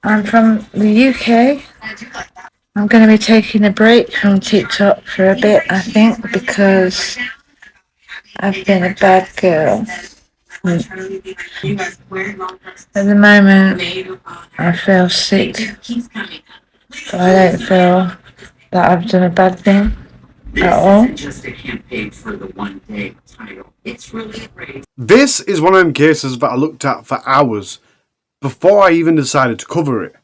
I'm from the UK. I'm going to be taking a break from TikTok for a bit, I think, because I've been a bad girl. At the moment, I feel sick, but I don't feel that I've done a bad thing at all. This is one of them cases that I looked at for hours before I even decided to cover it.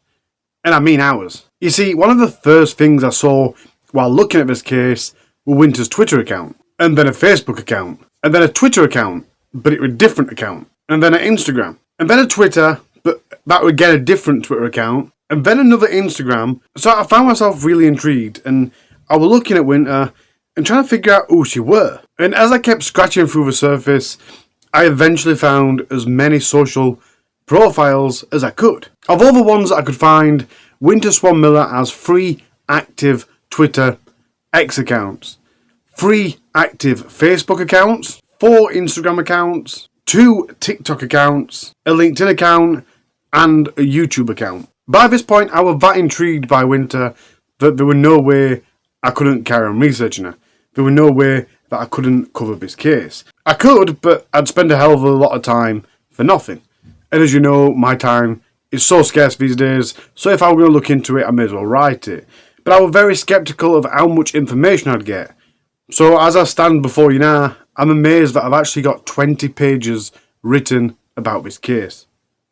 And I mean hours. You see, one of the first things I saw while looking at this case were Winter's Twitter account, and then a Facebook account, and then a Twitter account, but it was a different account, and then an Instagram, and then a Twitter, but that would get a different Twitter account, and then another Instagram. So I found myself really intrigued, and I was looking at Winter and trying to figure out who she were. And as I kept scratching through the surface, I eventually found as many social profiles as I could. Of all the ones I could find, Winter Swan Miller has 3 active Twitter X accounts, 3 active Facebook accounts, 4 Instagram accounts, 2 TikTok accounts, a LinkedIn account, and a YouTube account. By this point, I was that intrigued by Winter that there was no way I couldn't carry on researching her. There was no way that I couldn't cover this case. I could, but I'd spend a hell of a lot of time for nothing. And as you know, my time is so scarce these days, so if I were going to look into it, I may as well write it. But I was very sceptical of how much information I'd get. So as I stand before you now, I'm amazed that I've actually got 20 pages written about this case.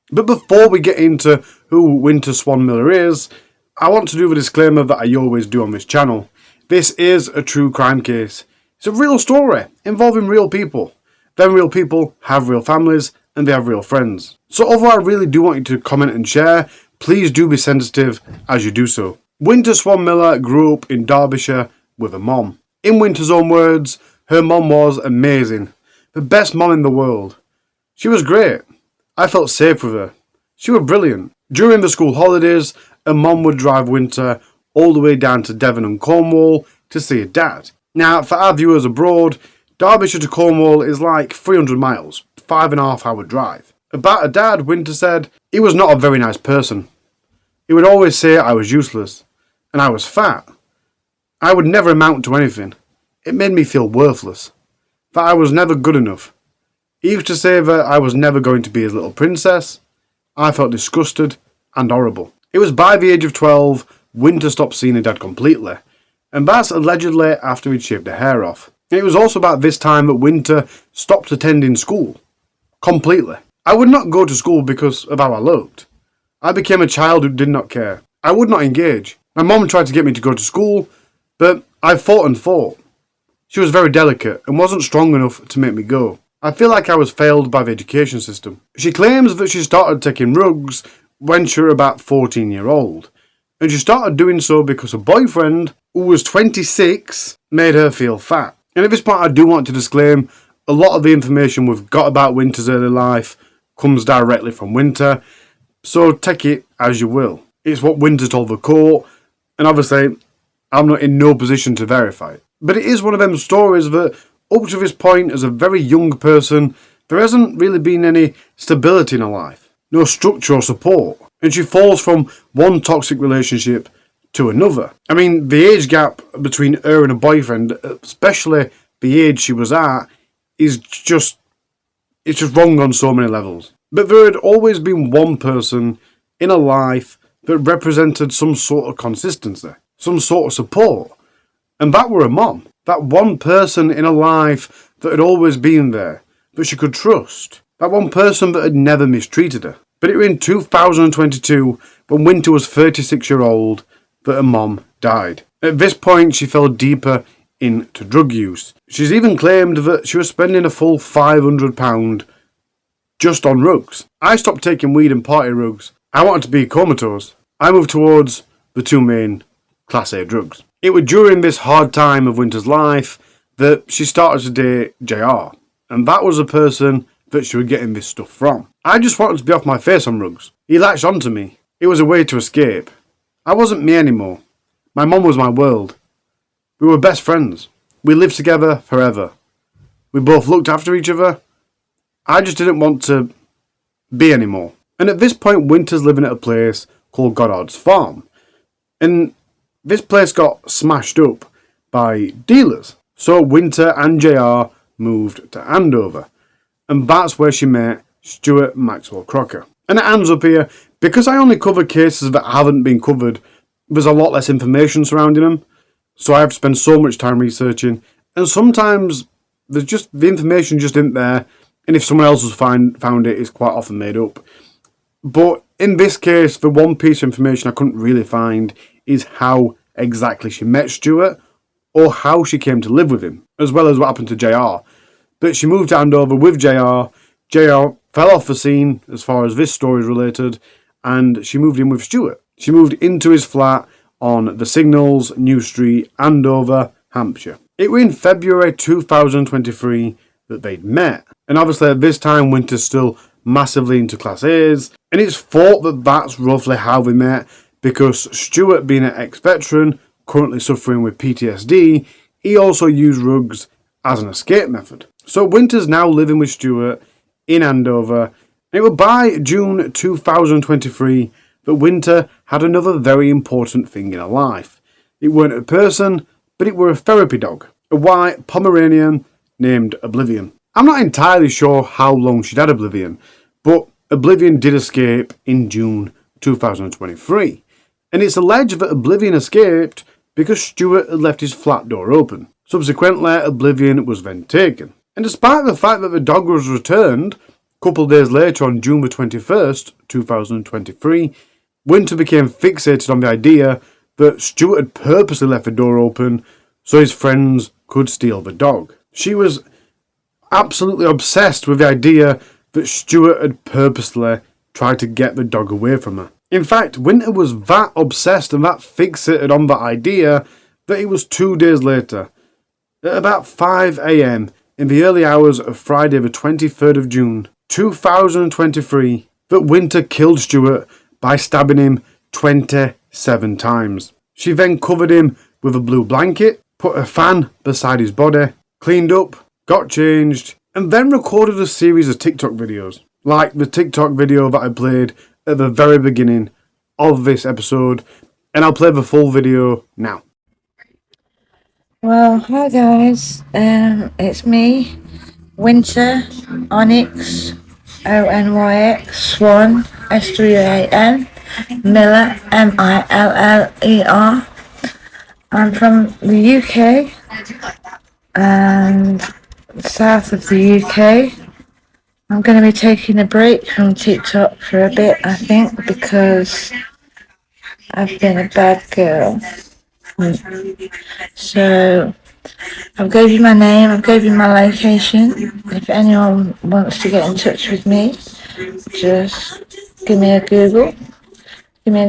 But before we get into who Winter Swan Miller is, I want to do the disclaimer that I always do on this channel. This is a true crime case. It's a real story involving real people. Then real people have real families and they have real friends. So although I really do want you to comment and share, please do be sensitive as you do so. Winter Swan Miller grew up in Derbyshire with a mom. In Winter's own words, her mom was amazing. The best mom in the world. She was great. I felt safe with her. She was brilliant. During the school holidays, her mom would drive Winter all the way down to Devon and Cornwall to see her dad. Now, for our viewers abroad, Derbyshire to Cornwall is like 300 miles, 5.5 hour drive. About her dad, Winter said, he was not a very nice person. He would always say I was useless, and I was fat. I would never amount to anything. It made me feel worthless, that I was never good enough. He used to say that I was never going to be his little princess. I felt disgusted and horrible. It was by the age of 12, Winter stopped seeing her dad completely, and that's allegedly after he'd shaved her hair off. And it was also about this time that Winter stopped attending school. Completely. I would not go to school because of how I looked. I became a child who did not care. I would not engage. My mom tried to get me to go to school, but I fought and fought. She was very delicate and wasn't strong enough to make me go. I feel like I was failed by the education system. She claims that she started taking drugs when she was about 14-year-old. And she started doing so because her boyfriend, who was 26, made her feel fat. And at this point I do want to disclaim, a lot of the information we've got about Winter's early life comes directly from Winter, so take it as you will. It's what Winter told the court, and obviously I'm not in no position to verify it. But it is one of them stories that, up to this point as a very young person, there hasn't really been any stability in her life. No structure or support. And she falls from one toxic relationship to another. I mean, the age gap between her and her boyfriend, especially the age she was at, is just, it's just wrong on so many levels. But there had always been one person in her life that represented some sort of consistency, some sort of support. And that were her mom. That one person in her life that had always been there, that she could trust. That one person that had never mistreated her. But it was in 2022, when Winter was 36-year-old, that her mom died. At this point, she fell deeper into drug use. She's even claimed that she was spending a full £500 just on rugs. I stopped taking weed and party rugs. I wanted to be comatose. I moved towards the 2 main Class A drugs. It was during this hard time of Winter's life that she started to date JR, and that was the person that she was getting this stuff from. I just wanted to be off my face on rugs. He latched onto me. It was a way to escape. I wasn't me anymore. My mum was my world. We were best friends. We lived together forever. We both looked after each other. I just didn't want to be anymore. And at this point, Winter's living at a place called Goddard's Farm. And this place got smashed up by dealers. So Winter and JR moved to Andover. And that's where she met Stuart Maxwell Crocker. And it ends up here, because I only cover cases that haven't been covered, there's a lot less information surrounding them. So I have to spend so much time researching. And sometimes there's just the information just isn't there. And if someone else has found it, it's quite often made up. But in this case, the one piece of information I couldn't really find is how exactly she met Stuart, or how she came to live with him, as well as what happened to JR. But she moved to Andover with JR. JR fell off the scene as far as this story is related, and she moved in with Stuart. She moved into his flat on the Signals, New Street, Andover, Hampshire. It was in February 2023 that they'd met. And obviously at this time, Winter's still massively into Class A's, and it's thought that that's roughly how they met, because Stuart, being an ex-veteran, currently suffering with PTSD, he also used drugs as an escape method. So Winter's now living with Stuart in Andover, and it was by June 2023 that Winter had another very important thing in her life. It weren't a person, but it were a therapy dog, a white Pomeranian named Oblivion. I'm not entirely sure how long she'd had Oblivion, but Oblivion did escape in June 2023. And it's alleged that Oblivion escaped because Stuart had left his flat door open. Subsequently, Oblivion was then taken. And despite the fact that the dog was returned, a couple of days later on June the 21st, 2023, Winter became fixated on the idea that Stuart had purposely left the door open so his friends could steal the dog. She was absolutely obsessed with the idea that Stuart had purposely tried to get the dog away from her. In fact, Winter was that obsessed and that fixated on that idea that it was 2 days later, at about 5 a.m. in the early hours of Friday the 23rd of June 2023, that Winter killed Stuart by stabbing him 27 times. She then covered him with a blue blanket, put a fan beside his body, cleaned up, got changed, and then recorded a series of TikTok videos, like the TikTok video that I played at the very beginning of this episode, and I'll play the full video now. Well, hi guys, it's me, Winter, Onyx, ONYX, Swan, S3AN, Miller, MILLER. I'm from the UK, and south of the UK. I'm going to be taking a break from TikTok for a bit, I think, because I've been a bad girl. So I've gave you my name, I've gave you my location. If anyone wants to get in touch with me, just give me a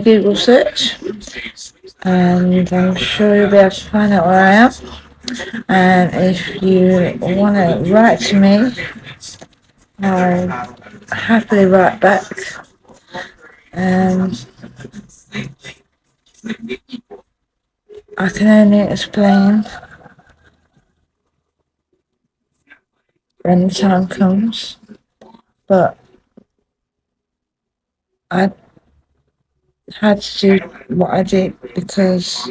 Google search, and I'm sure you'll be able to find out where I am. And if you want to write to me, I'll happily write back. I can only explain when the time comes, but I had to do what I did because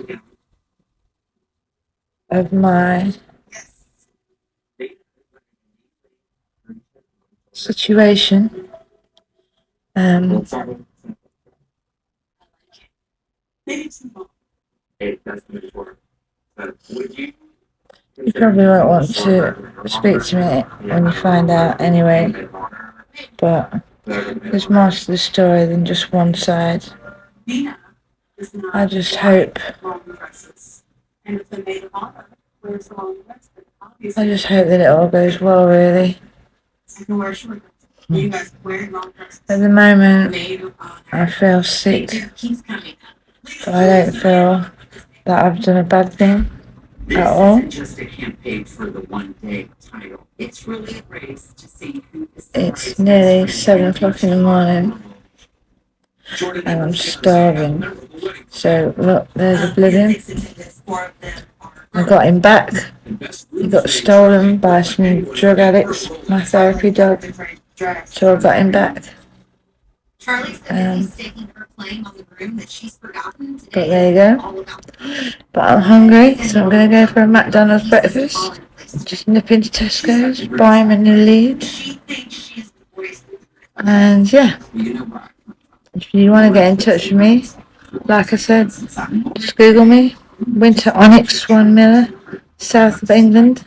of my situation. You probably won't want to speak to me when you find out anyway, but there's more to the story than just one side. I just hope that it all goes well, really. At the moment, I feel sick, but I don't feel that I've done a bad thing at all. It's nearly 7 o'clock in the morning, and I'm starving. So look, there's Oblivion. I got him back. He got stolen by some drug addicts, my therapy dog. So I got him back. But there you go. But I'm hungry, so I'm going to go for a McDonald's breakfast. Just nip into Tesco's, buy him a new lead. And yeah, if you want to get in touch with me, like I said, just Google me. Winter Onyx Swan Miller, south of England.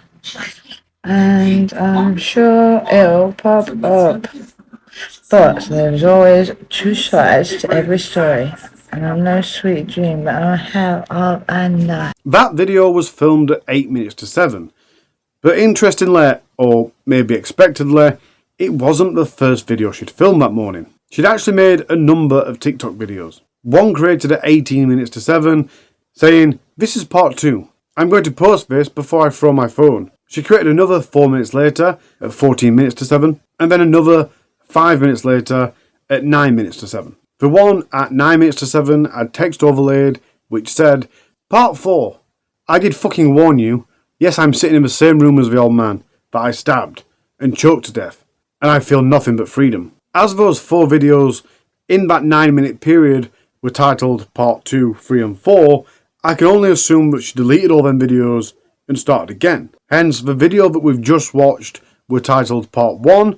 And I'm sure it'll pop up. But there's always two sides to every story. And I'm no sweet dream, but I'm hell of a night. That video was filmed at 8 minutes to 7. But interestingly, or maybe expectedly, it wasn't the first video she'd filmed that morning. She'd actually made a number of TikTok videos. One created at 18 minutes to 7, saying, "This is part 2. I'm going to post this before I throw my phone." She created another 4 minutes later at 14 minutes to 7, and then another 5 minutes later at 9 minutes to 7. The one at 9 minutes to 7 had text overlaid which said, "Part 4. I did fucking warn you. Yes, I'm sitting in the same room as the old man that I stabbed and choked to death, and I feel nothing but freedom." As those 4 videos in that 9-minute period were titled Part 2, 3 and 4, I can only assume that she deleted all them videos and started again. Hence, the video that we've just watched were titled Part 1,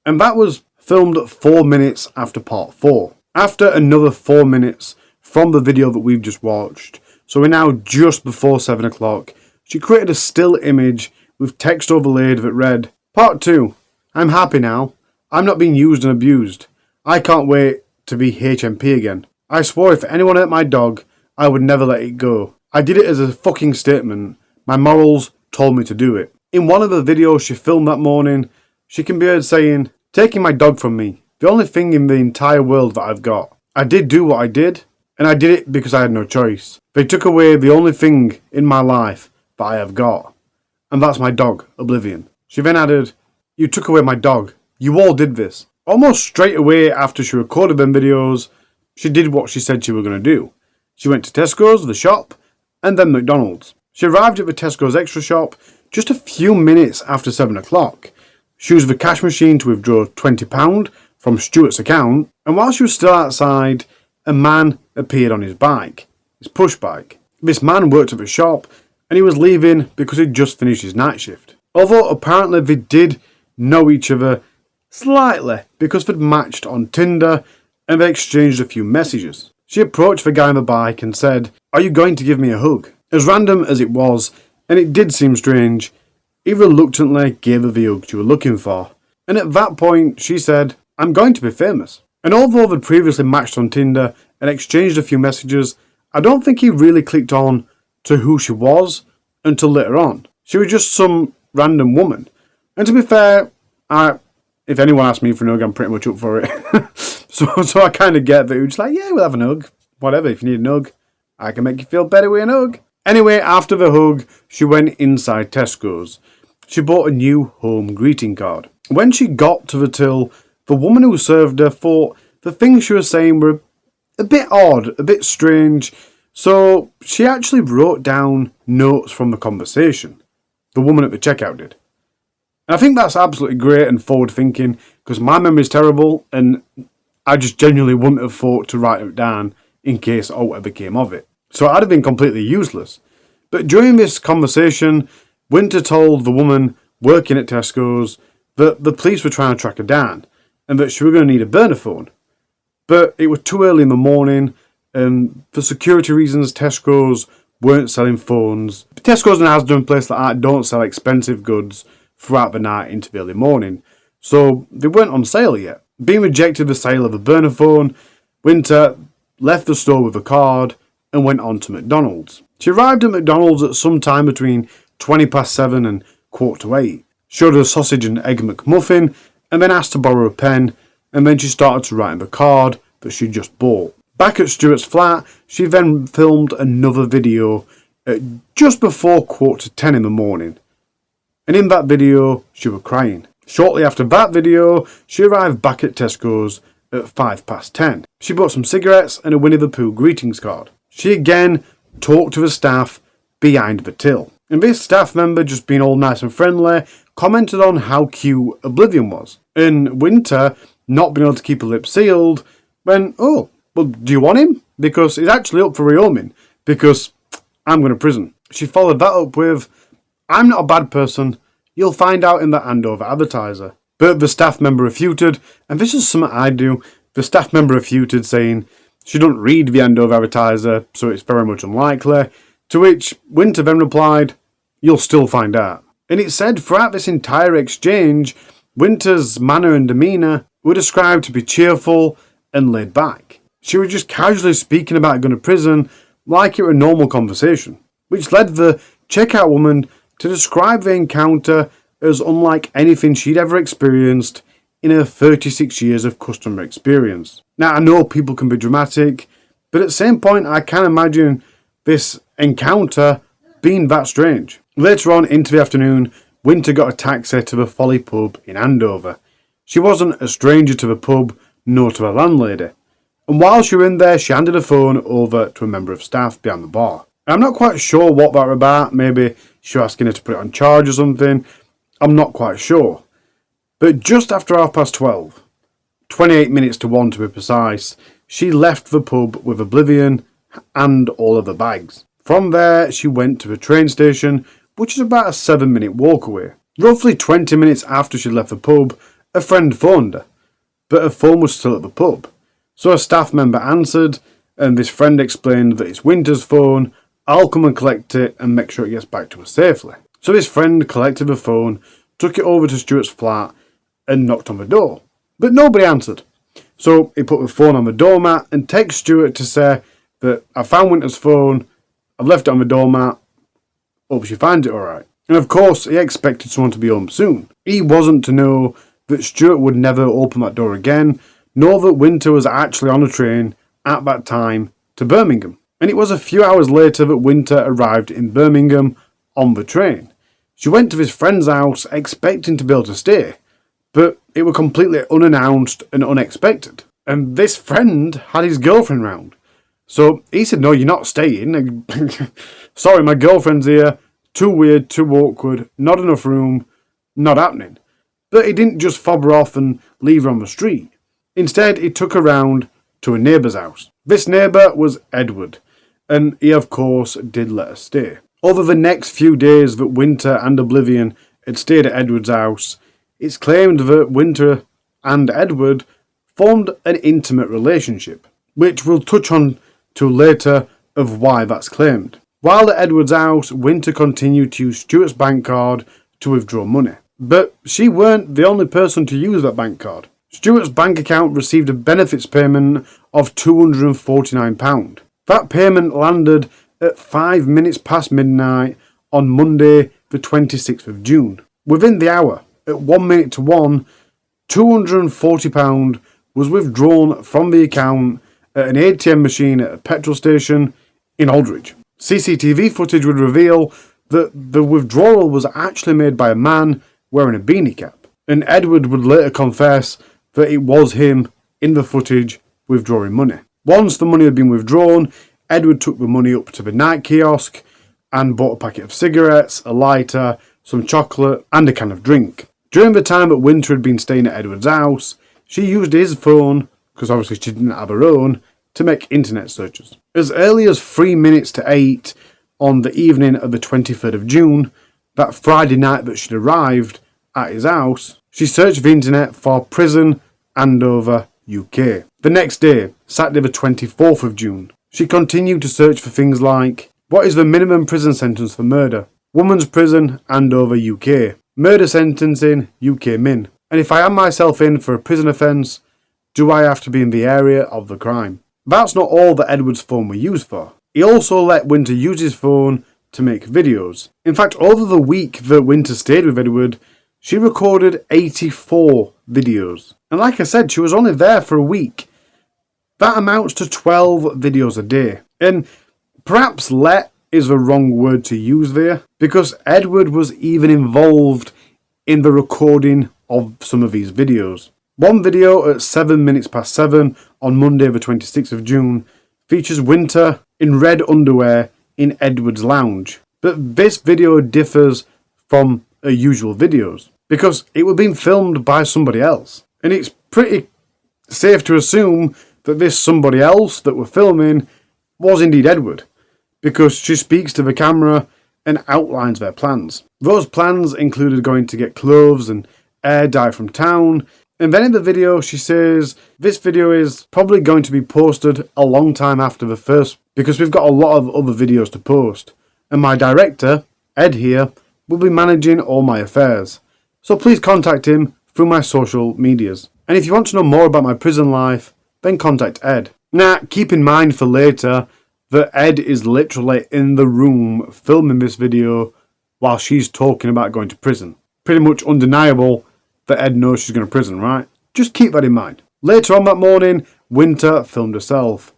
and that was filmed 4 minutes after Part 4. After another 4 minutes from the video that we've just watched, so we're now just before 7 o'clock, she created a still image with text overlaid that read, "Part 2. I'm happy now. I'm not being used and abused. I can't wait to be HMP again. I swore if anyone hurt my dog, I would never let it go. I did it as a fucking statement. My morals told me to do it." In one of the videos she filmed that morning, she can be heard saying, "Taking my dog from me, the only thing in the entire world that I've got. I did do what I did, and I did it because I had no choice. They took away the only thing in my life that I have got, and that's my dog, Oblivion." She then added, "You took away my dog. You all did this." Almost straight away after she recorded them videos, she did what she said she was going to do. She went to Tesco's, the shop, and then McDonald's. She arrived at the Tesco's extra shop just a few minutes after 7 o'clock. She used the cash machine to withdraw £20 from Stuart's account, and while she was still outside, a man appeared on his bike, his push bike. This man worked at the shop, and he was leaving because he'd just finished his night shift. Although apparently they did know each other slightly because they'd matched on Tinder and they exchanged a few messages. She approached the guy on the bike and said, "Are you going to give me a hug?" As random as it was, and it did seem strange, he reluctantly gave her the hug she was looking for. And at that point, she said, "I'm going to be famous." And although they'd previously matched on Tinder and exchanged a few messages, I don't think he really clicked on to who she was until later on. She was just some random woman. And to be fair, if anyone asked me for a hug, I'm pretty much up for it. so I kind of get that. You're just like, yeah, we'll have a hug. Whatever, if you need a hug, I can make you feel better with a hug. Anyway, after the hug, she went inside Tesco's. She bought a new home greeting card. When she got to the till, the woman who served her thought the things she was saying were a bit odd, a bit strange, so she actually wrote down notes from the conversation. The woman at the checkout did. And I think that's absolutely great and forward thinking, because my memory's terrible and I just genuinely wouldn't have thought to write it down in case whatever came of it. So I'd have been completely useless. But during this conversation, Winter told the woman working at Tesco's that the police were trying to track her down and that she was going to need a burner phone. But it was too early in the morning and for security reasons Tesco's weren't selling phones. Tesco's and Asda and places like that don't sell expensive goods throughout the night into the early morning, so they weren't on sale yet. Being rejected the sale of a burner phone, Winter left the store with a card and went on to McDonald's. She arrived at McDonald's at some time between 7:20 and 7:45, showed her a sausage and egg McMuffin, and then asked to borrow a pen, and then she started to write in the card that she just bought. Back at Stuart's flat, she then filmed another video at just before 9:45 in the morning. And in that video, she was crying. Shortly after that video, she arrived back at Tesco's at 10:05. She bought some cigarettes and a Winnie the Pooh greetings card. She again talked to the staff behind the till. And this staff member, just being all nice and friendly, commented on how cute Oblivion was. And Winter not being able to keep her lips sealed, when, oh, well, do you want him? Because he's actually up for rehoming, because I'm going to prison. She followed that up with, I'm not a bad person, you'll find out in the Andover Advertiser. But the staff member refuted, and this is something I do, the staff member refuted, saying she doesn't read the Andover Advertiser, so it's very much unlikely, to which Winter then replied, you'll still find out. And it said throughout this entire exchange, Winter's manner and demeanour were described to be cheerful and laid back. She was just casually speaking about going to prison like it were a normal conversation, which led the checkout woman to describe the encounter as unlike anything she'd ever experienced in her 36 years of customer experience. Now, I know people can be dramatic, but at the same point, I can't imagine this encounter being that strange. Later on into the afternoon, Winter got a taxi to the Folly pub in Andover. She wasn't a stranger to the pub, nor to the landlady. And while she was in there, she handed her phone over to a member of staff behind the bar. I'm not quite sure what that was about. Maybe she was asking her to put it on charge or something. I'm not quite sure. But just after 12:30, 28 minutes to 1 to be precise, she left the pub with Oblivion and all of the bags. From there, she went to the train station, which is about a 7-minute walk away. Roughly 20 minutes after she left the pub, a friend phoned her, but her phone was still at the pub. So a staff member answered, and this friend explained that it's Winter's phone, I'll come and collect it and make sure it gets back to her safely. So this friend collected the phone, took it over to Stuart's flat, and knocked on the door. But nobody answered. So he put the phone on the doormat and texted Stuart to say that I found Winter's phone, I've left it on the doormat, hope she finds it alright. And of course, he expected someone to be home soon. He wasn't to know that Stuart would never open that door again, nor that Winter was actually on a train at that time to Birmingham. And it was a few hours later that Winter arrived in Birmingham on the train. She went to his friend's house expecting to be able to stay, but it was completely unannounced and unexpected. And this friend had his girlfriend round. So he said, no, you're not staying. Sorry, my girlfriend's here. Too weird, too awkward, not enough room, not happening. But he didn't just fob her off and leave her on the street. Instead, he took her round to a neighbour's house. This neighbour was Edward, and he of course did let her stay. Over the next few days that Winter and Oblivion had stayed at Edward's house, it's claimed that Winter and Edward formed an intimate relationship, which we'll touch on to later of why that's claimed. While at Edward's house, Winter continued to use Stuart's bank card to withdraw money. But she weren't the only person to use that bank card. Stuart's bank account received a benefits payment of £249. That payment landed at 5 minutes past midnight on Monday the 26th of June. Within the hour, at 1 minute to 1, £240 was withdrawn from the account at an ATM machine at a petrol station in Aldridge. CCTV footage would reveal that the withdrawal was actually made by a man wearing a beanie cap, and Edward would later confess that it was him in the footage withdrawing money. Once the money had been withdrawn, Edward took the money up to the night kiosk and bought a packet of cigarettes, a lighter, some chocolate and a can of drink. During the time that Winter had been staying at Edward's house, she used his phone, because obviously she didn't have her own, to make internet searches. As early as 3 minutes to 8 on the evening of the 23rd of June, that Friday night that she'd arrived at his house, she searched the internet for prison Andover, UK. The next day, Saturday the 24th of June, she continued to search for things like, what is the minimum prison sentence for murder? Woman's prison Andover, UK. Murder sentencing UK min. And if I am myself in for a prison offence, do I have to be in the area of the crime? That's not all that Edward's phone was used for. He also let Winter use his phone to make videos. In fact, over the week that Winter stayed with Edward, she recorded 84 videos. And like I said, she was only there for a week. That amounts to 12 videos a day. And perhaps let is the wrong word to use there, because Edward was even involved in the recording of some of these videos. One video at 7 minutes past 7 on Monday the 26th of June features Winter in red underwear in Edward's lounge. But this video differs from her usual videos because it was being filmed by somebody else. And it's pretty safe to assume that this somebody else that were filming was indeed Edward, because she speaks to the camera and outlines their plans. Those plans included going to get clothes and air dye from town, and then in the video she says this video is probably going to be posted a long time after the first, because we've got a lot of other videos to post, and my director, Ed here, will be managing all my affairs. So please contact him through my social medias. And if you want to know more about my prison life, then contact Ed. Now, keep in mind for later that Ed is literally in the room filming this video while she's talking about going to prison. Pretty much undeniable that Ed knows she's going to prison, right? Just keep that in mind. Later on that morning, Winter filmed herself,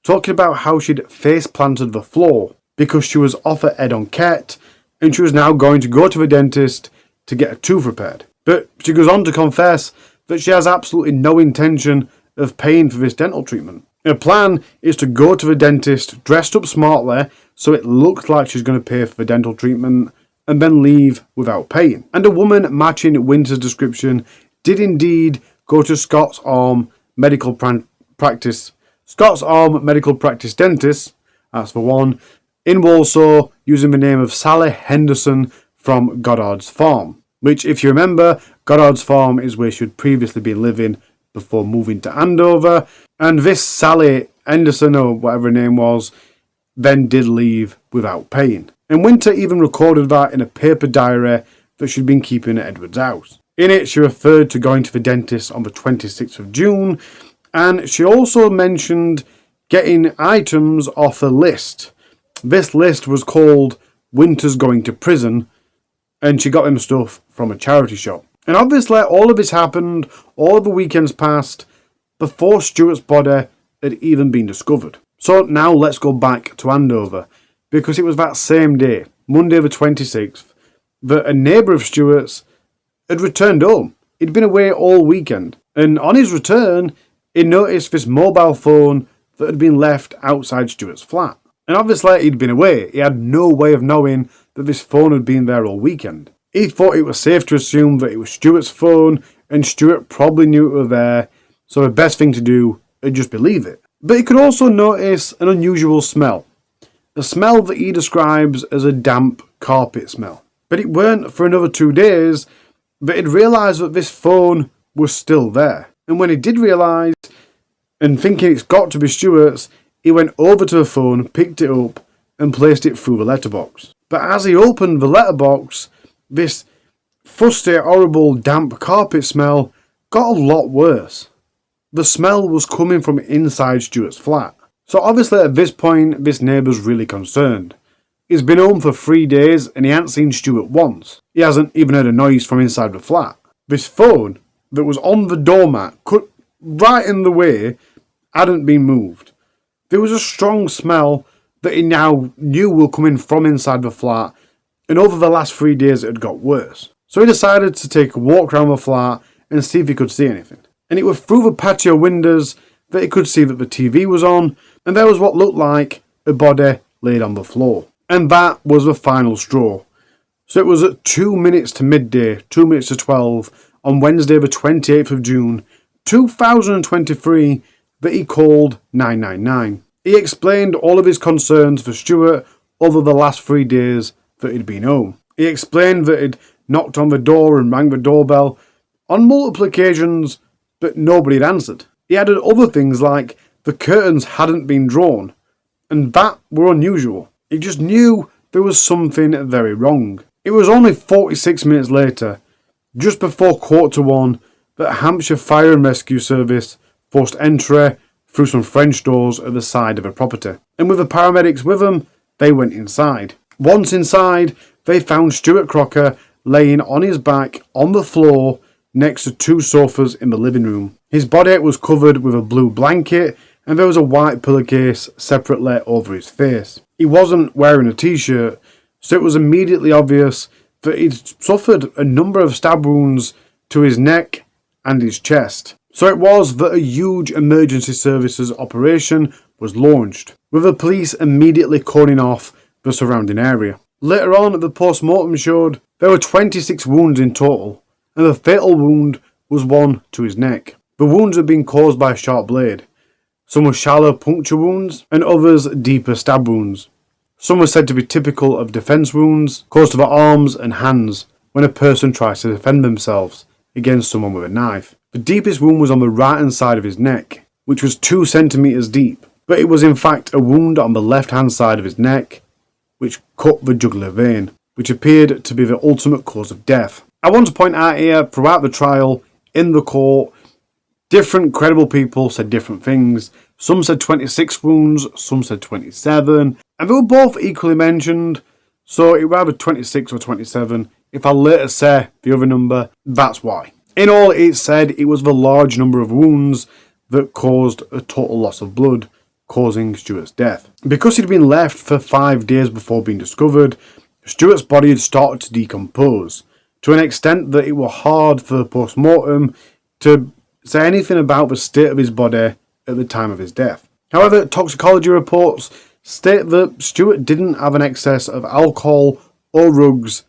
talking about how she'd face planted the floor because she was off at Ed on Ket, and she was now going to go to the dentist to get a tooth repaired. But she goes on to confess that she has absolutely no intention of paying for this dental treatment. Her plan is to go to the dentist dressed up smartly so it looks like she's going to pay for the dental treatment and then leave without paying. And a woman matching Winter's description did indeed go to Scott's Arm Medical Practice Dentist, that's the one, in Walsall, using the name of Sally Henderson from Goddard's Farm, which, if you remember, Goddard's Farm is where she had previously been living before moving to Andover, and this Sally Henderson, or whatever her name was, then did leave without paying. And Winter even recorded that in a paper diary that she'd been keeping at Edward's house. In it, she referred to going to the dentist on the 26th of June, and she also mentioned getting items off a list. This list was called Winter's Going to Prison, and she got them stuff from a charity shop. And obviously all of this happened, all of the weekends passed, before Stuart's body had even been discovered. So now let's go back to Andover, because it was that same day, Monday the 26th, that a neighbour of Stuart's had returned home. He'd been away all weekend, and on his return, he noticed this mobile phone that had been left outside Stuart's flat. And obviously he'd been away. He had no way of knowing that this phone had been there all weekend. He thought it was safe to assume that it was Stuart's phone, and Stuart probably knew it was there, so the best thing to do would just believe it. But he could also notice an unusual smell. A smell that he describes as a damp carpet smell. But it weren't for another 2 days that he'd realised that this phone was still there. And when he did realise, and thinking it's got to be Stuart's, he went over to the phone, picked it up, and placed it through the letterbox. But as he opened the letterbox, this fusty, horrible, damp carpet smell got a lot worse. The smell was coming from inside Stuart's flat. So obviously at this point, this neighbour's really concerned. He's been home for 3 days and he hasn't seen Stuart once. He hasn't even heard a noise from inside the flat. This phone that was on the doormat, cut right in the way, hadn't been moved. There was a strong smell that he now knew were coming from inside the flat, and over the last 3 days it had got worse. So he decided to take a walk around the flat and see if he could see anything. And it was through the patio windows that he could see that the TV was on, and there was what looked like a body laid on the floor. And that was the final straw. So it was at 2 minutes to midday, 2 minutes to 12, on Wednesday the 28th of June, 2023, that he called 999. He explained all of his concerns for Stuart over the last 3 days that he'd been home. He explained that he'd knocked on the door and rang the doorbell on multiple occasions, but nobody had answered. He added other things like the curtains hadn't been drawn, and that were unusual. He just knew there was something very wrong. It was only 46 minutes later, just before 1:45, that Hampshire Fire and Rescue Service forced entry through some French doors at the side of a property. And with the paramedics with them, they went inside. Once inside, they found Stuart Crocker laying on his back on the floor next to 2 sofas in the living room. His body was covered with a blue blanket and there was a white pillowcase separately over his face. He wasn't wearing a t-shirt, so it was immediately obvious that he'd suffered a number of stab wounds to his neck and his chest. So it was that a huge emergency services operation was launched, with the police immediately calling off the surrounding area. Later on, the post-mortem showed there were 26 wounds in total, and the fatal wound was one to his neck. The wounds had been caused by a sharp blade. Some were shallow puncture wounds, and others deeper stab wounds. Some were said to be typical of defence wounds caused to the arms and hands when a person tries to defend themselves against someone with a knife. The deepest wound was on the right hand side of his neck, which was 2 centimetres deep, but it was in fact a wound on the left hand side of his neck, which cut the jugular vein, which appeared to be the ultimate cause of death. I want to point out here, throughout the trial, in the court, different credible people said different things. Some said 26 wounds, some said 27, and they were both equally mentioned, so it was either 26 or 27. If I later say the other number, that's why. In all, it said it was the large number of wounds that caused a total loss of blood, causing Stuart's death. Because he'd been left for 5 days before being discovered, Stuart's body had started to decompose, to an extent that it was hard for the post-mortem to say anything about the state of his body at the time of his death. However, toxicology reports state that Stuart didn't have an excess of alcohol or drugs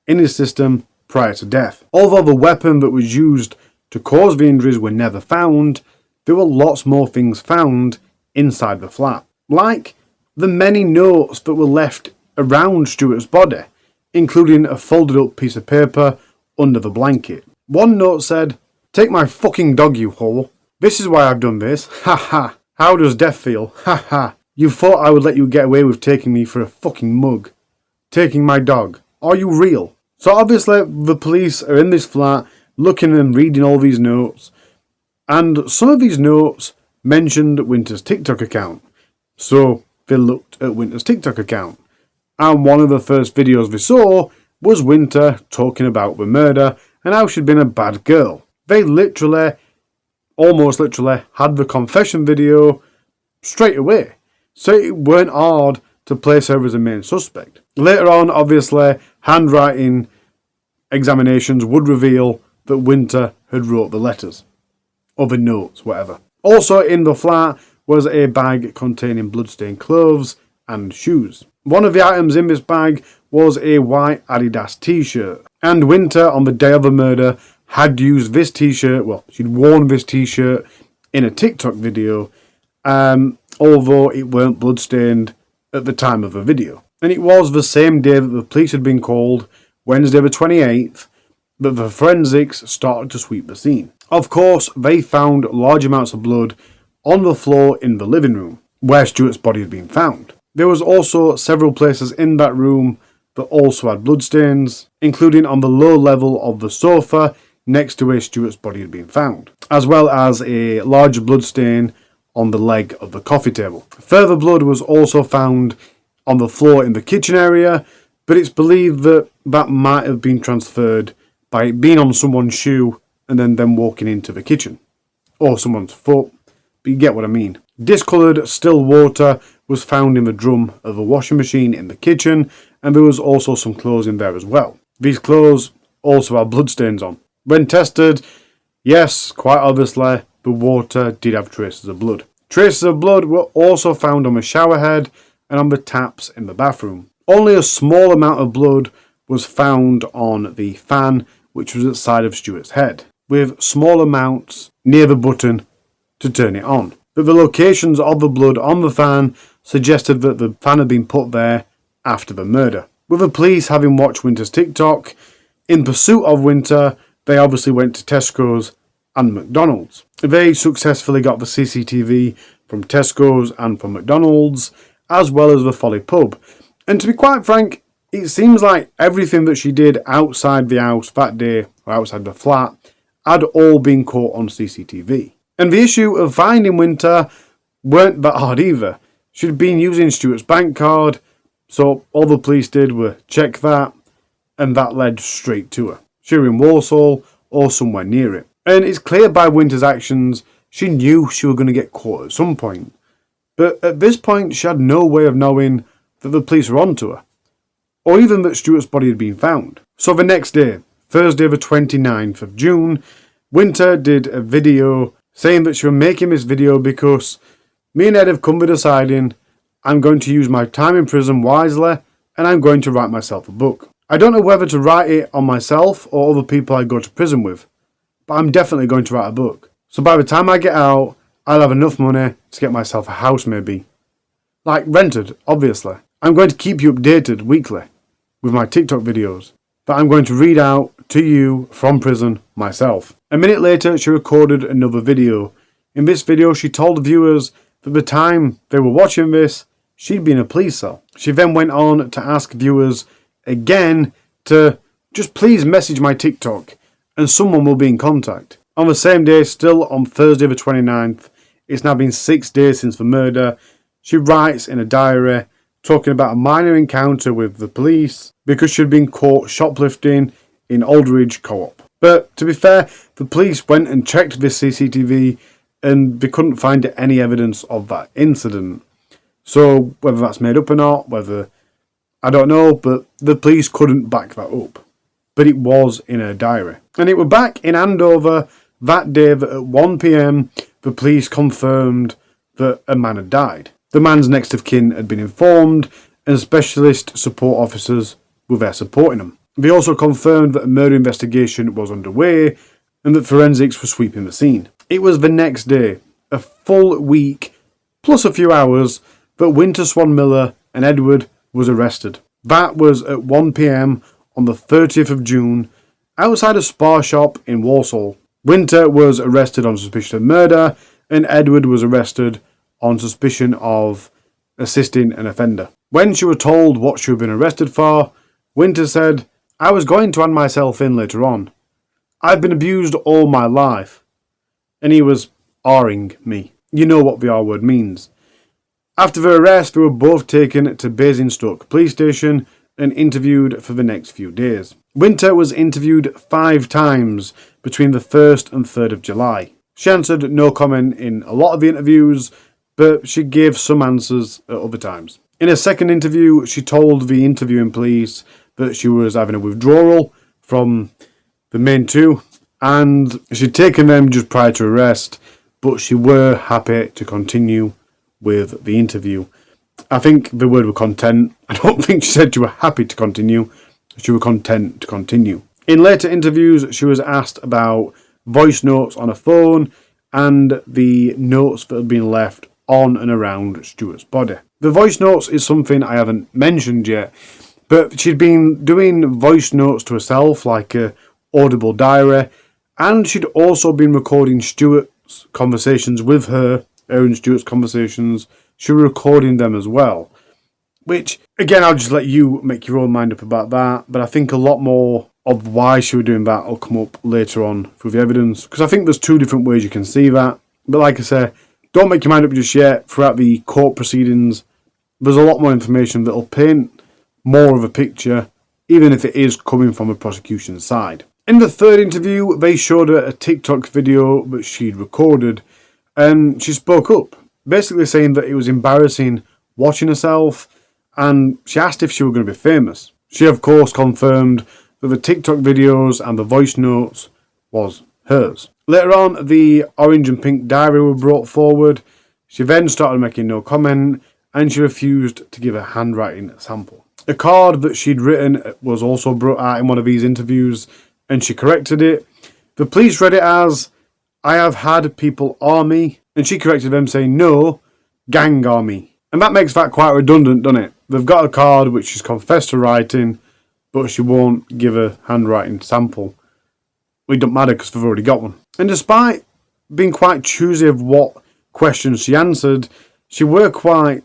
in his system prior to death. Although the weapon that was used to cause the injuries were never found, there were lots more things found inside the flat, like the many notes that were left around Stuart's body, including a folded up piece of paper under the blanket. One note said, "Take my fucking dog, you whore. This is why I've done this. Ha ha. How does death feel? Ha ha. You thought I would let you get away with taking me for a fucking mug. Taking my dog. Are you real?" So obviously the police are in this flat looking and reading all these notes, and some of these notes mentioned Winter's TikTok account. So they looked at Winter's TikTok account, and one of the first videos they saw was Winter talking about the murder and how she'd been a bad girl. They almost literally, had the confession video straight away, so it weren't hard to place her as a main suspect. Later on, obviously, handwriting examinations would reveal that Winter had wrote the letters, or the notes, whatever. Also in the flat was a bag containing bloodstained clothes and shoes. One of the items in this bag was a white Adidas t-shirt, and Winter, on the day of the murder, had used this t-shirt, well, she'd worn this t-shirt in a TikTok video, although it weren't bloodstained at the time of the video. And it was the same day that the police had been called, Wednesday the 28th, that the forensics started to sweep the scene. Of course, they found large amounts of blood on the floor in the living room, where Stuart's body had been found. There was also several places in that room that also had bloodstains, including on the low level of the sofa next to where Stuart's body had been found, as well as a large bloodstain on the leg of the coffee table. Further blood was also found on the floor in the kitchen area, but it's believed that that might have been transferred by it being on someone's shoe and then them walking into the kitchen, or someone's foot, but you get what I mean. Discoloured still water was found in the drum of a washing machine in the kitchen, and there was also some clothes in there as well. These clothes also had bloodstains on. When tested, yes, quite obviously, the water did have traces of blood. Traces of blood were also found on the shower head and on the taps in the bathroom. Only a small amount of blood was found on the fan, which was at the side of Stuart's head, with small amounts near the button to turn it on. But the locations of the blood on the fan suggested that the fan had been put there after the murder. With the police having watched Winter's TikTok, in pursuit of Winter, they obviously went to Tesco's and McDonald's. They successfully got the CCTV from Tesco's and from McDonald's, as well as the Folly pub. And to be quite frank, it seems like everything that she did outside the house that day, or outside the flat, had all been caught on CCTV. And the issue of finding Winter weren't that hard either. She'd been using Stuart's bank card, so all the police did were check that, and that led straight to her. She was in Walsall or somewhere near it. And it's clear by Winter's actions, she knew she was going to get caught at some point. But at this point, she had no way of knowing that the police were onto her, or even that Stuart's body had been found. So the next day, Thursday the 29th of June, Winter did a video saying that she was making this video because me and Ed have come to deciding I'm going to use my time in prison wisely and I'm going to write myself a book. I don't know whether to write it on myself or other people I go to prison with, but I'm definitely going to write a book. So by the time I get out, I'll have enough money to get myself a house maybe. Like rented, obviously. I'm going to keep you updated weekly with my TikTok videos that I'm going to read out to you from prison myself. A minute later, she recorded another video. In this video, she told the viewers that the time they were watching this, she'd been in a police cell. She then went on to ask viewers again to just please message my TikTok and someone will be in contact. On the same day, still on Thursday the 29th, it's now been 6 days since the murder, she writes in a diary talking about a minor encounter with the police because she'd been caught shoplifting in Aldridge Co-op. But to be fair, the police went and checked this CCTV and they couldn't find any evidence of that incident. So whether that's made up or not, I don't know, but the police couldn't back that up. But it was in her diary. And it was back in Andover that day that at 1 p.m, the police confirmed that a man had died. The man's next of kin had been informed, and specialist support officers were there supporting him. They also confirmed that a murder investigation was underway, and that forensics were sweeping the scene. It was the next day, a full week, plus a few hours, that Winter Swan Miller and Edward was arrested. That was at 1 p.m. on the 30th of June, outside a Spar shop in Walsall. Winter was arrested on suspicion of murder, and Edward was arrested on suspicion of assisting an offender. When she was told what she had been arrested for, Winter said, "I was going to hand myself in later on. I've been abused all my life." And he was R-ing me. You know what the R word means. After the arrest, they were both taken to Basingstoke police station and interviewed for the next few days. Winter was interviewed 5 times between the 1st and 3rd of July. She answered no comment in a lot of the interviews, but she gave some answers at other times. In a second interview, she told the interviewing police that she was having a withdrawal from the main two, and she'd taken them just prior to arrest, but she were happy to continue with the interview. I think the word was content. I don't think she said she were happy to continue. She were content to continue. In later interviews, she was asked about voice notes on her phone and the notes that had been left on and around Stuart's body. The voice notes is something I haven't mentioned yet, but she'd been doing voice notes to herself, like a audible diary, and she'd also been recording Stuart's conversations with her and Stuart's conversations. She was recording them as well, which, again, I'll just let you make your own mind up about that, but I think a lot more of why she was doing that will come up later on through the evidence, because I think there's 2 different ways you can see that. But like I say, don't make your mind up just yet. Throughout the court proceedings, there's a lot more information that will paint more of a picture, even if it is coming from the prosecution side. In the 3rd interview, they showed her a TikTok video that she'd recorded, and she spoke up, basically saying that it was embarrassing watching herself, and she asked if she were going to be famous. She, of course, confirmed that the TikTok videos and the voice notes was hers. Later on, the orange and pink diary were brought forward. She then started making no comment, and she refused to give a handwriting sample. A card that she'd written was also brought out in one of these interviews, and she corrected it. The police read it as, "I have had people arm me," and she corrected them saying, "No, gang army." And that makes that quite redundant, doesn't it? They've got a card which she's confessed to writing, but she won't give a handwriting sample. Well, it don't matter because they've already got one. And despite being quite choosy of what questions she answered, she were quite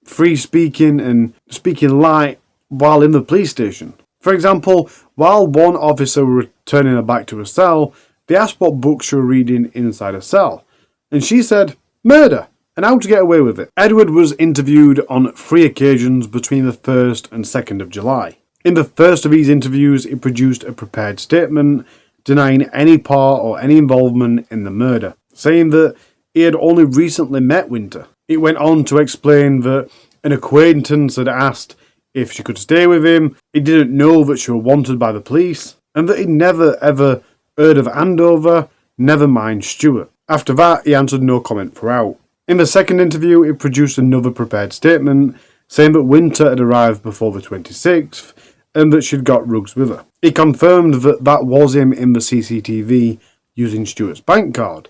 free speaking and speaking light while in the police station. For example, while one officer was returning her back to her cell, they asked what books she was reading inside her cell. And she said, "Murder, and how to get away with it." Edward was interviewed on 3 occasions between the 1st and 2nd of July. In the first of these interviews, he produced a prepared statement denying any part or any involvement in the murder, saying that he had only recently met Winter. It went on to explain that an acquaintance had asked if she could stay with him, he didn't know that she was wanted by the police, and that he'd never ever heard of Andover, never mind Stuart. After that, he answered no comment throughout. In the second interview, he produced another prepared statement, saying that Winter had arrived before the 26th, and that she'd got Ruggs with her. He confirmed that that was him in the CCTV using Stuart's bank card,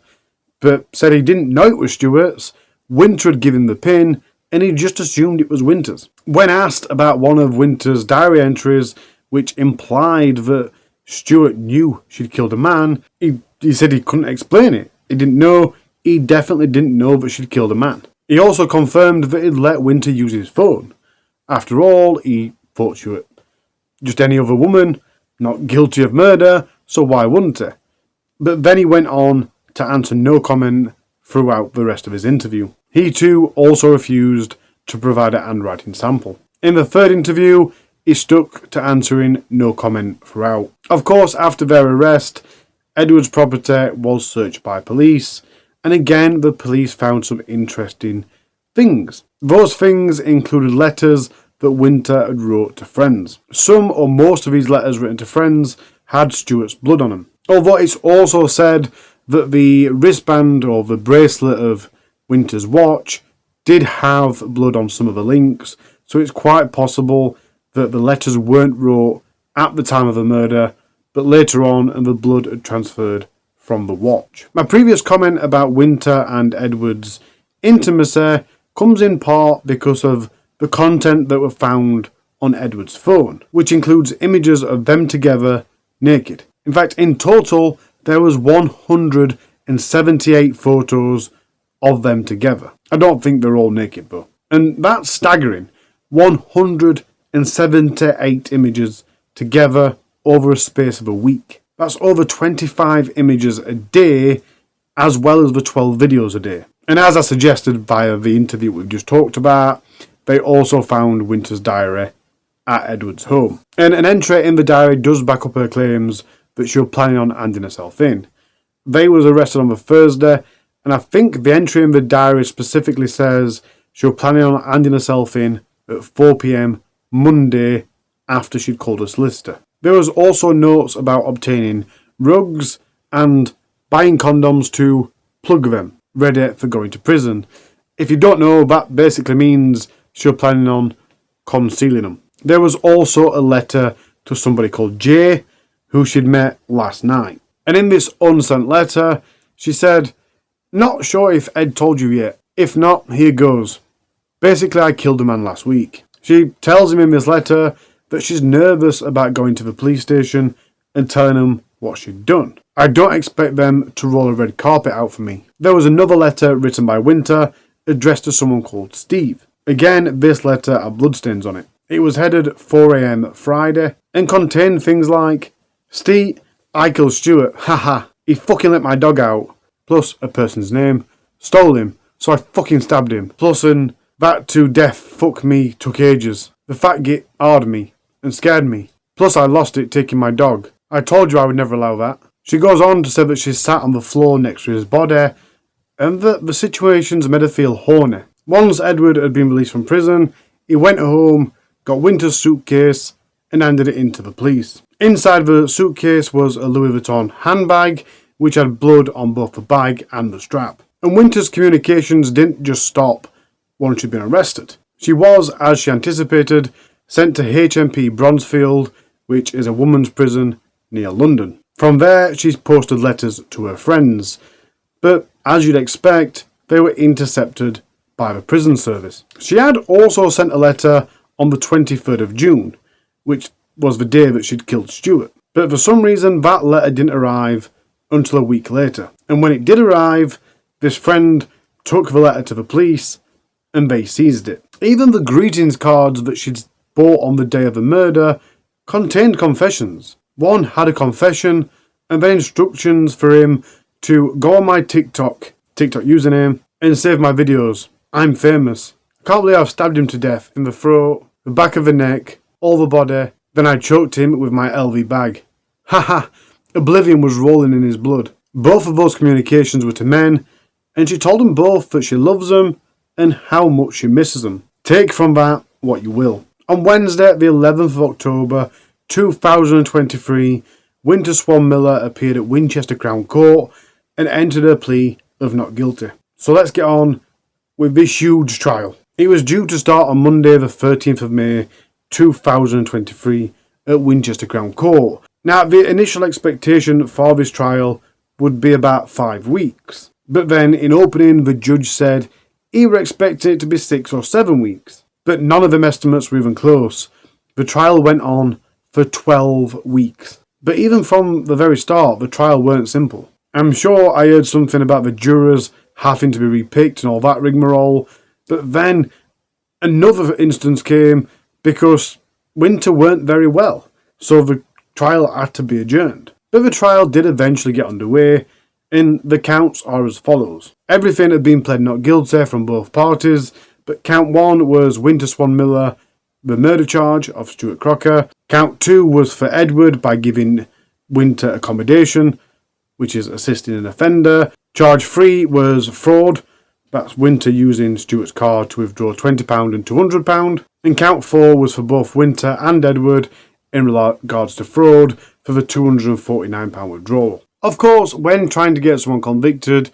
but said he didn't know it was Stuart's. Winter had given him the pin, and he just assumed it was Winter's. When asked about one of Winter's diary entries, which implied that Stuart knew she'd killed a man, he said he couldn't explain it. He didn't know. He definitely didn't know that she'd killed a man. He also confirmed that he'd let Winter use his phone. After all, he thought Stuart just any other woman, not guilty of murder, so why wouldn't he? But then he went on to answer no comment throughout the rest of his interview. He too also refused to provide a handwriting sample. In the third interview, he stuck to answering no comment throughout. Of course, after their arrest, Edward's property was searched by police, and again the police found some interesting things. Those things included letters that Winter had wrote to friends. Some or most of these letters written to friends had Stuart's blood on them. Although it's also said that the wristband or the bracelet of Winter's watch did have blood on some of the links, so it's quite possible that the letters weren't wrote at the time of the murder, but later on and the blood had transferred from the watch. My previous comment about Winter and Edward's intimacy comes in part because of the content that were found on Edward's phone, which includes images of them together naked. In fact, in total, there was 178 photos of them together. I don't think they're all naked though. And that's staggering. 178 images together over a space of a week. That's over 25 images a day, as well as the 12 videos a day. And as I suggested via the interview we've just talked about, they also found Winter's diary at Edward's home. And an entry in the diary does back up her claims that she was planning on handing herself in. They was arrested on the Thursday, and I think the entry in the diary specifically says she was planning on handing herself in at 4 p.m. Monday after she'd called a solicitor. There was also notes about obtaining rugs and buying condoms to plug them, ready for going to prison. If you don't know, that basically means she was planning on concealing them. There was also a letter to somebody called Jay, who she'd met last night. And in this unsent letter, she said, "Not sure if Ed told you yet. If not, here goes. Basically, I killed a man last week." She tells him in this letter that she's nervous about going to the police station and telling him what she'd done. "I don't expect them to roll a red carpet out for me." There was another letter written by Winter addressed to someone called Steve. Again, this letter had bloodstains on it. It was headed 4 a.m. Friday and contained things like, "Steve, I killed Stuart, haha, he fucking let my dog out," plus a person's name, "Stole him, so I fucking stabbed him," plus an "that to death fuck me took ages, the fat git hard me and scared me, plus I lost it taking my dog, I told you I would never allow that." She goes on to say that she sat on the floor next to his body and that the situations made her feel horny. Once Edward had been released from prison, he went home, got Winter's suitcase and handed it in to the police. Inside the suitcase was a Louis Vuitton handbag, which had blood on both the bag and the strap. And Winter's communications didn't just stop once she'd been arrested. She was, as she anticipated, sent to HMP Bronzefield, which is a women's prison near London. From there, she's posted letters to her friends, but as you'd expect, they were intercepted by the prison service. She had also sent a letter on the 23rd of June, which was the day that she'd killed Stuart. But for some reason, that letter didn't arrive until a week later. And when it did arrive, this friend took the letter to the police and they seized it. Even the greetings cards that she'd bought on the day of the murder contained confessions. One had a confession and then instructions for him to go on my TikTok username and save my videos. I'm famous. I can't believe I've stabbed him to death in the throat, the back of the neck, all the body. Then I choked him with my LV bag. Haha, oblivion was rolling in his blood. Both of those communications were to men, and she told them both that she loves them and how much she misses them. Take from that what you will. On Wednesday, the 11th of October, 2023, Winter Swan Miller appeared at Winchester Crown Court and entered her plea of not guilty. So let's get on with this huge trial. It was due to start on Monday, the 13th of May, 2023, at Winchester Crown Court. Now, the initial expectation for this trial would be about 5 weeks. But then, in opening, the judge said he would expect it to be 6 or 7 weeks. But none of them estimates were even close. The trial went on for 12 weeks. But even from the very start, the trial weren't simple. I'm sure I heard something about the jurors having to be repicked and all that rigmarole, but then another instance came because Winter weren't very well, so the trial had to be adjourned. But the trial did eventually get underway, and the counts are as follows. Everything had been pled not guilty from both parties, but count 1 was Winter Swan Miller, the murder charge of Stuart Crocker. Count 2 was for Edward by giving Winter accommodation, which is assisting an offender. Charge 3 was fraud. That's Winter using Stuart's card to withdraw £20 and £200. And count 4 was for both Winter and Edward in regards to fraud for the £249 withdrawal. Of course, when trying to get someone convicted,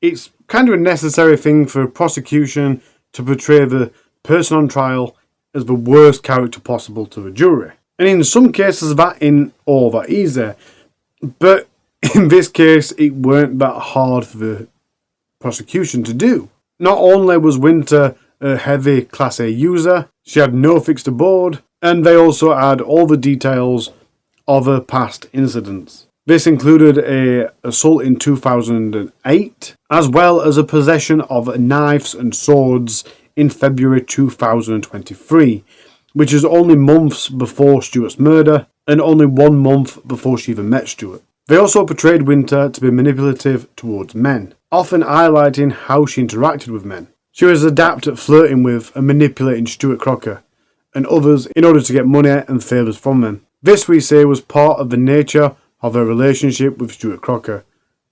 it's kind of a necessary thing for a prosecution to portray the person on trial as the worst character possible to the jury. And in some cases that ain't all that easy. But in this case, it weren't that hard for the prosecution to do. Not only was Winter a heavy Class A user, she had no fixed abode, and they also had all the details of her past incidents. This included an assault in 2008, as well as a possession of knives and swords in February 2023, which is only months before Stuart's murder, and only 1 month before she even met Stuart. They also portrayed Winter to be manipulative towards men, often highlighting how she interacted with men. She was adept at flirting with and manipulating Stuart Crocker and others in order to get money and favours from them. This, we say, was part of the nature of her relationship with Stuart Crocker,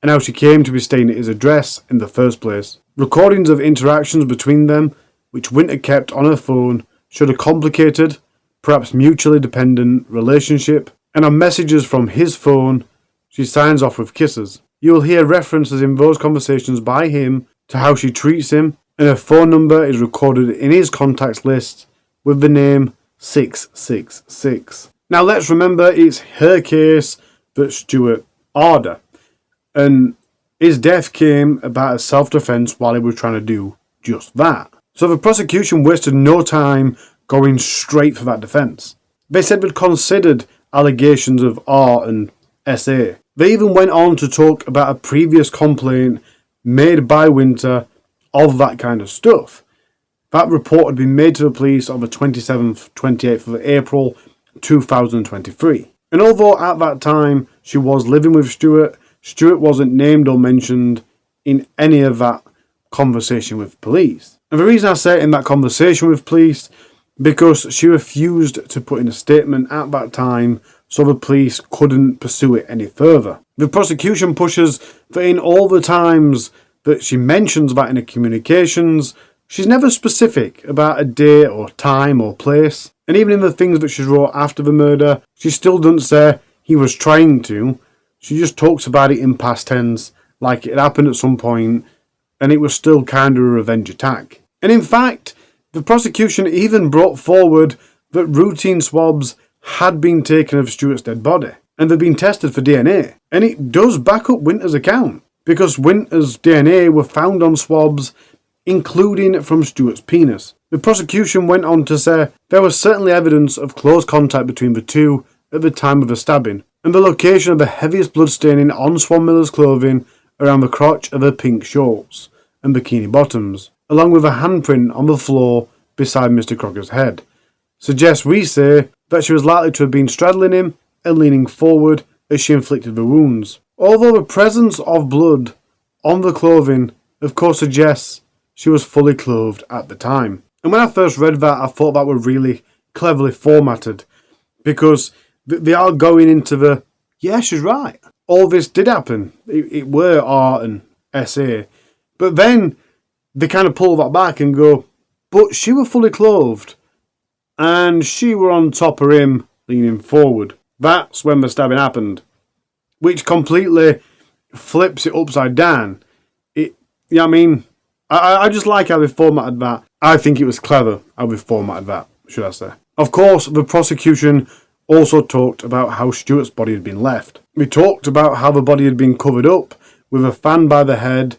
and how she came to be staying at his address in the first place. Recordings of interactions between them, which Winter kept on her phone, showed a complicated, perhaps mutually dependent relationship, and on messages from his phone, she signs off with kisses. You will hear references in those conversations by him to how she treats him, and her phone number is recorded in his contacts list with the name 666. Now let's remember it's her case that Stuart ordered, and his death came about as self-defense while he was trying to do just that. So the prosecution wasted no time going straight for that defence. They said they'd considered allegations of R and SA. They even went on to talk about a previous complaint made by Winter of that kind of stuff. That report had been made to the police on the 28th of April 2023. And although at that time she was living with Stuart, Stuart wasn't named or mentioned in any of that conversation with police. And the reason I say in that conversation with police, because she refused to put in a statement at that time, so the police couldn't pursue it any further. The prosecution pushes for in all the times that she mentions that in her communications, she's never specific about a day or time or place. And even in the things that she wrote after the murder, she still doesn't say he was trying to. She just talks about it in past tense, like it happened at some point, and it was still kind of a revenge attack. And in fact, the prosecution even brought forward that routine swabs had been taken of Stuart's dead body, and they'd been tested for DNA. And it does back up Winter's account, because Winter's DNA were found on swabs, including from Stuart's penis. The prosecution went on to say there was certainly evidence of close contact between the two at the time of the stabbing, and the location of the heaviest bloodstaining on Swan Miller's clothing around the crotch of her pink shorts and bikini bottoms, along with a handprint on the floor beside Mr. Crocker's head, suggests, we say, that she was likely to have been straddling him and leaning forward as she inflicted the wounds. Although the presence of blood on the clothing of course suggests she was fully clothed at the time. And when I first read that, I thought that were really cleverly formatted, because they are going into the, yeah, she's right, all this did happen, it were R and SA, but then they kind of pull that back and go, but she were fully clothed, and she were on top of him, leaning forward. That's when the stabbing happened, which completely flips it upside down. I mean, I just like how they formatted that. I think it was clever how they formatted that, should I say. Of course, the prosecution also talked about how Stuart's body had been left. We talked about how the body had been covered up with a fan by the head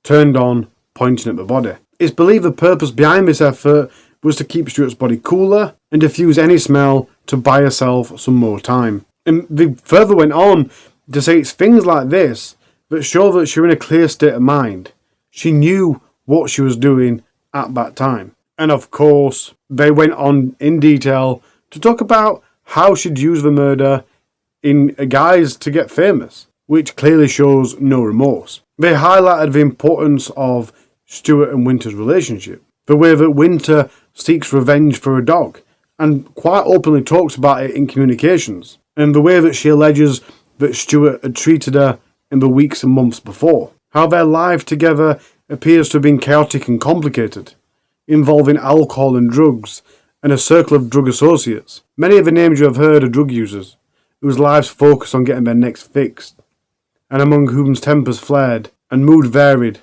turned on, pointing at the body. It's believed the purpose behind this effort was to keep Stuart's body cooler and diffuse any smell to buy herself some more time. And they further went on to say it's things like this that show that she was in a clear state of mind. She knew what she was doing at that time. And of course, they went on in detail to talk about how she'd used the murder in a guise to get famous, which clearly shows no remorse. They highlighted the importance of Stuart and Winter's relationship, the way that Winter seeks revenge for a dog, and quite openly talks about it in communications, and the way that she alleges that Stuart had treated her in the weeks and months before. How their life together appears to have been chaotic and complicated, involving alcohol and drugs, and a circle of drug associates. Many of the names you have heard are drug users, whose lives focus on getting their necks fixed, and among whom's tempers flared and mood varied,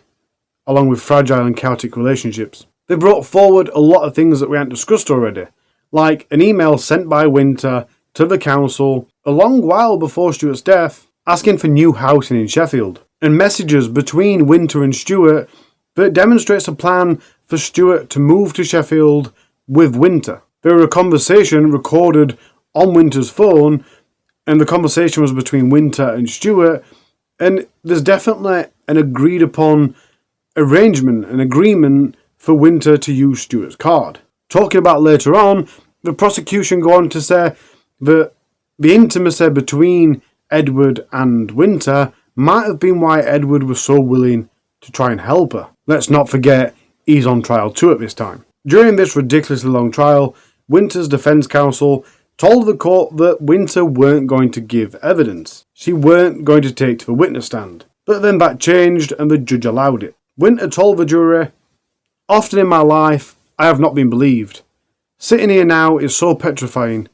along with fragile and chaotic relationships. They brought forward a lot of things that we hadn't discussed already, like an email sent by Winter to the council a long while before Stuart's death, asking for new housing in Sheffield, and messages between Winter and Stuart that demonstrates a plan for Stuart to move to Sheffield with Winter. There was a conversation recorded on Winter's phone, and the conversation was between Winter and Stuart, and there's definitely an agreed upon arrangement, an agreement for Winter to use Stuart's card. Talking about later on, the prosecution go on to say that the intimacy between Edward and Winter might have been why Edward was so willing to try and help her. Let's not forget, he's on trial too at this time. During this ridiculously long trial, Winter's defence counsel told the court that Winter weren't going to give evidence. She weren't going to take to the witness stand. But then that changed and the judge allowed it. Winter told the jury, "Often in my life, I have not been believed. Sitting here now is so petrifying,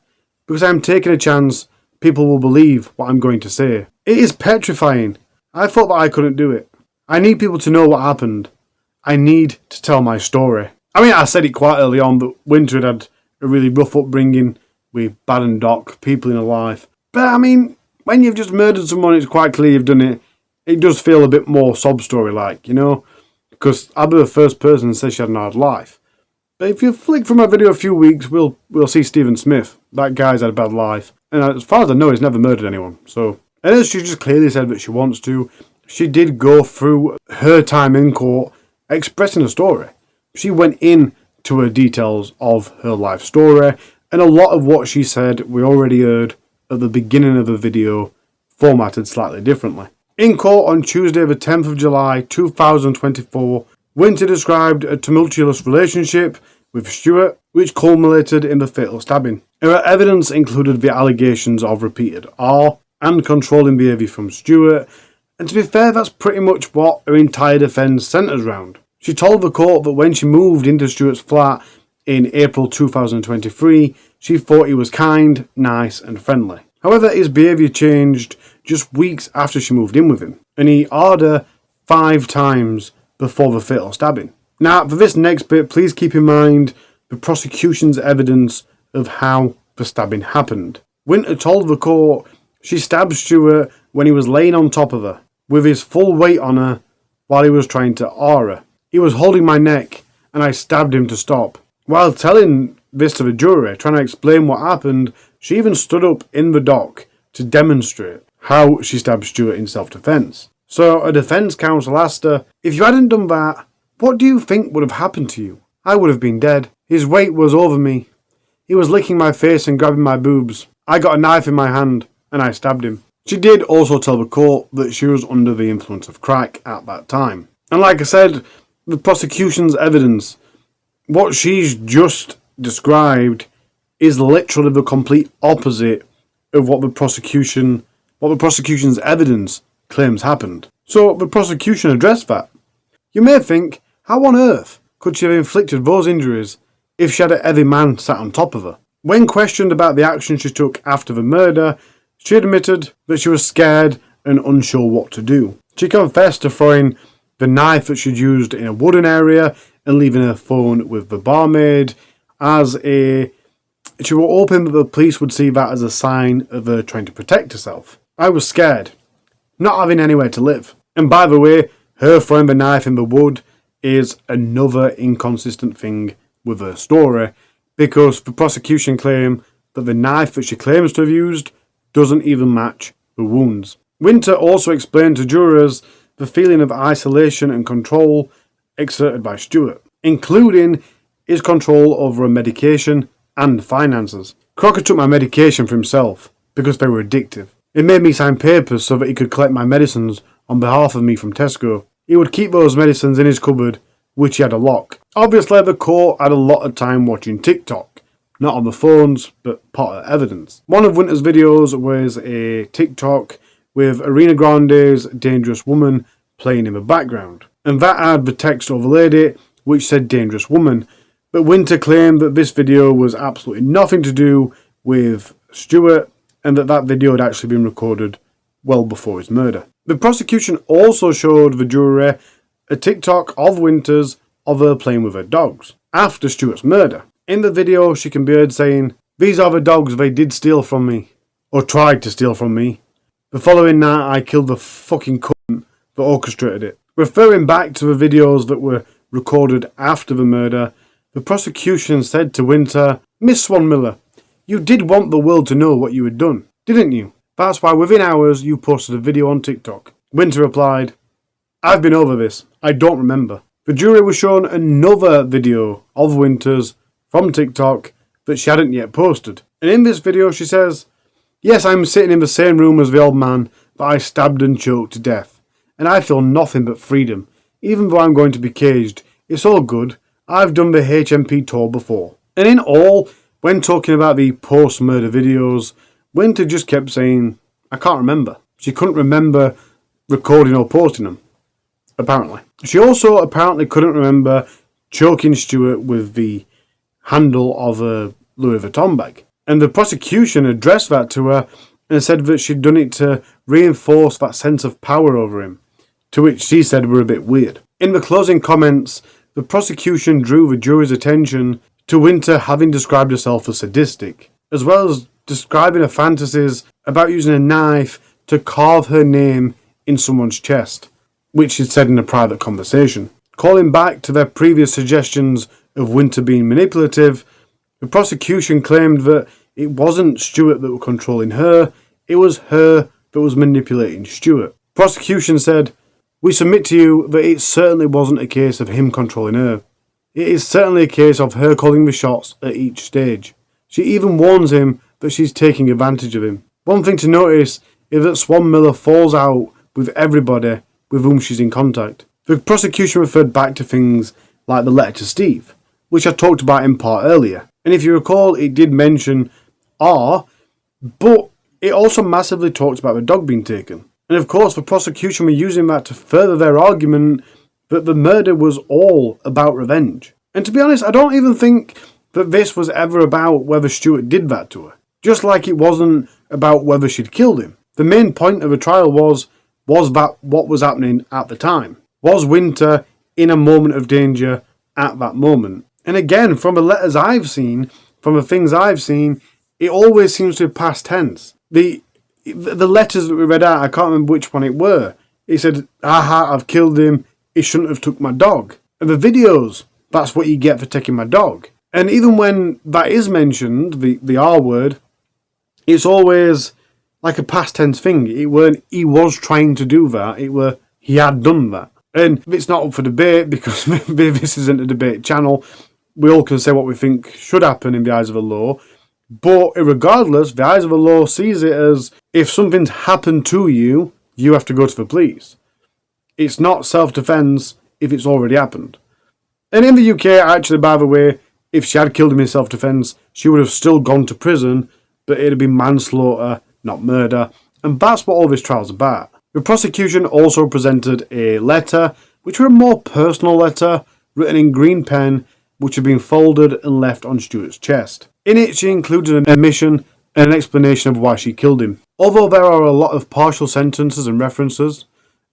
because I am taking a chance people will believe what I'm going to say. It is petrifying. I thought that I couldn't do it. I need people to know what happened. I need to tell my story." I mean, I said it quite early on that Winter had a really rough upbringing with Bad and Doc, people in her life. But I mean, when you've just murdered someone, it's quite clear you've done it. It does feel a bit more sob story-like, you know? Because I'll be the first person to say she had an hard life. But if you flick from my video a few weeks, we'll see Stephen Smith. That guy's had a bad life. And as far as I know, he's never murdered anyone. So, and as she just clearly said that she wants to, she did go through her time in court expressing a story. She went into her details of her life story, and a lot of what she said we already heard at the beginning of the video, formatted slightly differently. In court on Tuesday the 10th of July 2024, Winter described a tumultuous relationship with Stuart, which culminated in the fatal stabbing. Her evidence included the allegations of repeated R and controlling behaviour from Stuart, and to be fair, that's pretty much what her entire defence centres around. She told the court that when she moved into Stuart's flat in April 2023, she thought he was kind, nice and friendly. However, his behaviour changed just weeks after she moved in with him, and he R'd her 5 times before the fatal stabbing. Now, for this next bit, please keep in mind the prosecution's evidence of how the stabbing happened. Winter told the court she stabbed Stuart when he was laying on top of her, with his full weight on her, while he was trying to R her. He was holding my neck, and I stabbed him to stop. While telling this to the jury, trying to explain what happened, she even stood up in the dock to demonstrate how she stabbed Stuart in self-defence. So a defence counsel asked her, "If you hadn't done that, what do you think would have happened to you?" "I would have been dead. His weight was over me. He was licking my face and grabbing my boobs. I got a knife in my hand, and I stabbed him." She did also tell the court that she was under the influence of crack at that time. And like I said, the prosecution's evidence, what she's just described, is literally the complete opposite of what the prosecution's evidence claims happened. So the prosecution addressed that. You may think, how on earth could she have inflicted those injuries if she had a heavy man sat on top of her? When questioned about the action she took after the murder, she admitted that she was scared and unsure what to do. She confessed to throwing the knife that she'd used in a wooden area and leaving her phone with the barmaid she was hoping that the police would see that as a sign of her trying to protect herself. "I was scared, not having anywhere to live. And by the way, her throwing the knife in the wood is another inconsistent thing with her story, because the prosecution claim that the knife that she claims to have used doesn't even match the wounds. Winter also explained to jurors the feeling of isolation and control exerted by Stewart, including his control over her medication and finances. Crocker took my medication for himself because they were addictive. He made me sign papers so that he could collect my medicines on behalf of me from Tesco. He would keep those medicines in his cupboard, which he had a lock. Obviously, the court had a lot of time watching TikTok. Not on the phones, but part of evidence. One of Winter's videos was a TikTok with Ariana Grande's Dangerous Woman playing in the background. And that had the text overlaid it, which said Dangerous Woman. But Winter claimed that this video was absolutely nothing to do with Stewart, and that video had actually been recorded well before his murder. The prosecution also showed the jury a TikTok of Winter's of her playing with her dogs after Stewart's murder. In the video, she can be heard saying, "These are the dogs they did steal from me, or tried to steal from me. The following night I killed the fucking cunt that orchestrated it." Referring back to the videos that were recorded after the murder, the prosecution said to Winter, "Miss Swan Miller, you did want the world to know what you had done, didn't you? That's why within hours you posted a video on TikTok." Winter replied, "I've been over this. I don't remember." The jury was shown another video of Winter's from TikTok that she hadn't yet posted. And in this video she says, "Yes, I'm sitting in the same room as the old man that I stabbed and choked to death. And I feel nothing but freedom. Even though I'm going to be caged, it's all good. I've done the HMP tour before." And in all, when talking about the post-murder videos, Winter just kept saying, "I can't remember." She couldn't remember recording or posting them, apparently. She also apparently couldn't remember choking Stewart with the handle of a Louis Vuitton bag. And the prosecution addressed that to her and said that she'd done it to reinforce that sense of power over him, to which she said were a bit weird. In the closing comments, the prosecution drew the jury's attention to Winter having described herself as sadistic, as well as describing her fantasies about using a knife to carve her name in someone's chest, which she'd said in a private conversation. Calling back to their previous suggestions of Winter being manipulative, the prosecution claimed that it wasn't Stewart that was controlling her, it was her that was manipulating Stewart. Prosecution said, "We submit to you that it certainly wasn't a case of him controlling her. It is certainly a case of her calling the shots at each stage. She even warns him that she's taking advantage of him. One thing to notice is that Swan Miller falls out with everybody with whom she's in contact." The prosecution referred back to things like the letter to Steve, which I talked about in part earlier. And if you recall, it did mention R, but it also massively talked about the dog being taken. And of course, the prosecution were using that to further their argument that the murder was all about revenge. And to be honest, I don't even think that this was ever about whether Stewart did that to her. Just like it wasn't about whether she'd killed him. The main point of the trial was that what was happening at the time? Was Winter in a moment of danger at that moment? And again, from the letters I've seen, from the things I've seen, it always seems to be past tense. The letters that we read out, I can't remember which one it were. It said, "Aha, I've killed him. He shouldn't have took my dog." And the videos, "That's what you get for taking my dog." And even when that is mentioned, the R word, it's always like a past tense thing. It weren't he was trying to do that. It were he had done that. And it's not up for debate because maybe this isn't a debate channel. We all can say what we think should happen in the eyes of the law. But regardless, the eyes of the law sees it as if something's happened to you, you have to go to the police. It's not self-defense if it's already happened. And in the UK, actually, by the way, if she had killed him in self-defense, she would have still gone to prison, but it'd have been manslaughter, not murder. And that's what all this trial's about. The prosecution also presented a letter, which was a more personal letter, written in green pen, which had been folded and left on Stewart's chest. In it, she included an admission and an explanation of why she killed him. Although there are a lot of partial sentences and references,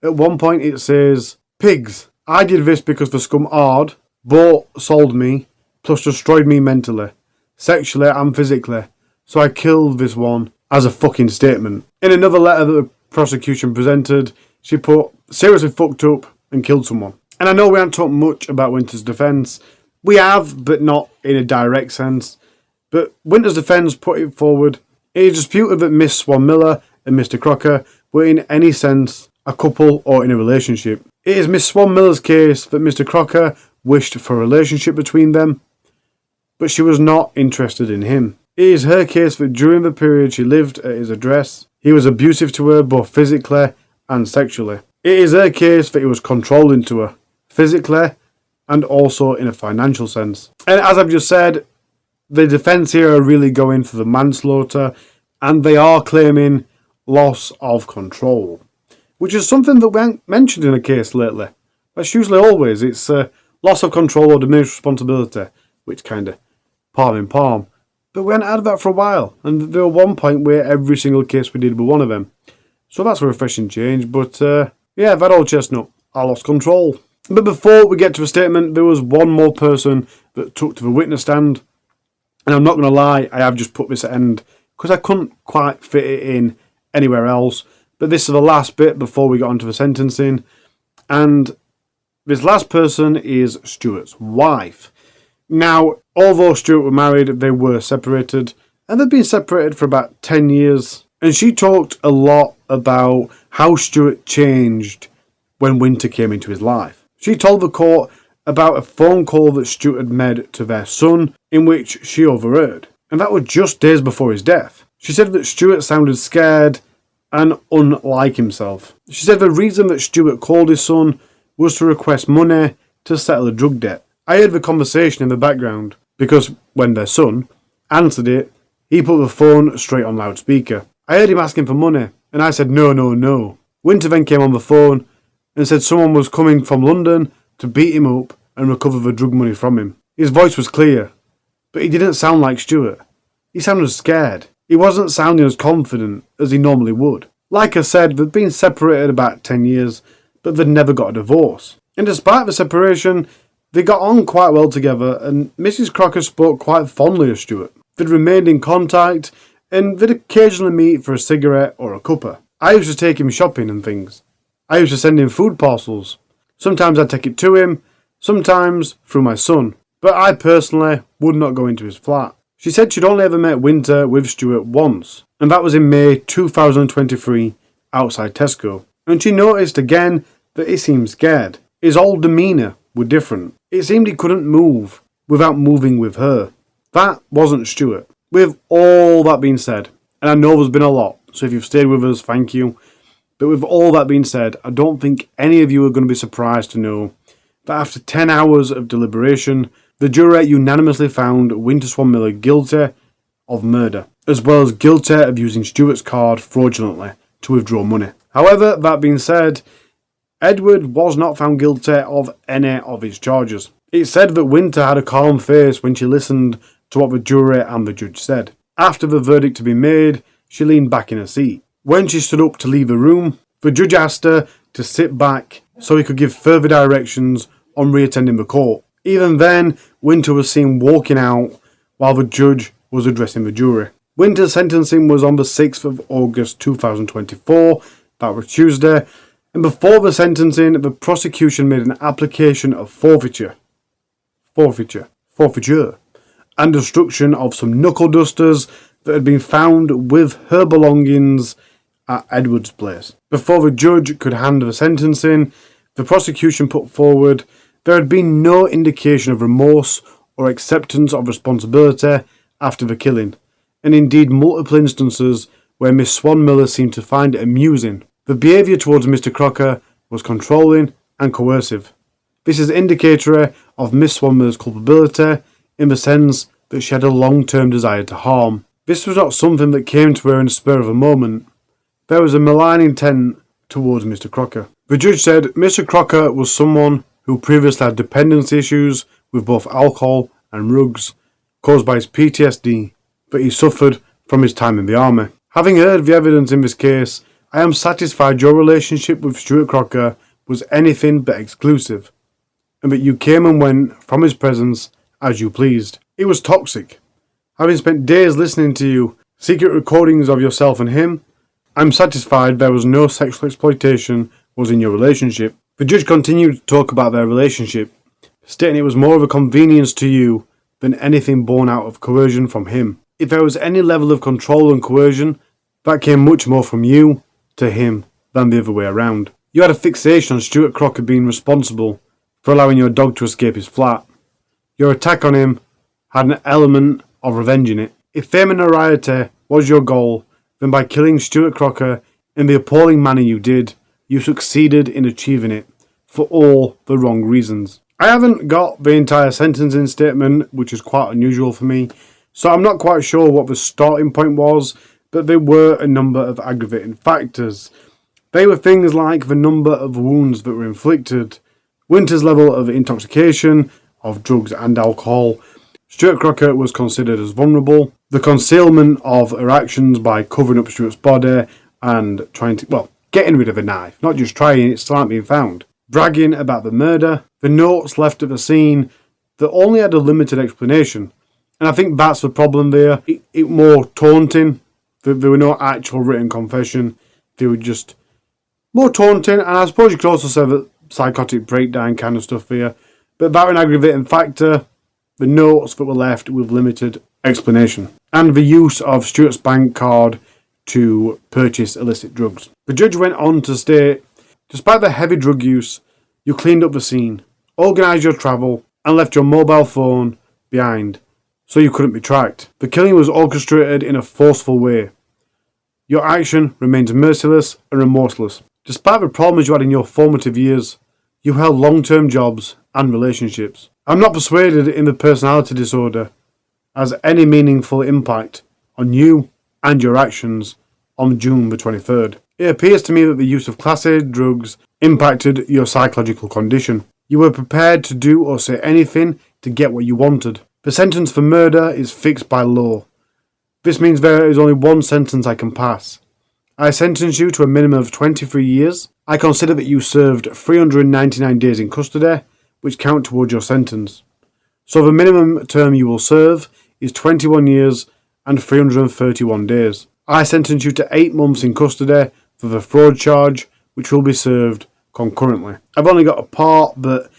at one point it says, "Pigs, I did this because the scum hard, bought, sold me, plus destroyed me mentally, sexually and physically, so I killed this one," as a fucking statement. In another letter that the prosecution presented, she put, "Seriously fucked up, and killed someone. And I know we haven't talked much about Winter's defence. We have, but not in a direct sense. But Winter's defence put it forward. It is disputed that Miss Swan Miller and Mr. Crocker were in any sense a couple or in a relationship. It is Miss Swan Miller's case that Mr. Crocker wished for a relationship between them, but she was not interested in him. It is her case that during the period she lived at his address, he was abusive to her both physically and sexually. It is her case that he was controlling to her, physically and also in a financial sense. And as I've just said, the defence here are really going for the manslaughter, and they are claiming loss of control, which is something that we haven't mentioned in a case lately. That's usually always, it's loss of control or diminished responsibility, which kind of palm in palm. But we hadn't had that for a while, and there was one point where every single case we did was one of them. So that's a refreshing change, but yeah, that old chestnut, I lost control. But before we get to a statement, there was one more person that took to the witness stand. And I'm not going to lie, I have just put this at end because I couldn't quite fit it in anywhere else. But this is the last bit before we got onto the sentencing. And this last person is Stuart's wife. Now, although Stuart were married, they were separated. And they've been separated for about 10 years. And she talked a lot about how Stuart changed when Winter came into his life. She told the court about a phone call that Stuart had made to their son, in which she overheard. And that was just days before his death. She said that Stuart sounded scared and unlike himself. She said the reason that Stuart called his son was to request money to settle a drug debt. I heard the conversation in the background, because when their son answered it, he put the phone straight on loudspeaker. I heard him asking for money, and I said no, no, no. Winter then came on the phone and said someone was coming from London to beat him up and recover the drug money from him. His voice was clear, but he didn't sound like Stuart. He sounded scared. He wasn't sounding as confident as he normally would. Like I said, they'd been separated about 10 years, but they'd never got a divorce. And despite the separation, they got on quite well together, and Mrs. Crocker spoke quite fondly of Stuart. They'd remained in contact, and they'd occasionally meet for a cigarette or a cuppa. I used to take him shopping and things. I used to send him food parcels. Sometimes I'd take it to him, sometimes through my son. But I personally would not go into his flat. She said she'd only ever met Winter with Stuart once, and that was in May 2023 outside Tesco. And she noticed again that he seemed scared. His whole demeanour were different. It seemed he couldn't move without moving with her. That wasn't Stuart. With all that being said, and I know there's been a lot, so if you've stayed with us, thank you. But with all that being said, I don't think any of you are going to be surprised to know that after 10 hours of deliberation, the jury unanimously found Winter Swan Miller guilty of murder, as well as guilty of using Stuart's card fraudulently to withdraw money. However, that being said, Edward was not found guilty of any of his charges. It said that Winter had a calm face when she listened to what the jury and the judge said. After the verdict had been made, she leaned back in her seat. When she stood up to leave the room, the judge asked her to sit back so he could give further directions on reattending the court. Even then, Winter was seen walking out while the judge was addressing the jury. Winter's sentencing was on the 6th of August 2024, that was Tuesday, and before the sentencing, the prosecution made an application of forfeiture, and destruction of some knuckle dusters that had been found with her belongings at Edward's place. Before the judge could hand the sentencing, the prosecution put forward there had been no indication of remorse or acceptance of responsibility after the killing, and indeed multiple instances where Miss Swan Miller seemed to find it amusing. The behaviour towards Mr. Crocker was controlling and coercive. This is indicatory of Miss Swan Miller's culpability in the sense that she had a long-term desire to harm. This was not something that came to her in the spur of a moment. There was a malign intent towards Mr. Crocker. The judge said Mr. Crocker was someone who previously had dependency issues with both alcohol and drugs caused by his PTSD that he suffered from his time in the army. Having heard the evidence in this case, I am satisfied your relationship with Stuart Crocker was anything but exclusive, and that you came and went from his presence as you pleased. It was toxic. Having spent days listening to you, secret recordings of yourself and him, I'm satisfied there was no sexual exploitation was in your relationship. The judge continued to talk about their relationship, stating it was more of a convenience to you than anything born out of coercion from him. If there was any level of control and coercion, that came much more from you to him than the other way around. You had a fixation on Stuart Crocker being responsible for allowing your dog to escape his flat. Your attack on him had an element of revenge in it. If fame and notoriety was your goal, then by killing Stuart Crocker in the appalling manner you did, you succeeded in achieving it for all the wrong reasons. I haven't got the entire sentencing statement, which is quite unusual for me, so I'm not quite sure what the starting point was, but there were a number of aggravating factors. They were things like the number of wounds that were inflicted, Winter's level of intoxication, of drugs and alcohol. Stuart Crocker was considered as vulnerable. The concealment of her actions by covering up Stuart's body and getting rid of a knife. Not just trying, it still hadn't been found. Bragging about the murder. The notes left at the scene that only had a limited explanation. And I think that's the problem there. It more taunting. There were no actual written confession. They were just more taunting. And I suppose you could also say that psychotic breakdown kind of stuff here. But that an aggravating factor. The notes that were left with limited explanation. And the use of Stuart's bank card to purchase illicit drugs. The judge went on to state, despite the heavy drug use, you cleaned up the scene, organised your travel, and left your mobile phone behind, so you couldn't be tracked. The killing was orchestrated in a forceful way. Your action remains merciless and remorseless. Despite the problems you had in your formative years, you held long-term jobs and relationships. I'm not persuaded in the personality disorder has any meaningful impact on you and your actions on June the 23rd. It appears to me that the use of Class A drugs impacted your psychological condition. You were prepared to do or say anything to get what you wanted. The sentence for murder is fixed by law. This means there is only one sentence I can pass. I sentence you to a minimum of 23 years. I consider that you served 399 days in custody, which count towards your sentence. So the minimum term you will serve is 21 years and 331 days. I sentence you to 8 months in custody for the fraud charge, which will be served concurrently. I've only got a part, but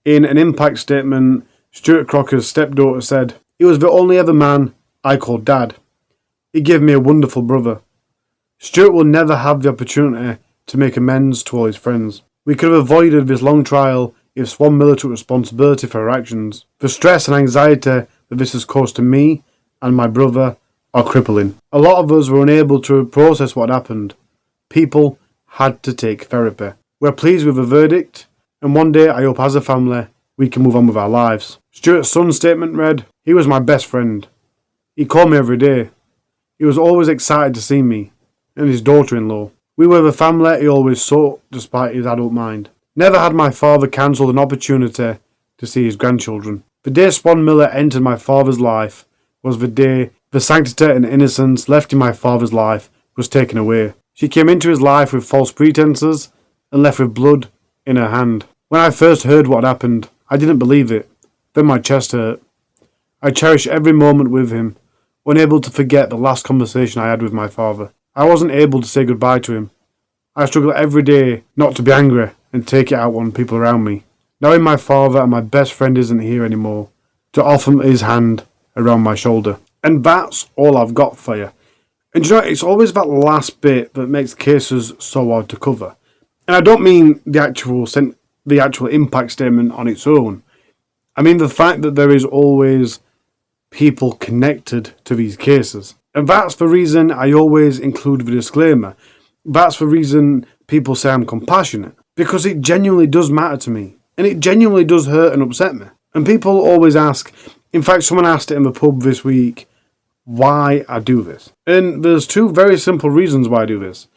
in an impact statement, Stuart Crocker's stepdaughter said, "He was the only other man I called Dad. He gave me a wonderful brother. Stuart will never have the opportunity to make amends to all his friends. We could have avoided this long trial if Swan Miller took responsibility for her actions. The stress and anxiety that this has caused to me and my brother are crippling. A lot of us were unable to process what happened. People had to take therapy. We're pleased with the verdict, and one day I hope as a family we can move on with our lives." Stuart's son's statement read, "He was my best friend. He called me every day. He was always excited to see me and his daughter-in-law. We were the family he always sought despite his adult mind. Never had my father cancelled an opportunity to see his grandchildren. The day Swan Miller entered my father's life was the day the sanctity and innocence left in my father's life was taken away. She came into his life with false pretenses and left with blood in her hand. When I first heard what happened, I didn't believe it. Then my chest hurt. I cherish every moment with him, unable to forget the last conversation I had with my father. I wasn't able to say goodbye to him. I struggle every day not to be angry and take it out on people around me. Knowing my father and my best friend isn't here anymore, to offer his hand around my shoulder." And that's all I've got for you. And you know, it's always that last bit that makes cases so hard to cover. And I don't mean the actual impact statement on its own. I mean the fact that there is always people connected to these cases. And that's the reason I always include the disclaimer. That's the reason people say I'm compassionate. Because it genuinely does matter to me. And it genuinely does hurt and upset me. And people always ask, in fact someone asked it in the pub this week, why I do this. And there's 2 very simple reasons why I do this.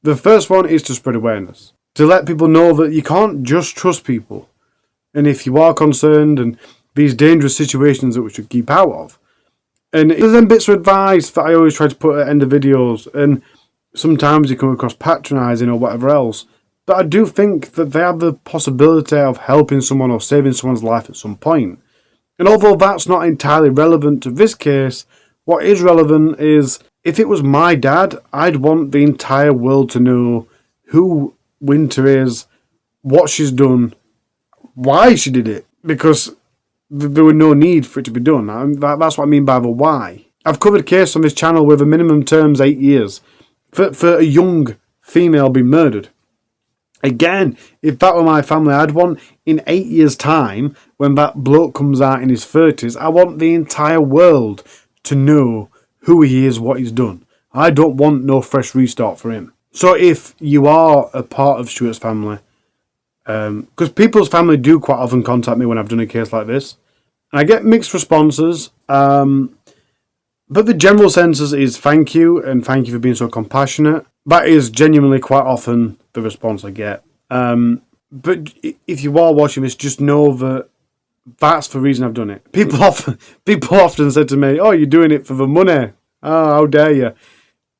The first one is to spread awareness. To let people know that you can't just trust people. And if you are concerned and these dangerous situations that we should keep out of. And there's then bits of advice that I always try to put at the end of videos. And sometimes you come across patronising or whatever else. But I do think that they have the possibility of helping someone or saving someone's life at some point. And although that's not entirely relevant to this case, what is relevant is, if it was my dad, I'd want the entire world to know who Winter is, what she's done, why she did it, because there was no need for it to be done. That's what I mean by the why. I've covered a case on this channel with a minimum terms 8 years for a young female being murdered. Again, if that were my family, I'd want in 8 years' time, when that bloke comes out in his 30s, I want the entire world to know who he is, what he's done. I don't want no fresh restart for him. So if you are a part of Stuart's family, because people's family do quite often contact me when I've done a case like this, and I get mixed responses, but the general census is thank you, and thank you for being so compassionate. That is genuinely quite often the response I get. But if you are watching this, just know that that's the reason I've done it. People often said to me, "Oh, you're doing it for the money. Oh, how dare you?"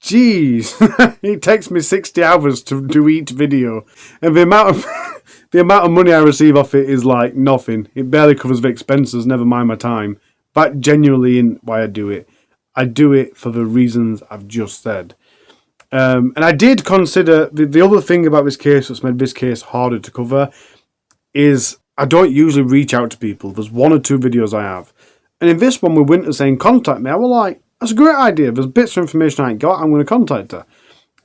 Jeez, it takes me 60 hours to do each video, and the amount of money I receive off it is like nothing. It barely covers the expenses, never mind my time. That genuinely isn't why I do it. I do it for the reasons I've just said. And I did consider, the other thing about this case that's made this case harder to cover is I don't usually reach out to people. There's 1 or 2 videos I have. And in this one with Winter saying contact me, I was like, that's a great idea. There's bits of information I ain't got, I'm going to contact her.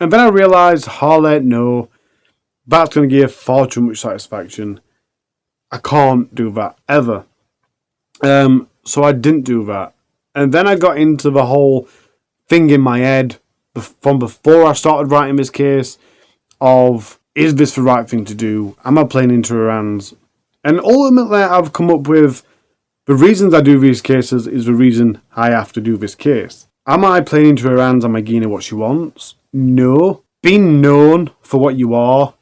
And then I realised, Harley, no, that's going to give far too much satisfaction. I can't do that, ever. So I didn't do that. And then I got into the whole thing in my head from before I started writing this case of, is this the right thing to do? Am I playing into her hands? And ultimately I've come up with the reasons I do these cases is the reason I have to do this case. Am I playing into her hands? Am I giving her what she wants? No. Being known for what you are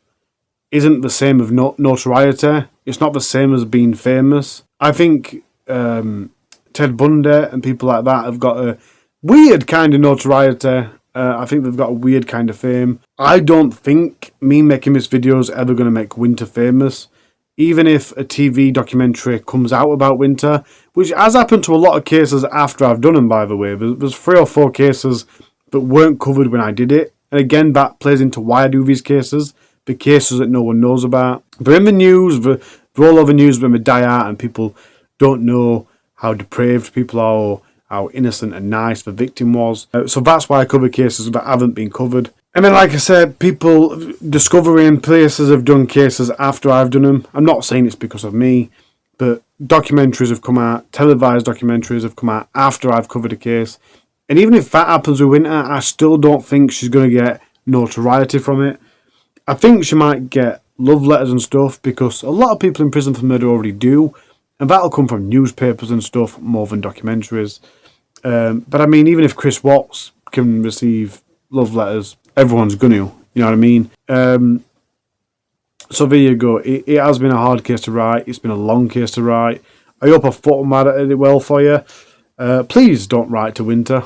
isn't the same as notoriety. It's not the same as being famous. I think Ted Bundy and people like that have got a weird kind of notoriety. I think they've got a weird kind of fame. I don't think me making this video is ever going to make Winter famous. Even if a TV documentary comes out about Winter, which has happened to a lot of cases after I've done them, by the way. There's 3 or 4 cases that weren't covered when I did it. And again, that plays into why I do these cases. The cases that no one knows about. They're in the news, they're all over the news when they die out and people don't know how depraved people are or how innocent and nice the victim was. So that's why I cover cases that haven't been covered. And then, like I said, people discovering places have done cases after I've done them. I'm not saying it's because of me, but documentaries have come out, televised documentaries have come out after I've covered a case. And even if that happens with Winter, I still don't think she's going to get notoriety from it. I think she might get love letters and stuff because a lot of people in prison for murder already do. And that'll come from newspapers and stuff more than documentaries. But I mean, even if Chris Watts can receive love letters, everyone's going to. You know what I mean? So there you go. It has been a hard case to write. It's been a long case to write. I hope I've formatted it well for you. Please don't write to Winter.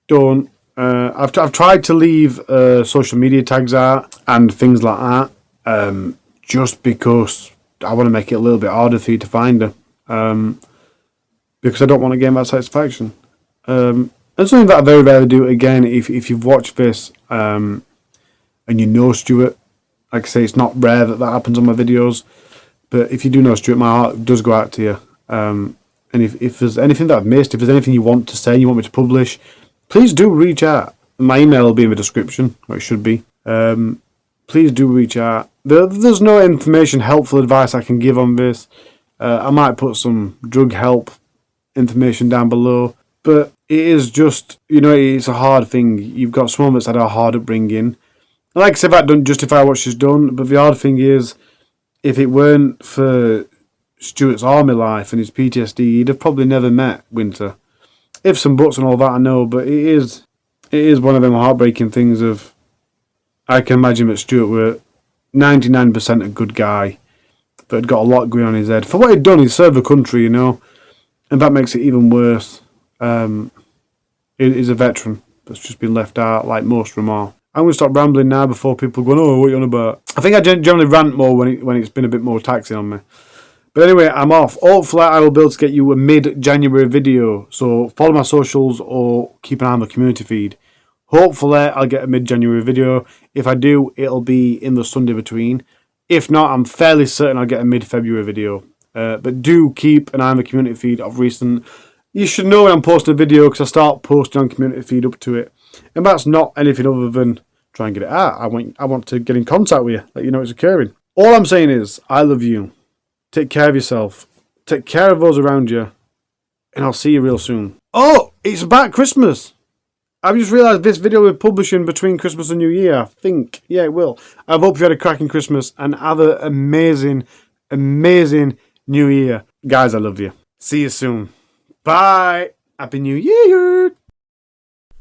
Don't. I've tried to leave social media tags out and things like that, just because I want to make it a little bit harder for you to find her, because I don't want to gain that satisfaction. And something that I very rarely do. Again, if you've watched this and you know Stuart, like I say, it's not rare that happens on my videos. But if you do know Stuart, my heart does go out to you. And if there's anything that I've missed, if there's anything you want to say, you want me to publish, please do reach out. My email will be in the description, or it should be. Please do reach out. There's no information, helpful advice I can give on this. I might put some drug help information down below. But it is just, it's a hard thing. You've got someone that's had a hard upbringing. Like I said, that doesn't justify what she's done. But the hard thing is, if it weren't for Stuart's army life and his PTSD, he'd have probably never met Winter. Ifs and buts and all that, I know. But it is one of them heartbreaking things of, I can imagine that Stuart were 99% a good guy, but had got a lot going on his head. For what he'd done, he served the country, and that makes it even worse. He's a veteran that's just been left out, like most of them are. I'm going to stop rambling now before people go, oh, what are you on about? I think I generally rant more when it's been a bit more taxing on me. But anyway, I'm off. Hopefully I will be able to get you a mid-January video. So follow my socials or keep an eye on the community feed. Hopefully I'll get a mid-January video. If I do, it'll be in the Sunday between. If not, I'm fairly certain I'll get a mid-February video. But do keep an eye on the community feed of recent. You should know when I'm posting a video because I start posting on community feed up to it. And that's not anything other than try and get it out. I want to get in contact with you, let you know it's occurring. All I'm saying is, I love you. Take care of yourself. Take care of those around you. And I'll see you real soon. Oh, it's about Christmas. I've just realised this video will be publishing between Christmas and New Year, I think. Yeah, it will. I hope you had a cracking Christmas and have an amazing, amazing New Year. Guys, I love you. See you soon. Bye. Happy New Year.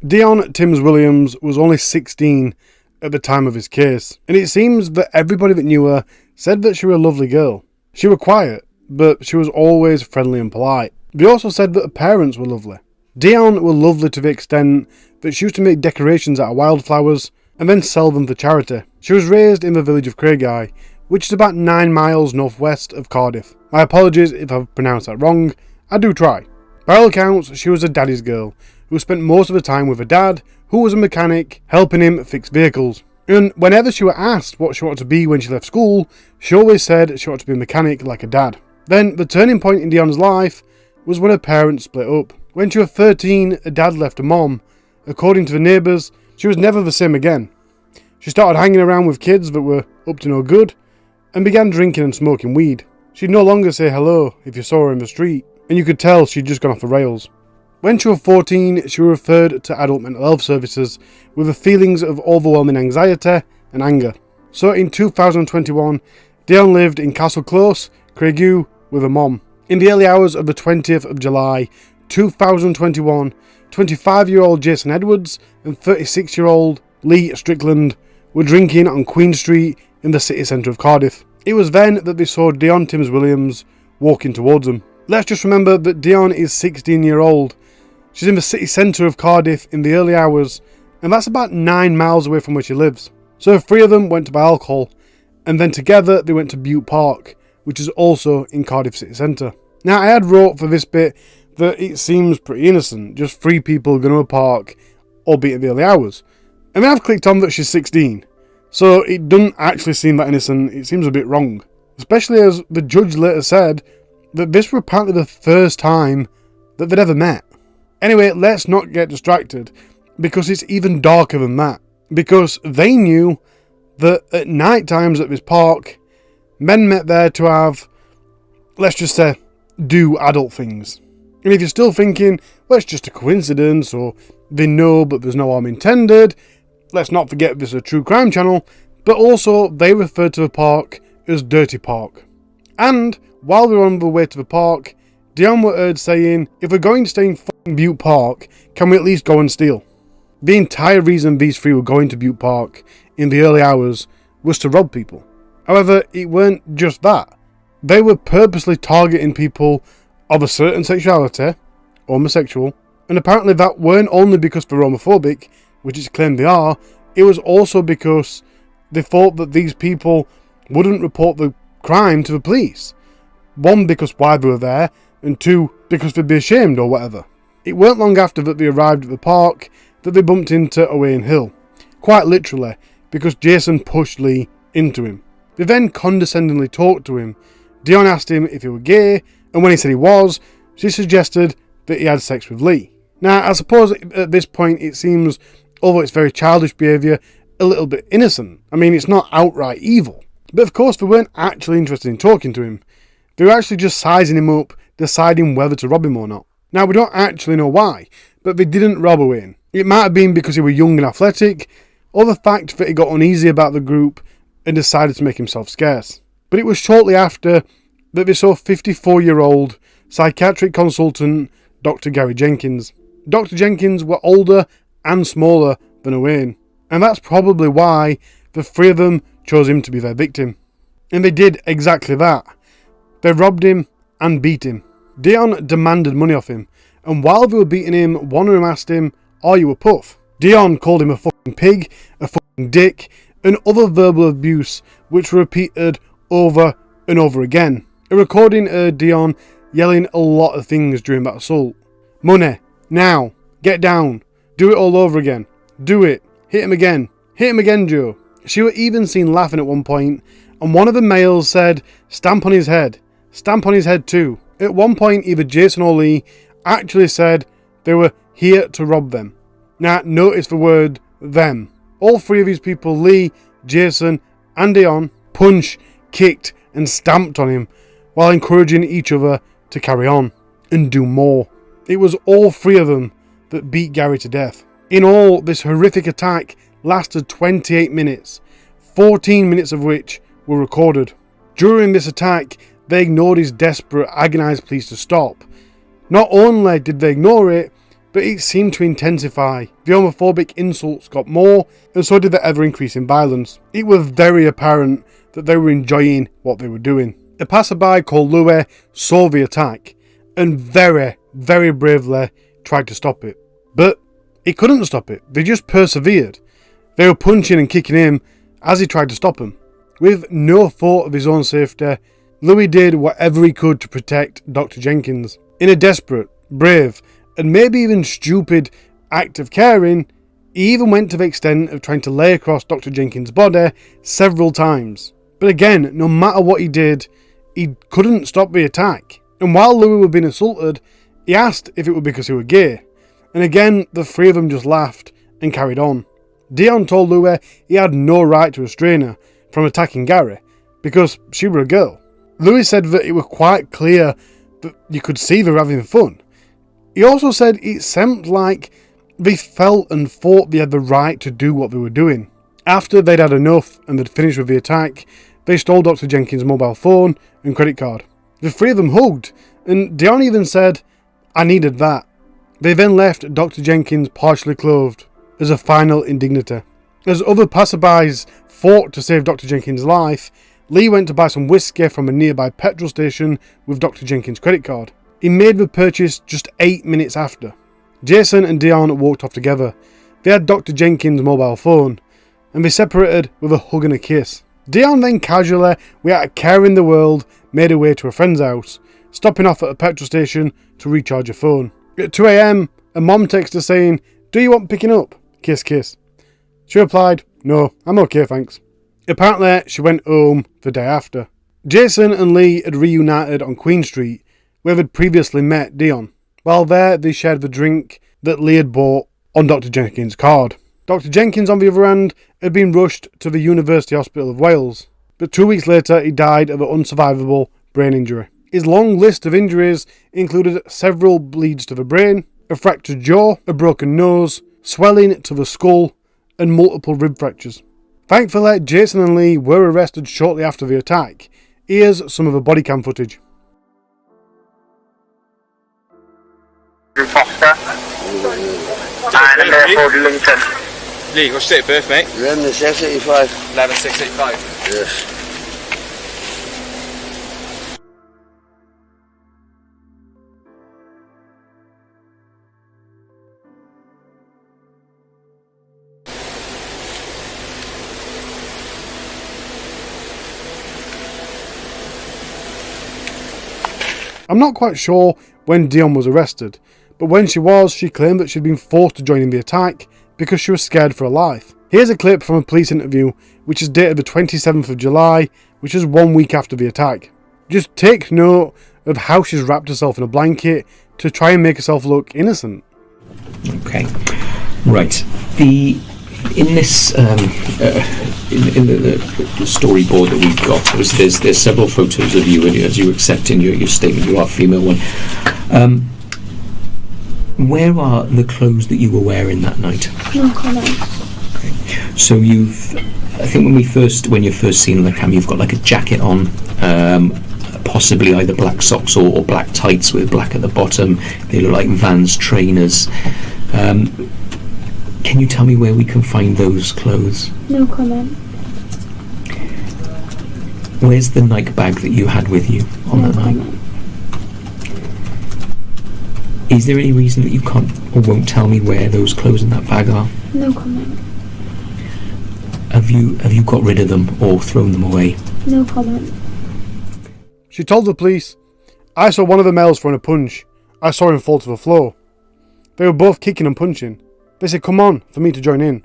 Dionne Timms Williams was only 16 at the time of his case, and it seems that everybody that knew her said that she was a lovely girl. She was quiet, but she was always friendly and polite. They also said that her parents were lovely. Dionne was lovely to the extent that she used to make decorations out of wildflowers and then sell them for charity. She was raised in the village of Craigie, which is about 9 miles northwest of Cardiff. My apologies if I've pronounced that wrong, I do try. By all accounts, she was a daddy's girl, who spent most of her time with her dad, who was a mechanic, helping him fix vehicles. And whenever she was asked what she wanted to be when she left school, she always said she wanted to be a mechanic like her dad. Then, the turning point in Dionne's life was when her parents split up. When she was 13, her dad left her mom. According to the neighbours, she was never the same again. She started hanging around with kids that were up to no good, and began drinking and smoking weed. She'd no longer say hello if you saw her in the street, and you could tell she'd just gone off the rails. When she was 14, she was referred to adult mental health services with the feelings of overwhelming anxiety and anger. So in 2021, Dionne lived in Castle Close, Craigie, with her mom. In the early hours of the 20th of July, 2021, 25-year-old Jason Edwards and 36-year-old Lee Strickland were drinking on Queen Street in the city centre of Cardiff. It was then that they saw Dionne Timms Williams walking towards them. Let's just remember that Dionne is 16-year-old. She's in the city centre of Cardiff in the early hours, and that's about 9 miles away from where she lives. So the three of them went to buy alcohol, and then together they went to Butte Park, which is also in Cardiff city centre. Now, I had wrote for this bit that it seems pretty innocent, just three people going to a park, albeit at the early hours. And then I've clicked on that she's 16, so it doesn't actually seem that innocent, it seems a bit wrong. Especially as the judge later said that this was apparently the first time that they'd ever met. Anyway, let's not get distracted, because it's even darker than that. Because they knew that at night times at this park, men met there to have, let's just say, do adult things. And if you're still thinking, well, it's just a coincidence, or they know but there's no harm intended, let's not forget this is a true crime channel, but also they referred to the park as Dirty Park. And while we were on the way to the park, Dionne were heard saying, if we're going to stay in fucking Butte Park, can we at least go and steal? The entire reason these three were going to Butte Park in the early hours was to rob people. However, it weren't just that. They were purposely targeting people of a certain sexuality, homosexual, and apparently that weren't only because they're homophobic, which it's claimed they are, it was also because they thought that these people wouldn't report the crime to the police. One, because why they were there, and two, because they'd be ashamed or whatever. It weren't long after that they arrived at the park that they bumped into Owain Hill. Quite literally, because Jason pushed Lee into him. They then condescendingly talked to him. Dionne asked him if he were gay, and when he said he was, she suggested that he had sex with Lee. Now, I suppose at this point it seems, although it's very childish behaviour, a little bit innocent. I mean, it's not outright evil. But of course, they weren't actually interested in talking to him. They were actually just sizing him up, deciding whether to rob him or not. Now, we don't actually know why, but they didn't rob Owain. It might have been because he was young and athletic, or the fact that he got uneasy about the group and decided to make himself scarce. But it was shortly after that they saw 54-year-old psychiatric consultant Dr. Gary Jenkins. Dr. Jenkins were older and smaller than Owain, and that's probably why the three of them chose him to be their victim. And they did exactly that. They robbed him and beat him. Dionne demanded money off him, and while they were beating him, one of them asked him, "Are you a puff?" Dionne called him a fucking pig, a fucking dick, and other verbal abuse which were repeated over and over again. A recording heard Dionne yelling a lot of things during that assault. Money, now, get down, do it all over again, do it, hit him again, Joe. She was even seen laughing at one point and one of the males said, "Stamp on his head. Stamp on his head too." At one point, either Jason or Lee actually said they were here to rob them. Now, notice the word them. All three of these people, Lee, Jason, and Dionne, punched, kicked, and stamped on him while encouraging each other to carry on and do more. It was all three of them that beat Gary to death. In all, this horrific attack lasted 28 minutes, 14 minutes of which were recorded. During this attack, they ignored his desperate, agonised pleas to stop. Not only did they ignore it, but it seemed to intensify. The homophobic insults got more, and so did the ever-increasing violence. It was very apparent that they were enjoying what they were doing. A passerby called Louis saw the attack, and very, very bravely tried to stop it. But he couldn't stop it. They just persevered. They were punching and kicking him as he tried to stop them. With no thought of his own safety, Louis did whatever he could to protect Dr. Jenkins. In a desperate, brave, and maybe even stupid act of caring, he even went to the extent of trying to lay across Dr. Jenkins' body several times. But again, no matter what he did, he couldn't stop the attack. And while Louis was being assaulted, he asked if it was because he was gay. And again, the three of them just laughed and carried on. Dionne told Louis he had no right to restrain her from attacking Gary because she was a girl. Louis said that it was quite clear that you could see they were having fun. He also said it seemed like they felt and thought they had the right to do what they were doing. After they'd had enough and they'd finished with the attack, they stole Dr. Jenkins' mobile phone and credit card. The three of them hugged, and Dionne even said, "I needed that." They then left Dr. Jenkins partially clothed as a final indignity. As other passerbys fought to save Dr. Jenkins' life, Lee went to buy some whiskey from a nearby petrol station with Dr. Jenkins' credit card. He made the purchase just 8 minutes after. Jason and Dionne walked off together. They had Dr. Jenkins' mobile phone, and they separated with a hug and a kiss. Dionne then casually, without a care in the world, made her way to a friend's house, stopping off at a petrol station to recharge her phone. At 2 a.m, a mom texted her saying, "Do you want picking up? Kiss, kiss." She replied, "No, I'm okay, thanks." Apparently, she went home the day after. Jason and Lee had reunited on Queen Street, where they'd previously met Dionne. While there, they shared the drink that Lee had bought on Dr. Jenkins' card. Dr. Jenkins, on the other hand, had been rushed to the University Hospital of Wales, but 2 weeks later he died of an unsurvivable brain injury. His long list of injuries included several bleeds to the brain, a fractured jaw, a broken nose, swelling to the skull, and multiple rib fractures. Thankfully, Jason and Lee were arrested shortly after the attack. Here's some of the body cam footage. Foster and Lincoln. Lee, what's your date of birth, mate? 11/6/85. 11/6/85. Yes. I'm not quite sure when Dionne was arrested, but when she was, she claimed that she'd been forced to join in the attack because she was scared for her life. Here's a clip from a police interview, which is dated the 27th of July, which is 1 week after the attack. Just take note of how she's wrapped herself in a blanket to try and make herself look innocent. Okay, right. In this in the storyboard that we've got, there's several photos of you, and as you accept in your statement, you are a female one. Where are the clothes that you were wearing that night? No comment. Okay. So I think when you're first seen on the cam, you've got like a jacket on, possibly either black socks or black tights with black at the bottom. They look like Vans trainers. Can you tell me where we can find those clothes? No comment. Where's the Nike bag that you had with you on that night? Is there any reason that you can't or won't tell me where those clothes in that bag are? No comment. Have you got rid of them or thrown them away? No comment. She told the police, "I saw one of the males throwing a punch. I saw him fall to the floor. They were both kicking and punching. They said, 'Come on,' for me to join in.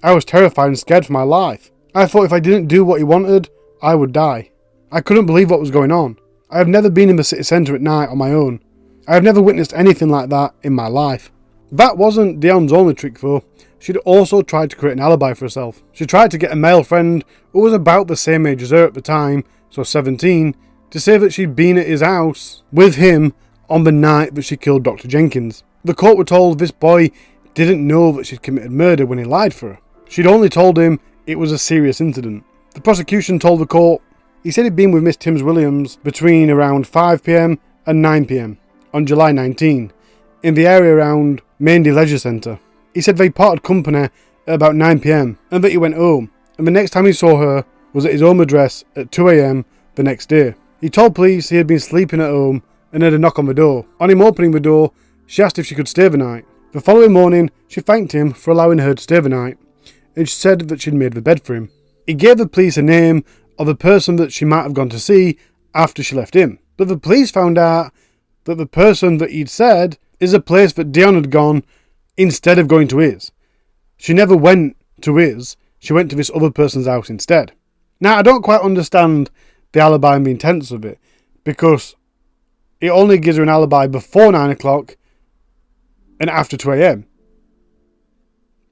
I was terrified and scared for my life. I thought if I didn't do what he wanted, I would die. I couldn't believe what was going on. I have never been in the city centre at night on my own. I have never witnessed anything like that in my life. That wasn't Dionne's only trick though. She'd also tried to create an alibi for herself. She tried to get a male friend who was about the same age as her at the time, so 17, to say that she'd been at his house with him on the night that she killed Dr. Jenkins. The court were told this boy didn't know that she'd committed murder when he lied for her. She'd only told him it was a serious incident. The prosecution told the court he said he'd been with Miss Timms Williams between around 5 p.m. and 9 p.m. on July 19 in the area around Maindy Leisure Centre. He said they parted company at about 9 p.m. and that he went home, and the next time he saw her was at his home address at 2 a.m. the next day. He told police he had been sleeping at home and heard a knock on the door. On him opening the door, she asked if she could stay the night. The following morning, she thanked him for allowing her to stay the night, and she said that she'd made the bed for him. He gave the police a name of the person that she might have gone to see after she left him, but the police found out that the person that he'd said is a place that Dionne had gone instead of going to his. She never went to his, she went to this other person's house instead. Now, I don't quite understand the alibi and the intents of it, because it only gives her an alibi before 9 o'clock and after 2 a.m.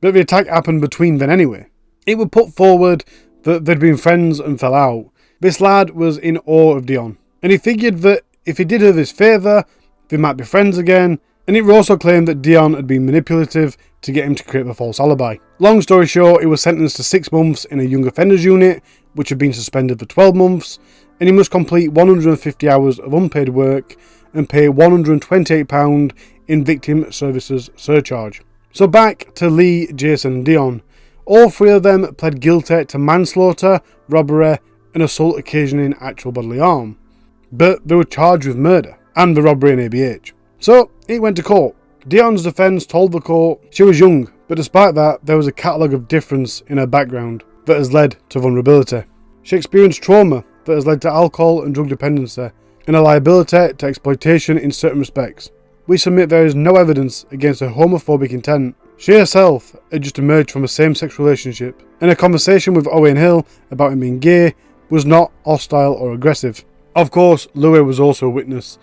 But the attack happened between then anyway. It would put forward that they'd been friends and fell out. This lad was in awe of Dionne, and he figured that if he did her this favour, they might be friends again, and it was also claimed that Dionne had been manipulative to get him to create a false alibi. Long story short, he was sentenced to 6 months in a young offenders unit, which had been suspended for 12 months, and he must complete 150 hours of unpaid work and pay £128 in victim services surcharge. So back to Lee, Jason and Dionne. All 3 of them pled guilty to manslaughter, robbery and assault occasioning actual bodily harm. But they were charged with murder and the robbery and ABH. So it went to court. Dionne's defence told the court she was young, but despite that there was a catalogue of difference in her background that has led to vulnerability. She experienced trauma that has led to alcohol and drug dependency and a liability to exploitation in certain respects. We submit there is no evidence against her homophobic intent. She herself had just emerged from a same-sex relationship, and a conversation with Owen Hill about him being gay was not hostile or aggressive. Of course, Louis was also a witness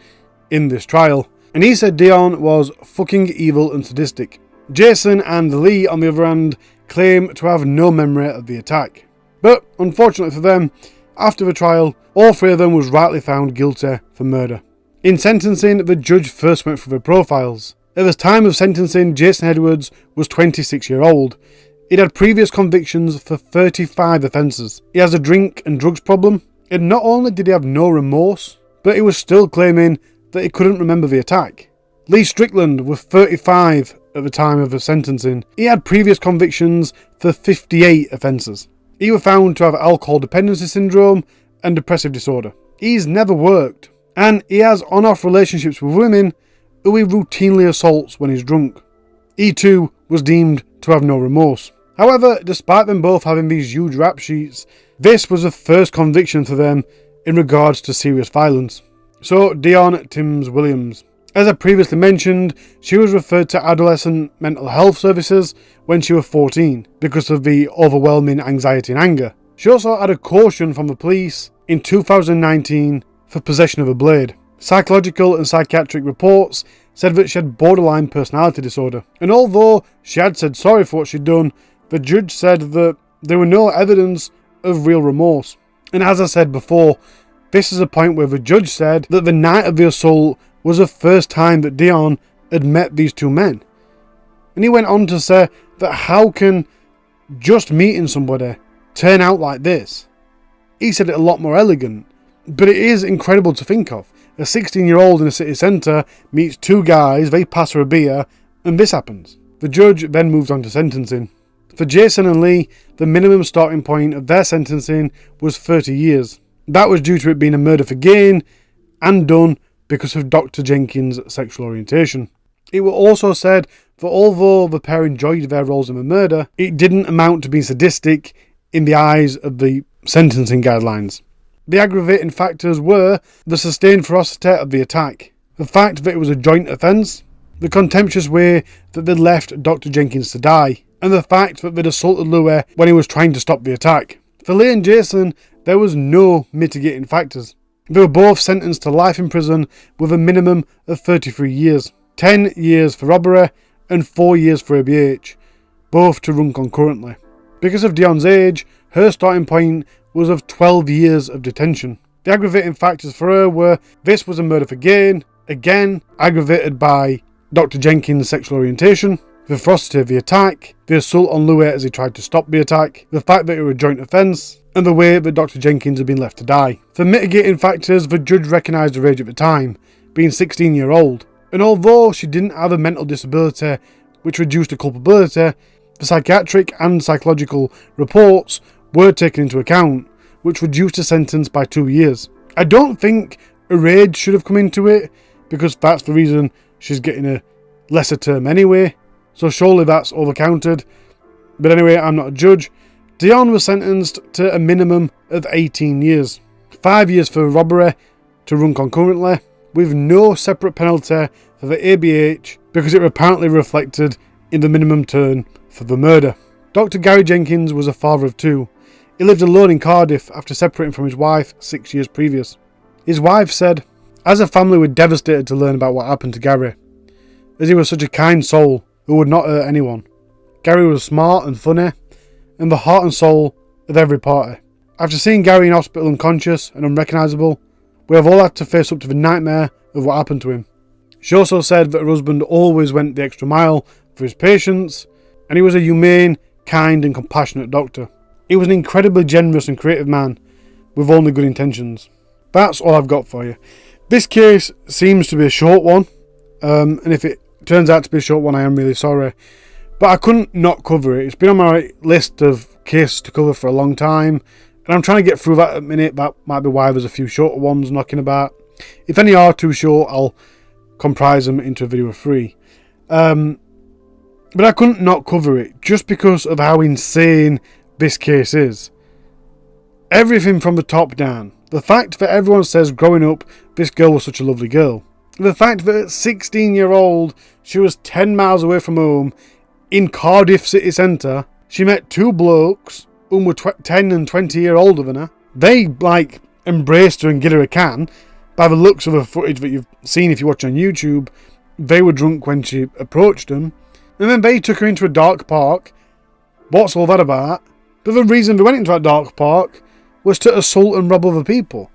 in this trial, and he said Dionne was fucking evil and sadistic. Jason and Lee, on the other hand, claim to have no memory of the attack. But, unfortunately for them, after the trial, all 3 of them was rightly found guilty for murder. In sentencing, the judge first went through their profiles. At the time of sentencing, Jason Edwards was 26 years old. He'd had previous convictions for 35 offences. He has a drink and drugs problem, and not only did he have no remorse, but he was still claiming that he couldn't remember the attack. Lee Strickland was 35 at the time of the sentencing. He had previous convictions for 58 offences. He was found to have alcohol dependency syndrome and depressive disorder. He's never worked, and he has on-off relationships with women who he routinely assaults when he's drunk. He too was deemed to have no remorse. However, despite them both having these huge rap sheets, this was the first conviction for them in regards to serious violence. So, Dionne Timms Williams. As I previously mentioned, she was referred to adolescent mental health services when she was 14 because of the overwhelming anxiety and anger. She also had a caution from the police in 2019 for possession of a blade. Psychological and psychiatric reports said that she had borderline personality disorder. And although she had said sorry for what she'd done, the judge said that there were no evidence of real remorse. And as I said before, this is a point where the judge said that the night of the assault was the first time that Dionne had met these 2 men. And he went on to say that how can just meeting somebody turn out like this? He said it a lot more elegant, but it is incredible to think of. A 16-year-old in a city centre meets 2 guys, they pass her a beer, and this happens. The judge then moves on to sentencing. For Jason and Lee, the minimum starting point of their sentencing was 30 years. That was due to it being a murder for gain and done because of Dr. Jenkins' sexual orientation. It was also said that although the pair enjoyed their roles in the murder, it didn't amount to being sadistic in the eyes of the sentencing guidelines. The aggravating factors were the sustained ferocity of the attack, the fact that it was a joint offence, the contemptuous way that they'd left Dr. Jenkins to die, and the fact that they'd assaulted Louis when he was trying to stop the attack. For Lee and Jason, there was no mitigating factors. They were both sentenced to life in prison with a minimum of 33 years. 10 years for robbery and 4 years for ABH, both to run concurrently. Because of Dionne's age, her starting point was of 12 years of detention. The aggravating factors for her were this was a murder for gain, again aggravated by Dr. Jenkins' sexual orientation, the ferocity of the attack, the assault on Louis as he tried to stop the attack, the fact that it was a joint offence, and the way that Dr. Jenkins had been left to die. For mitigating factors, the judge recognised her age at the time, being 16-year-old, and although she didn't have a mental disability which reduced her culpability, the psychiatric and psychological reports were taken into account, which reduced her sentence by 2 years. I don't think her age should have come into it, because that's the reason she's getting a lesser term anyway, so surely that's overcounted. But anyway, I'm not a judge. Dionne was sentenced to a minimum of 18 years. 5 years for robbery to run concurrently, with no separate penalty for the ABH because it apparently reflected in the minimum term for the murder. Dr. Gary Jenkins was a father of 2. He lived alone in Cardiff after separating from his wife 6 years previous. His wife said, "As a family we're devastated to learn about what happened to Gary, as he was such a kind soul who would not hurt anyone. Gary was smart and funny, and the heart and soul of every party. After seeing Gary in hospital unconscious and unrecognisable, we have all had to face up to the nightmare of what happened to him." She also said that her husband always went the extra mile for his patients, and he was a humane, kind and compassionate doctor. He was an incredibly generous and creative man with only good intentions. That's all I've got for you. This case seems to be a short one, and if it turns out to be a short one, I am really sorry. But I couldn't not cover it. It's been on my list of cases to cover for a long time, and I'm trying to get through that at the minute. That might be why there's a few shorter ones knocking about. If any are too short, I'll comprise them into a video of 3. But I couldn't not cover it, just because of how insane this case is. Everything from the top down. The fact that everyone says growing up, this girl was such a lovely girl. The fact that at 16-year-old, she was 10 miles away from home, in Cardiff city centre. She met 2 blokes who were 10 and 20 years older than her. They, embraced her and gave her a can. By the looks of the footage that you've seen if you watch on YouTube, they were drunk when she approached them. And then they took her into a dark park. What's all that about? But the reason they went into that dark park was to assault and rob other people.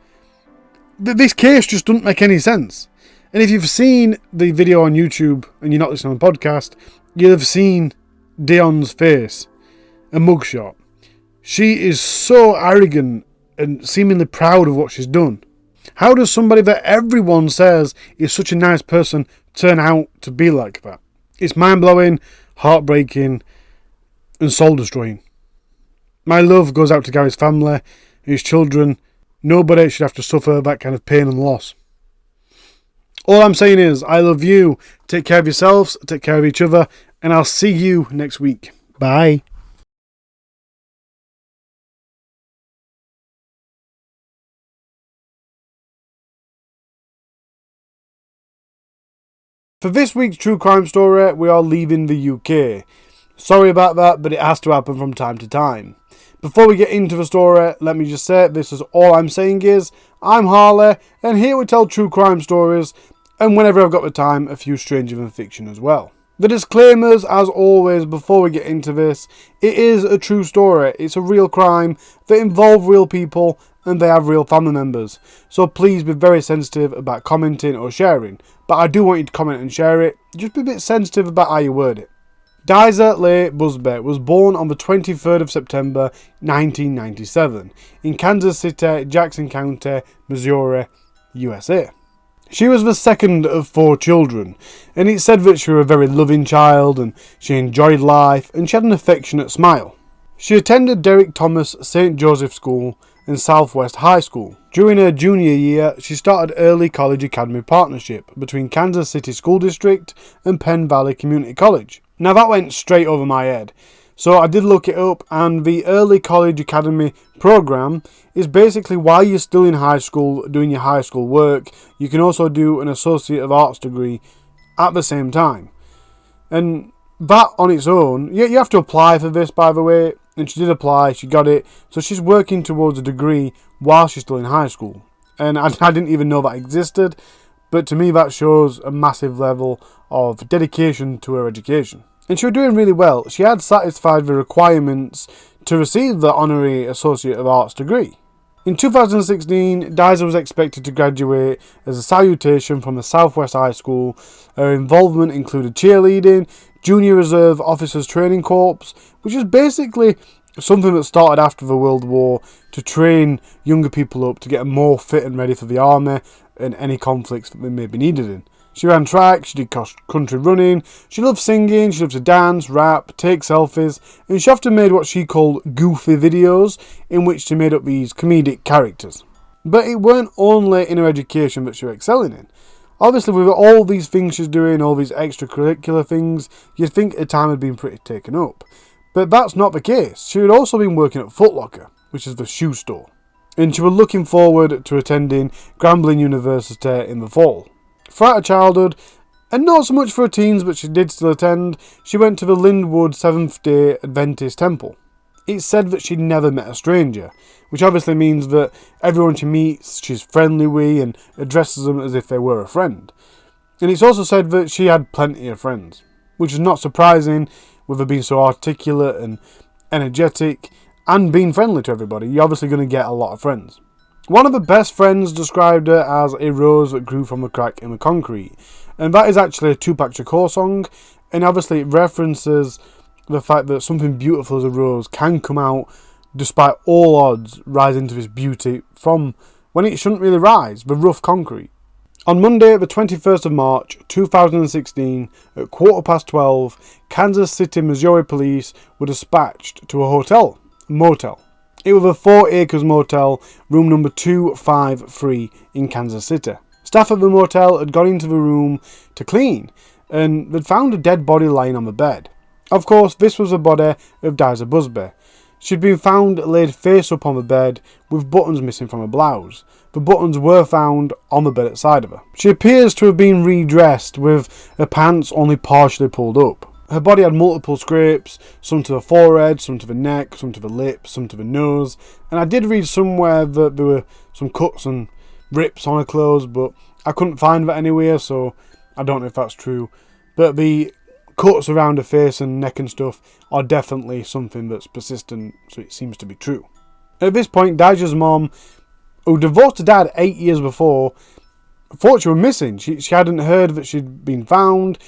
This case just doesn't make any sense. And if you've seen the video on YouTube and you're not listening to the podcast, you'll have seen Dionne's face, a mugshot. She is so arrogant and seemingly proud of what she's done. How does somebody that everyone says is such a nice person turn out to be like that? It's mind-blowing, heartbreaking, and soul-destroying. My love goes out to Gary's family, his children. Nobody should have to suffer that kind of pain and loss. All I'm saying is, I love you. Take care of yourselves, take care of each other, and I'll see you next week. Bye. For this week's true crime story, we are leaving the UK. Sorry about that, but it has to happen from time to time. Before we get into the story, let me just say, this is all I'm saying is, I'm Harley, and here we tell true crime stories, and whenever I've got the time, a few stranger than fiction as well. The disclaimers, as always, before we get into this, it is a true story. It's a real crime that involves real people, and they have real family members. So please be very sensitive about commenting or sharing. But I do want you to comment and share it. Just be a bit sensitive about how you word it. Diza Leigh Bausby was born on the 23rd of September 1997 in Kansas City, Jackson County, Missouri, USA. She was the second of 4 children, and it's said that she was a very loving child and she enjoyed life and she had an affectionate smile. She attended Derek Thomas St. Joseph School and Southwest High School. During her junior year, she started Early College Academy partnership between Kansas City School District and Penn Valley Community College. Now that went straight over my head, so I did look it up, and the Early College Academy program is basically while you're still in high school doing your high school work, you can also do an Associate of Arts degree at the same time. And that on its own, you have to apply for this, by the way. And she did apply, she got it, so she's working towards a degree while she's still in high school. And I didn't even know that existed, but to me that shows a massive level of dedication to her education. And she was doing really well. She had satisfied the requirements to receive the Honorary Associate of Arts degree. In 2016, Diza was expected to graduate as a salutation from the Southwest High School. Her involvement included cheerleading, Junior Reserve Officers Training Corps, which is basically something that started after the World War to train younger people up to get them more fit and ready for the army and any conflicts that they may be needed in. She ran track, she did country running, she loved singing, she loved to dance, rap, take selfies, and she often made what she called goofy videos in which she made up these comedic characters. But it weren't only in her education that she was excelling in. Obviously, with all these things she's doing, all these extracurricular things, you'd think her time had been pretty taken up. But that's not the case. She had also been working at Foot Locker, which is the shoe store. And she was looking forward to attending Grambling University in the fall. Throughout her childhood, and not so much for her teens, but she did still attend, she went to the Lindwood Seventh-day Adventist Temple. It's said that she'd never met a stranger, which obviously means that everyone she meets she's friendly with and addresses them as if they were a friend. And it's also said that she had plenty of friends, which is not surprising with her being so articulate and energetic and being friendly to everybody. You're obviously going to get a lot of friends. One of her best friends described her as a rose that grew from a crack in the concrete, and that is actually a Tupac Shakur song, and obviously it references the fact that something beautiful as a rose can come out despite all odds, rise into its beauty from when it shouldn't really rise, the rough concrete. On Monday, the 21st of March, 2016, at 12:15, Kansas City, Missouri police were dispatched to a motel. It was a 4 acres motel, room number 253 in Kansas City. Staff at the motel had gone into the room to clean, and they'd found a dead body lying on the bed. Of course, this was the body of Diza Bausby. She'd been found laid face up on the bed, with buttons missing from her blouse. The buttons were found on the bed at the side of her. She appears to have been redressed, with her pants only partially pulled up. Her body had multiple scrapes, some to the forehead, some to the neck, some to the lips, some to the nose, and I did read somewhere that there were some cuts and rips on her clothes, but I couldn't find that anywhere, so I don't know if that's true. But the cuts around her face and neck and stuff are definitely something that's persistent, so it seems to be true. At this point, Diza's mom, who divorced her dad 8 years before, thought she was missing. She hadn't heard that she'd been found.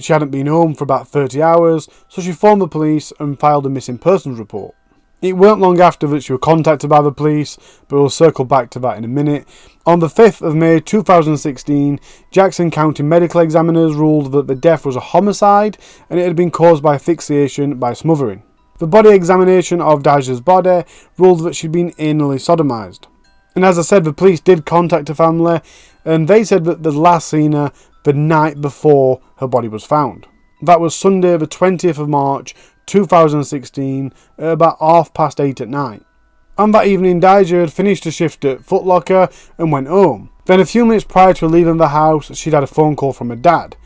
She hadn't been home for about 30 hours, so she phoned the police and filed a missing persons report. It weren't long after that she was contacted by the police, but we'll circle back to that in a minute. On the 5th of May 2016, Jackson County medical examiners ruled that the death was a homicide and it had been caused by asphyxiation by smothering. The body examination of Diza's body ruled that she'd been anally sodomized. And as I said, the police did contact her family, and they said that they'd last seen her the night before her body was found. That was Sunday the 20th of March 2016 at about 8:30 at night. On that evening, Diza had finished a shift at Foot Locker and went home. Then a few minutes prior to leaving the house, she'd had a phone call from her dad,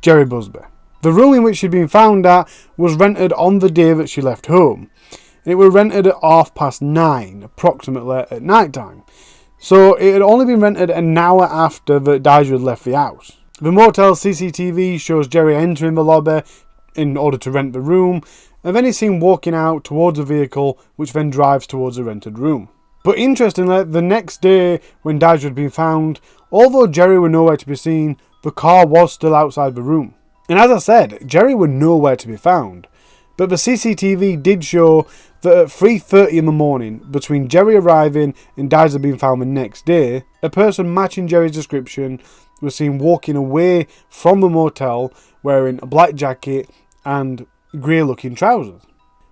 Jerry Bausby. The room in which she'd been found at was rented on the day that she left home. It was rented at 9:30, approximately at night time. So it had only been rented an hour after that Diza had left the house. The motel CCTV shows Jerry entering the lobby in order to rent the room, and then he's seen walking out towards a vehicle which then drives towards the rented room. But interestingly, the next day when Diza had been found, although Jerry were nowhere to be seen, the car was still outside the room. And as I said, Jerry were nowhere to be found. But the CCTV did show that at 3:30 in the morning, between Jerry arriving and Diza being found the next day, a person matching Jerry's description was seen walking away from the motel wearing a black jacket and grey looking trousers.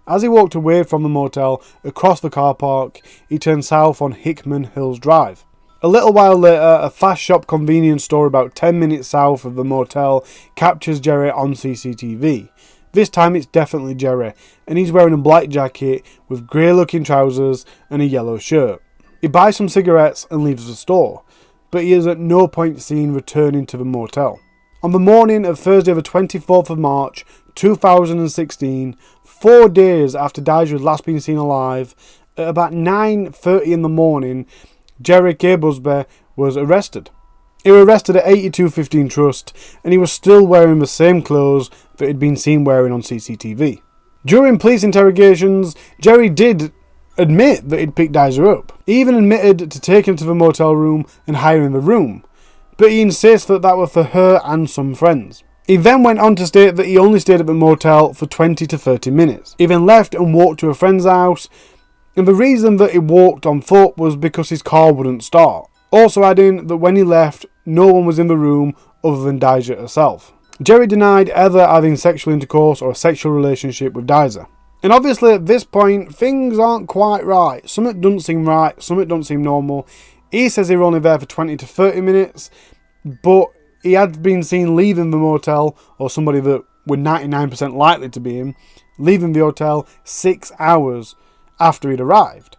As he walked away from the motel across the car park, he turned south on Hickman Hills Drive. A little while later, a fast shop convenience store about 10 minutes south of the motel captures Jerry on CCTV. This time it's definitely Jerry, and he's wearing a black jacket with grey looking trousers and a yellow shirt. He buys some cigarettes and leaves the store, but he is at no point seen returning to the motel. On the morning of Thursday the 24th of March 2016, 4 days after Dijah had last been seen alive, at about 9:30 in the morning, Jerry K. Bausby was arrested. He was arrested at 8215 Trust, and he was still wearing the same clothes that he'd been seen wearing on CCTV. During police interrogations, Jerry did admit that he'd picked Dijah up. He even admitted to taking her to the motel room and hiring the room, but he insists that that was for her and some friends. He then went on to state that he only stayed at the motel for 20 to 30 minutes. He then left and walked to a friend's house, and the reason that he walked on foot was because his car wouldn't start. Also adding that when he left, no one was in the room other than Dijah herself. Jerry denied ever having sexual intercourse or a sexual relationship with Dijah. And obviously at this point, things aren't quite right. Something doesn't seem right, something doesn't seem normal. He says he was only there for 20 to 30 minutes, but he had been seen leaving the motel, or somebody that were 99% likely to be him, leaving the hotel 6 hours after he'd arrived.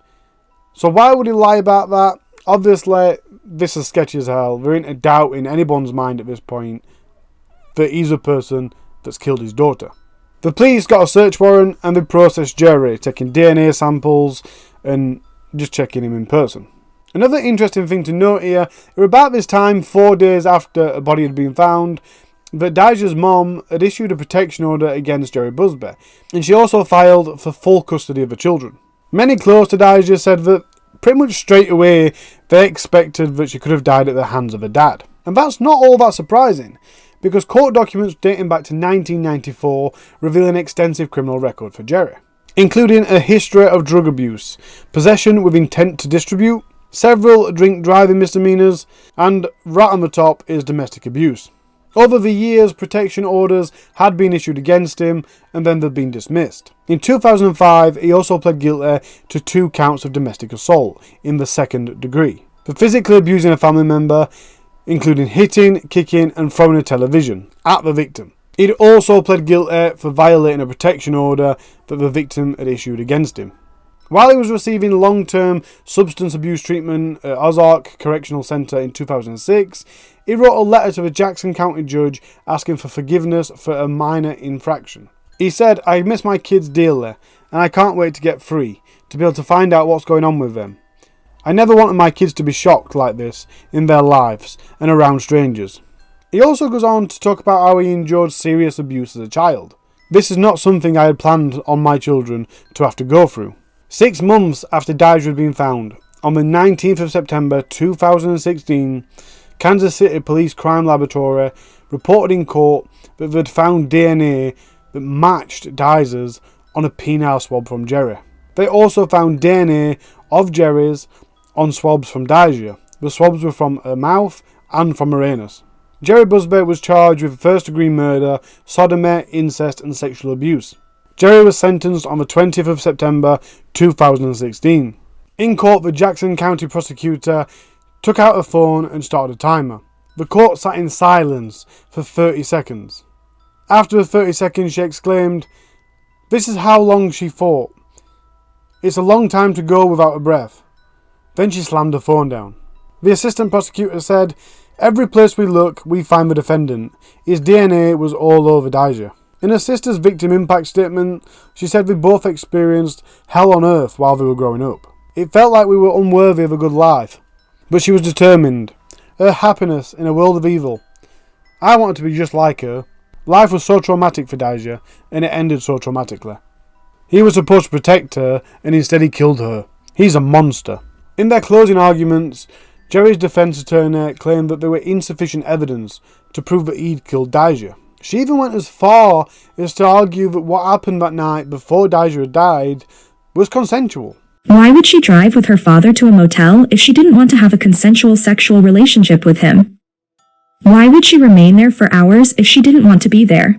So why would he lie about that? Obviously, this is sketchy as hell. There ain't a doubt in anyone's mind at this point that he's the person that's killed his daughter. The police got a search warrant and they processed Jerry, taking DNA samples and just checking him in person. Another interesting thing to note here, about this time, 4 days after a body had been found, that Dijah's mom had issued a protection order against Jerry Bausby, and she also filed for full custody of the children. Many close to Dijah said that pretty much straight away they expected that she could have died at the hands of her dad. And that's not all that surprising, because court documents dating back to 1994 reveal an extensive criminal record for Jerry, including a history of drug abuse, possession with intent to distribute, several drink driving misdemeanors, and right on the top is domestic abuse. Over the years, protection orders had been issued against him, and then they'd been dismissed. In 2005, he also pled guilty to 2 counts of domestic assault in the 2nd degree, for physically abusing a family member, including hitting, kicking, and throwing a television at the victim. He'd also pled guilty for violating a protection order that the victim had issued against him. While he was receiving long-term substance abuse treatment at Ozark Correctional Center in 2006, he wrote a letter to the Jackson County judge asking for forgiveness for a minor infraction. He said, "I miss my kids dearly, and I can't wait to get free, to be able to find out what's going on with them. I never wanted my kids to be shocked like this in their lives and around strangers." He also goes on to talk about how he endured serious abuse as a child. "This is not something I had planned on my children to have to go through." 6 months after Dijah had been found, on the 19th of September 2016, Kansas City Police Crime Laboratory reported in court that they'd found DNA that matched Dijah's on a penile swab from Jerry. They also found DNA of Jerry's on swabs from Dijah. The swabs were from her mouth and from her anus. Jerry Bausby was charged with first-degree murder, sodomy, incest, and sexual abuse. Jerry was sentenced on the 20th of September 2016. In court, the Jackson County prosecutor took out a phone and started a timer. The court sat in silence for 30 seconds. After the 30 seconds, she exclaimed, "This is how long she fought. It's a long time to go without a breath." Then she slammed the phone down. The assistant prosecutor said, "Every place we look, we find the defendant. His DNA was all over Dijah." In her sister's victim impact statement, she said they both experienced hell on earth while they were growing up. "It felt like we were unworthy of a good life. But she was determined. Her happiness in a world of evil. I wanted to be just like her. Life was so traumatic for Dijah, and it ended so traumatically. He was supposed to protect her, and instead he killed her. He's a monster." In their closing arguments, Jerry's defense attorney claimed that there were insufficient evidence to prove that he'd killed Dijah. She even went as far as to argue that what happened that night before Dijah had died was consensual. Why would she drive with her father to a motel if she didn't want to have a consensual sexual relationship with him? Why would she remain there for hours if she didn't want to be there?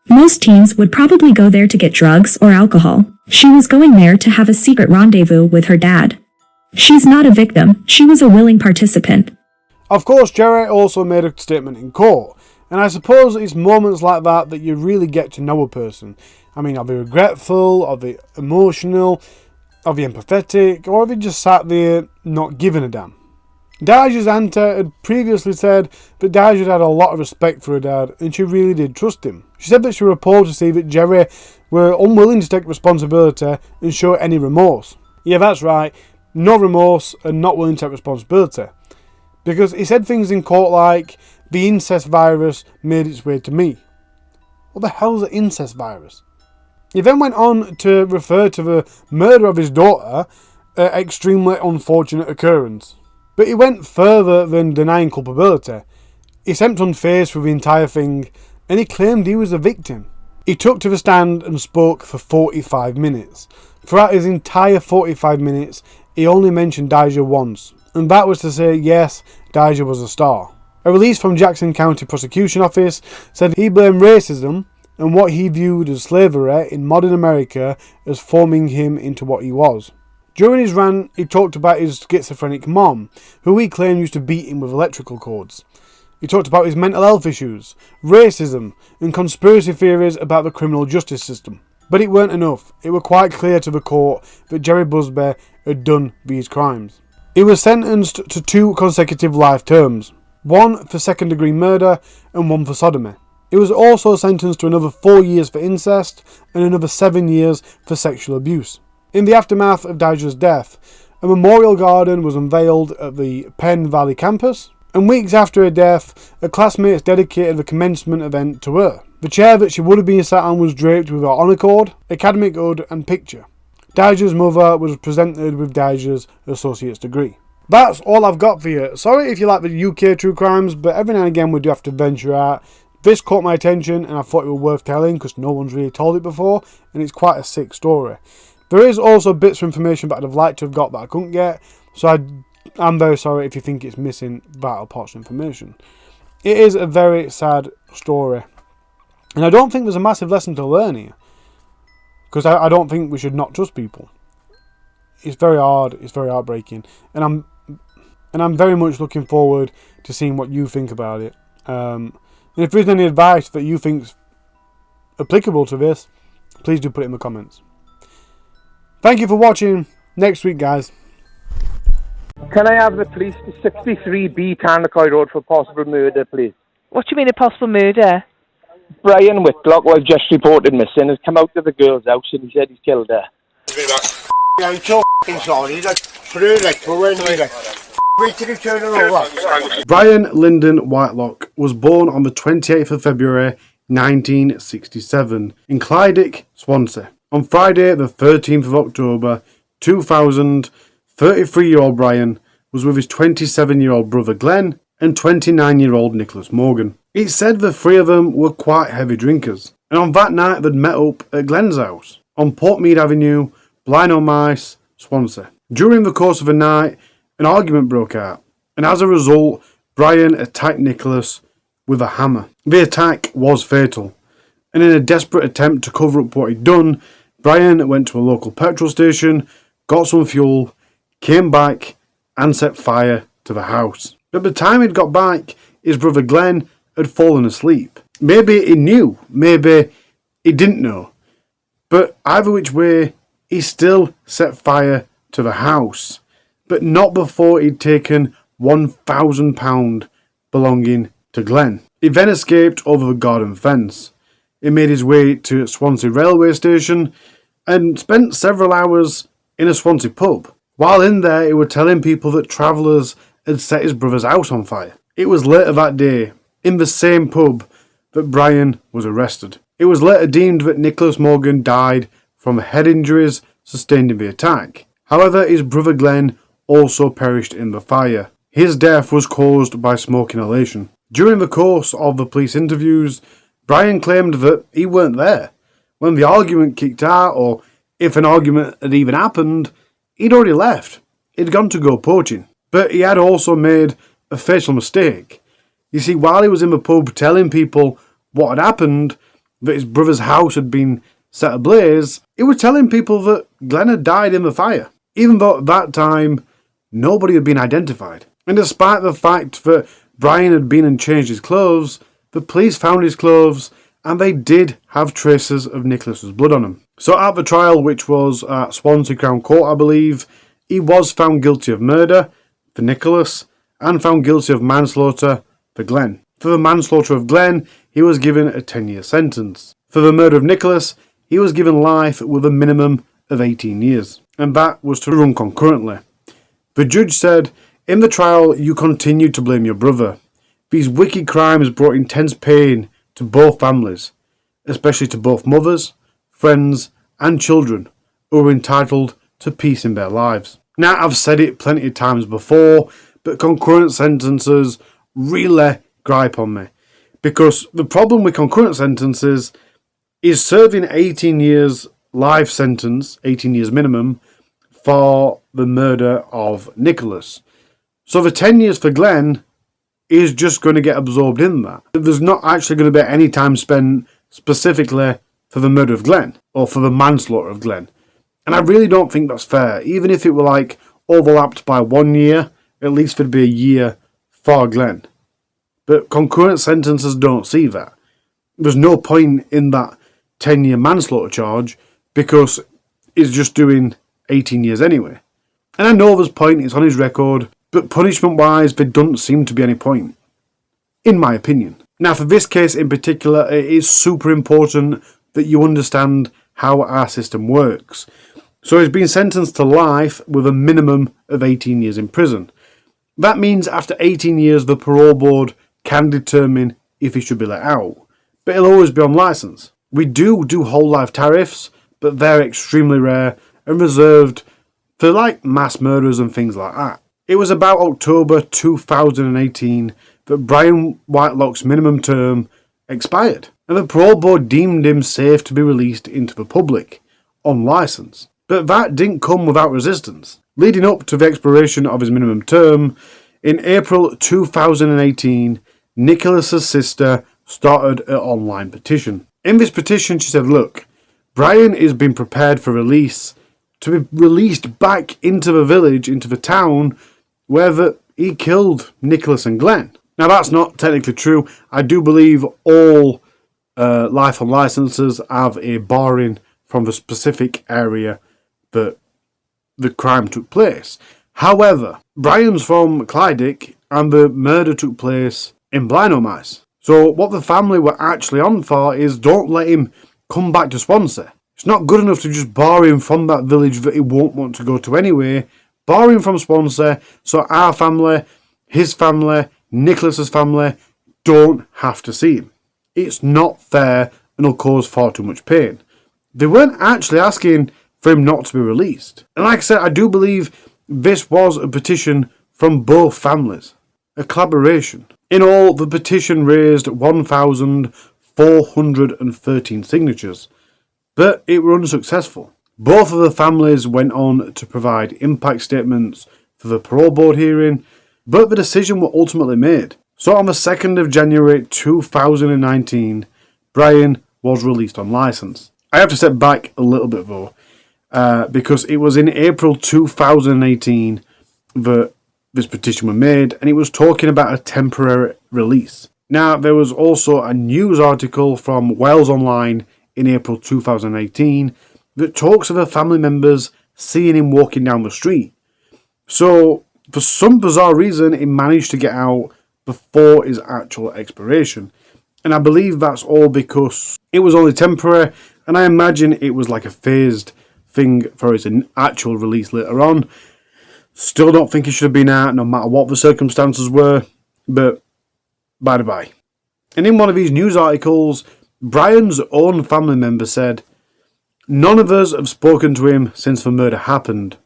Most teens would probably go there to get drugs or alcohol. She was going there to have a secret rendezvous with her dad. She's not a victim, she was a willing participant. Of course, Jerry also made a statement in court, and I suppose it's moments like that that you really get to know a person. I mean, are they regretful, are they emotional, are they empathetic, or have they just sat there not giving a damn? Daja's auntie had previously said that Daja had a lot of respect for her dad and she really did trust him. She said that she was appalled to see that Jerry were unwilling to take responsibility and show any remorse. Yeah, that's right, no remorse and not willing to take responsibility. Because he said things in court like, the incest virus made its way to me. What the hell is an incest virus? He then went on to refer to the murder of his daughter an extremely unfortunate occurrence. But he went further than denying culpability. He seemed unfazed with the entire thing, and he claimed he was the victim. He took to the stand and spoke for 45 minutes. Throughout his entire 45 minutes, he only mentioned Daja once, and that was to say, yes, Daja was a star. A release from Jackson County Prosecution Office said he blamed racism and what he viewed as slavery in modern America as forming him into what he was. During his rant, he talked about his schizophrenic mom, who he claimed used to beat him with electrical cords. He talked about his mental health issues, racism, and conspiracy theories about the criminal justice system. But it weren't enough. It was quite clear to the court that Jerry Bausby had done these crimes. He was sentenced to 2 consecutive life terms, 1 for second-degree murder and 1 for sodomy. He was also sentenced to another 4 years for incest and another 7 years for sexual abuse. In the aftermath of Daja's death, a memorial garden was unveiled at the Penn Valley campus, and weeks after her death, her classmates dedicated the commencement event to her. The chair that she would have been sat on was draped with her honour cord, academic hood and picture. Daja's mother was presented with Daja's associate's degree. That's all I've got for you. Sorry if you like the UK true crimes, but every now and again we do have to venture out. This caught my attention and I thought it was worth telling because no one's really told it before, and it's quite a sick story. There is also bits of information that I'd have liked to have got that I couldn't get, so I'm very sorry if you think it's missing vital parts of information. It is a very sad story, and I don't think there's a massive lesson to learn here, because I don't think we should not trust people. It's very hard, it's very heartbreaking, and I'm very much looking forward to seeing what you think about it. And if there's any advice that you think's applicable to this, please do put it in the comments. Thank you for watching. Next week, guys. Can I have the police to 63B Tarnacoy Road for possible murder, please? What do you mean a possible murder? Brian Whitelock, who I've just reported missing, has come out to the girl's house and he said he's killed her. I'm so sorry, Brian Lyndon Whitelock was born on the 28th of February 1967 in Clydic, Swansea. On Friday the 13th of October 2000, 33-year-old Brian was with his 27-year-old brother Glenn and 29-year-old Nicholas Morgan. It's said the three of them were quite heavy drinkers, and on that night they'd met up at Glenn's house on Portmead Avenue, Blaenau-Mice, Swansea. During the course of the night, an argument broke out, and as a result, Brian attacked Nicholas with a hammer. The attack was fatal, and in a desperate attempt to cover up what he'd done, Brian went to a local petrol station, got some fuel, came back, and set fire to the house. At the time he'd got back, his brother Glenn had fallen asleep. Maybe he knew, maybe he didn't know, but either which way, he still set fire to the house, but not before he'd taken £1,000 belonging to Glenn. He then escaped over the garden fence. He made his way to Swansea railway station and spent several hours in a Swansea pub. While in there, he was telling people that travellers had set his brother's house on fire. It was later that day, in the same pub, that Brian was arrested. It was later deemed that Nicholas Morgan died from head injuries sustained in the attack. However, his brother Glenn also perished in the fire. His death was caused by smoke inhalation. During the course of the police interviews, Brian claimed that he weren't there when the argument kicked out, or if an argument had even happened, he'd already left. He'd gone to go poaching. But he had also made a fatal mistake. You see, while he was in the pub telling people what had happened, that his brother's house had been set ablaze, he was telling people that Glenn had died in the fire, even though at that time nobody had been identified. And despite the fact that Brian had been and changed his clothes, the police found his clothes and they did have traces of Nicholas's blood on them. So at the trial, which was at Swansea Crown Court, I believe, he was found guilty of murder for Nicholas and found guilty of manslaughter for Glenn. For the manslaughter of Glenn, he was given a 10-year sentence. For the murder of Nicholas, he was given life with a minimum of 18 years, and that was to run concurrently. The judge said, "In the trial, you continued to blame your brother. These wicked crimes brought intense pain to both families, especially to both mothers, friends, and children who were entitled to peace in their lives." Now, I've said it plenty of times before, but concurrent sentences really gripe on me. Because the problem with concurrent sentences is serving 18 years life sentence, 18 years minimum, for the murder of Nicholas. So the 10 years for Glenn is just going to get absorbed in that. There's not actually going to be any time spent specifically for the murder of Glenn, or for the manslaughter of Glenn. And I really don't think that's fair. Even if it were like overlapped by 1 year, at least there'd be a year for Glenn. But concurrent sentences don't see that. There's no point in that 10-year manslaughter charge because it's just doing 18 years anyway. And I know there's point, it's on his record, but punishment-wise, there doesn't seem to be any point, in my opinion. Now, for this case in particular, it is super important that you understand how our system works. So he's been sentenced to life with a minimum of 18 years in prison. That means after 18 years, the parole board can determine if he should be let out, but he'll always be on licence. We do whole life tariffs, but they're extremely rare and reserved for like mass murders and things like that. It was about October 2018 that Brian Whitelock's minimum term expired, and the parole board deemed him safe to be released into the public on licence. But that didn't come without resistance. Leading up to the expiration of his minimum term, in April 2018, Nicholas's sister started an online petition. In this petition, she said, "Look, Brian is being prepared for release, to be released back into the village, into the town, where he killed Nicholas and Glenn." Now, that's not technically true. I do believe all life on licenses have a barring from the specific area that the crime took place. However, Brian's from Clydic and the murder took place in Blinomice. So what the family were actually on for is don't let him come back to Swansea. It's not good enough to just bar him from that village that he won't want to go to anyway. Bar him from Swansea so our family, his family, Nicholas's family don't have to see him. It's not fair and will cause far too much pain. They weren't actually asking for him not to be released. And like I said, I do believe this was a petition from both families. A collaboration. In all, the petition raised 1,413 signatures, but it were unsuccessful. Both of the families went on to provide impact statements for the parole board hearing, but the decision was ultimately made. So on the 2nd of January 2019, Brian was released on licence. I have to step back a little bit though, because it was in April 2018 that this petition was made, and it was talking about a temporary release. Now, there was also a news article from Wales Online in April 2018 that talks of the family members seeing him walking down the street. So, for some bizarre reason, he managed to get out before his actual expiration. And I believe that's all because it was only temporary, and I imagine it was like a phased thing for his actual release later on. Still don't think he should have been out, no matter what the circumstances were, but by the by. And in one of these news articles, Brian's own family member said, "None of us have spoken to him since the murder happened.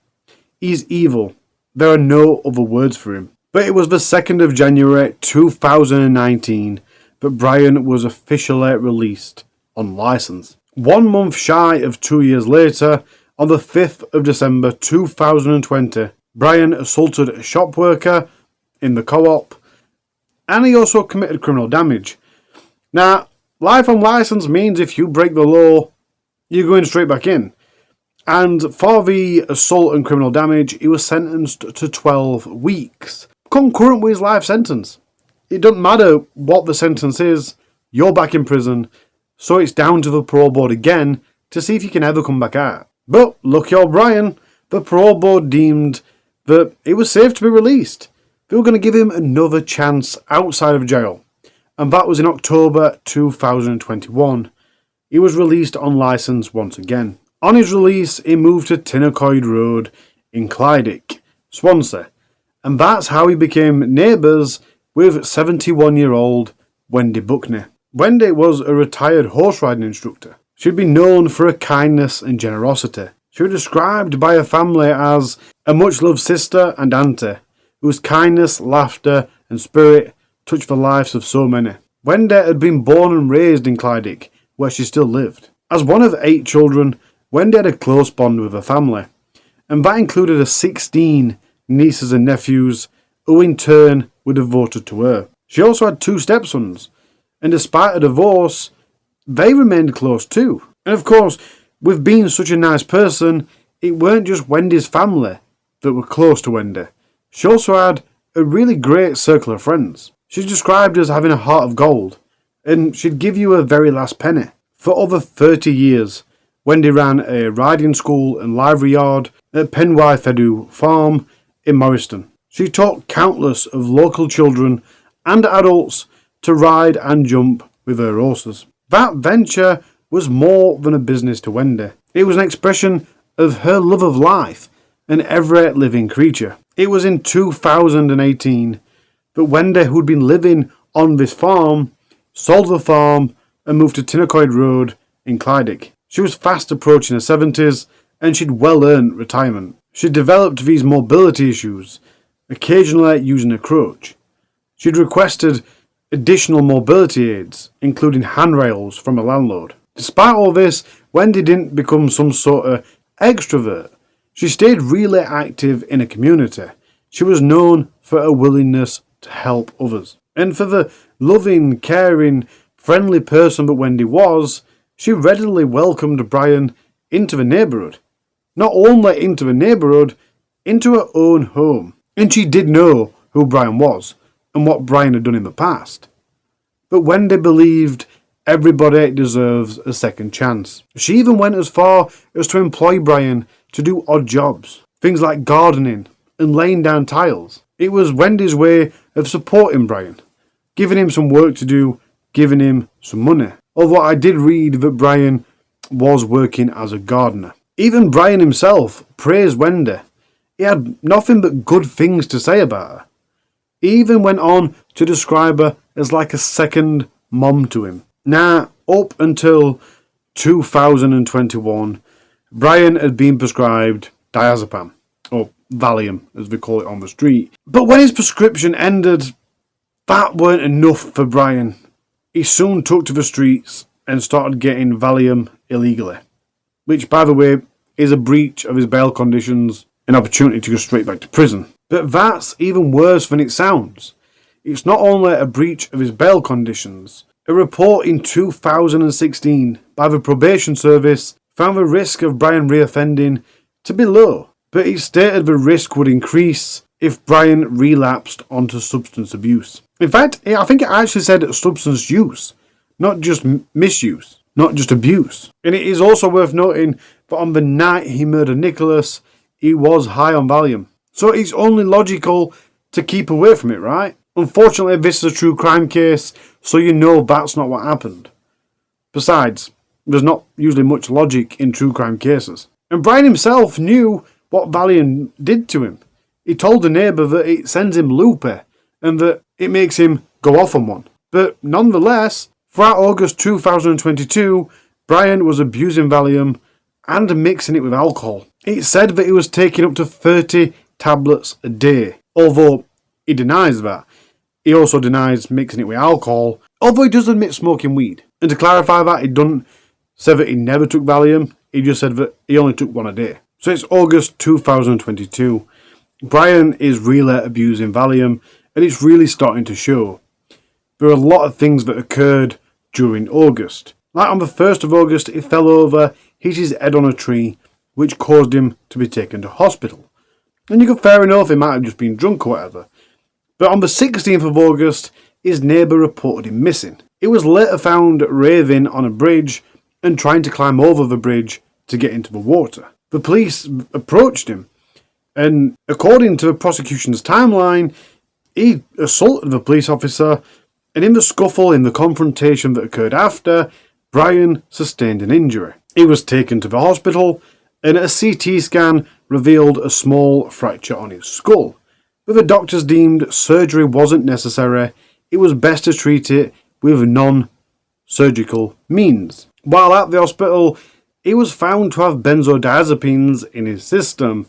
He's evil. There are no other words for him." But it was the 2nd of January 2019 that Brian was officially released on licence. 1 month shy of 2 years later, on the 5th of December 2020, Brian assaulted a shop worker in the co-op, and he also committed criminal damage. Now, life on licence means if you break the law, you're going straight back in. And for the assault and criminal damage, he was sentenced to 12 weeks, concurrent with his life sentence. It doesn't matter what the sentence is, you're back in prison, so it's down to the parole board again to see if you can ever come back out. But lucky old Brian, the parole board deemed that it was safe to be released. they were going to give him another chance outside of jail, and that was in October 2021. He was released on licence once again. On his release, he moved to Tinnacoid Road in Clydic, Swansea, and that's how he became neighbours with 71-year-old Wendy Buckney. Wendy was a retired horse riding instructor. She'd been known for her kindness and generosity. She was described by her family as a much-loved sister and auntie, whose kindness, laughter and spirit touched the lives of so many. Wendy had been born and raised in Clydic, where she still lived. As one of 8 children, Wendy had a close bond with her family, and that included her 16 nieces and nephews, who in turn were devoted to her. She also had 2 stepsons, and despite a divorce, they remained close too. And of course, with being such a nice person, it weren't just Wendy's family that were close to Wendy. She also had a really great circle of friends. She's described as having a heart of gold, and she'd give you her very last penny. For over 30 years, Wendy ran a riding school and livery yard at Penwythedu Farm in Morriston. She taught countless of local children and adults to ride and jump with her horses. That venture was more than a business to Wendy. It was an expression of her love of life and every living creature. It was in 2018 that Wendy, who'd been living on this farm, sold the farm and moved to Tinnacoid Road in Clydic. She was fast approaching her 70s and she'd well earned retirement. She'd developed these mobility issues, occasionally using a crutch. She'd requested additional mobility aids, including handrails from a landlord. Despite all this, Wendy didn't become some sort of extrovert. She stayed really active in a community. She was known for her willingness to help others. And for the loving, caring, friendly person that Wendy was, she readily welcomed Brian into the neighbourhood. Not only into the neighbourhood, into her own home. And she did know who Brian was and what Brian had done in the past. But Wendy believed everybody deserves a second chance. She even went as far as to employ Brian to do odd jobs, things like gardening and laying down tiles. It was Wendy's way of supporting Brian, giving him some work to do, giving him some money. Although I did read that Brian was working as a gardener. Even Brian himself praised Wendy. He had nothing but good things to say about her. He even went on to describe her as like a second mom to him. Now, up until 2021, Brian had been prescribed diazepam, or Valium as we call it on the street. But when his prescription ended, that weren't enough for Brian. He soon took to the streets and started getting Valium illegally, which, by the way, is a breach of his bail conditions, an opportunity to go straight back to prison. But that's even worse than it sounds. It's not only a breach of his bail conditions. A report in 2016 by the probation service found the risk of Brian reoffending to be low, but it stated the risk would increase if Brian relapsed onto substance abuse. In fact, I think it actually said substance use, not just misuse, not just abuse. And it is also worth noting that on the night he murdered Nicholas, he was high on Valium. So it's only logical to keep away from it, right? Unfortunately, this is a true crime case, so you know that's not what happened. Besides, there's not usually much logic in true crime cases. And Brian himself knew what Valium did to him. He told the neighbour that it sends him loopy and that it makes him go off on one. But nonetheless, throughout August 2022, Brian was abusing Valium and mixing it with alcohol. It said that he was taking up to 30 tablets a day, although he denies that. He also denies mixing it with alcohol, although he does admit smoking weed. And to clarify that, he doesn't say that he never took Valium, he just said that he only took one a day. So it's August 2022. Brian is really abusing Valium, and it's really starting to show. There are a lot of things that occurred during August. Like on the 1st of August, he fell over, hit his head on a tree, which caused him to be taken to hospital. And you could fair enough, he might have just been drunk or whatever. But on the 16th of August, his neighbour reported him missing. He was later found raving on a bridge and trying to climb over the bridge to get into the water. The police approached him, and according to the prosecution's timeline, He assaulted the police officer, and in the scuffle, in the confrontation that occurred after, Brian sustained an injury. He was taken to the hospital, and a CT scan revealed a small fracture on his skull. But the doctors deemed surgery wasn't necessary. It was best to treat it with non-surgical means. While at the hospital, he was found to have benzodiazepines in his system.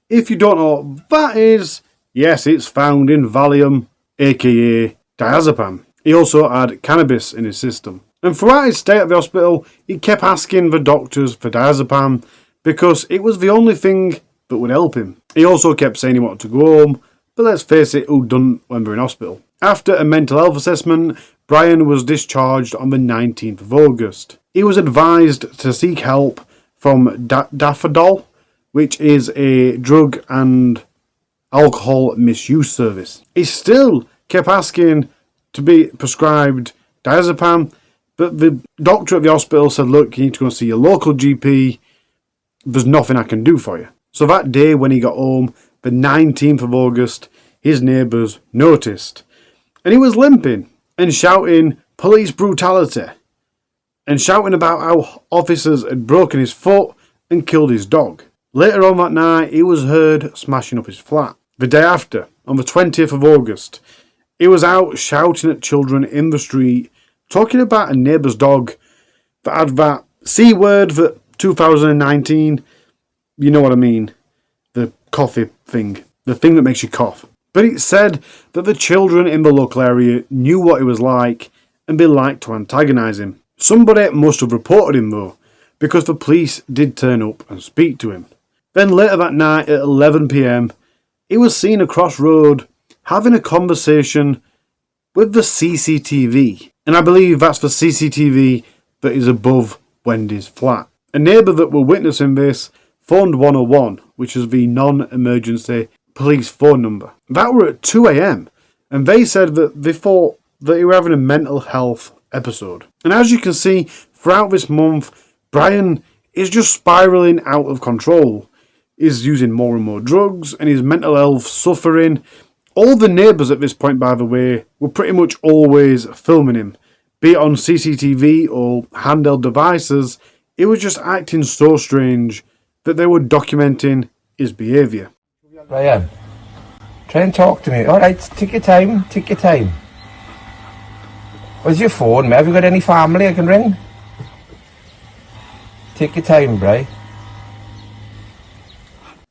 If you don't know what that is, yes, it's found in Valium, aka diazepam. He also had cannabis in his system. And throughout his stay at the hospital, he kept asking the doctors for diazepam because it was the only thing that would help him. He also kept saying he wanted to go home, but let's face it, who doesn't when they're in hospital? After a mental health assessment, Brian was discharged on the 19th of August. He was advised to seek help from Daffodil, which is a drug and alcohol misuse service. He still kept asking to be prescribed diazepam, but the doctor at the hospital said, look, you need to go see your local GP. There's nothing I can do for you. So that day when he got home, the 19th of August, his neighbours noticed. And he was limping and shouting police brutality and shouting about how officers had broken his foot and killed his dog. Later on that night, he was heard smashing up his flat. The day after, on the 20th of August, he was out shouting at children in the street, talking about a neighbour's dog that had that C word that 2019, you know what I mean, the coffee thing, the thing that makes you cough. But it said that the children in the local area knew what he was like and they liked to antagonise him. Somebody must have reported him though, because the police did turn up and speak to him. Then later that night at 11 p.m, he was seen across road having a conversation with the CCTV. And I believe that's the CCTV that is above Wendy's flat. A neighbour that were witnessing this phoned 101, which is the non-emergency police phone number. That were at 2 a.m. and they said that they thought that he were having a mental health episode. And as you can see, throughout this month, Brian is just spiralling out of control. He's using more and more drugs and his mental health suffering. All the neighbours at this point, by the way, were pretty much always filming him. Be it on CCTV or handheld devices, he was just acting so strange that they were documenting his behaviour. Brian, try and talk to me. Alright, take your time, take your time. Where's your phone, mate? Have you got any family I can ring? Take your time, Bri.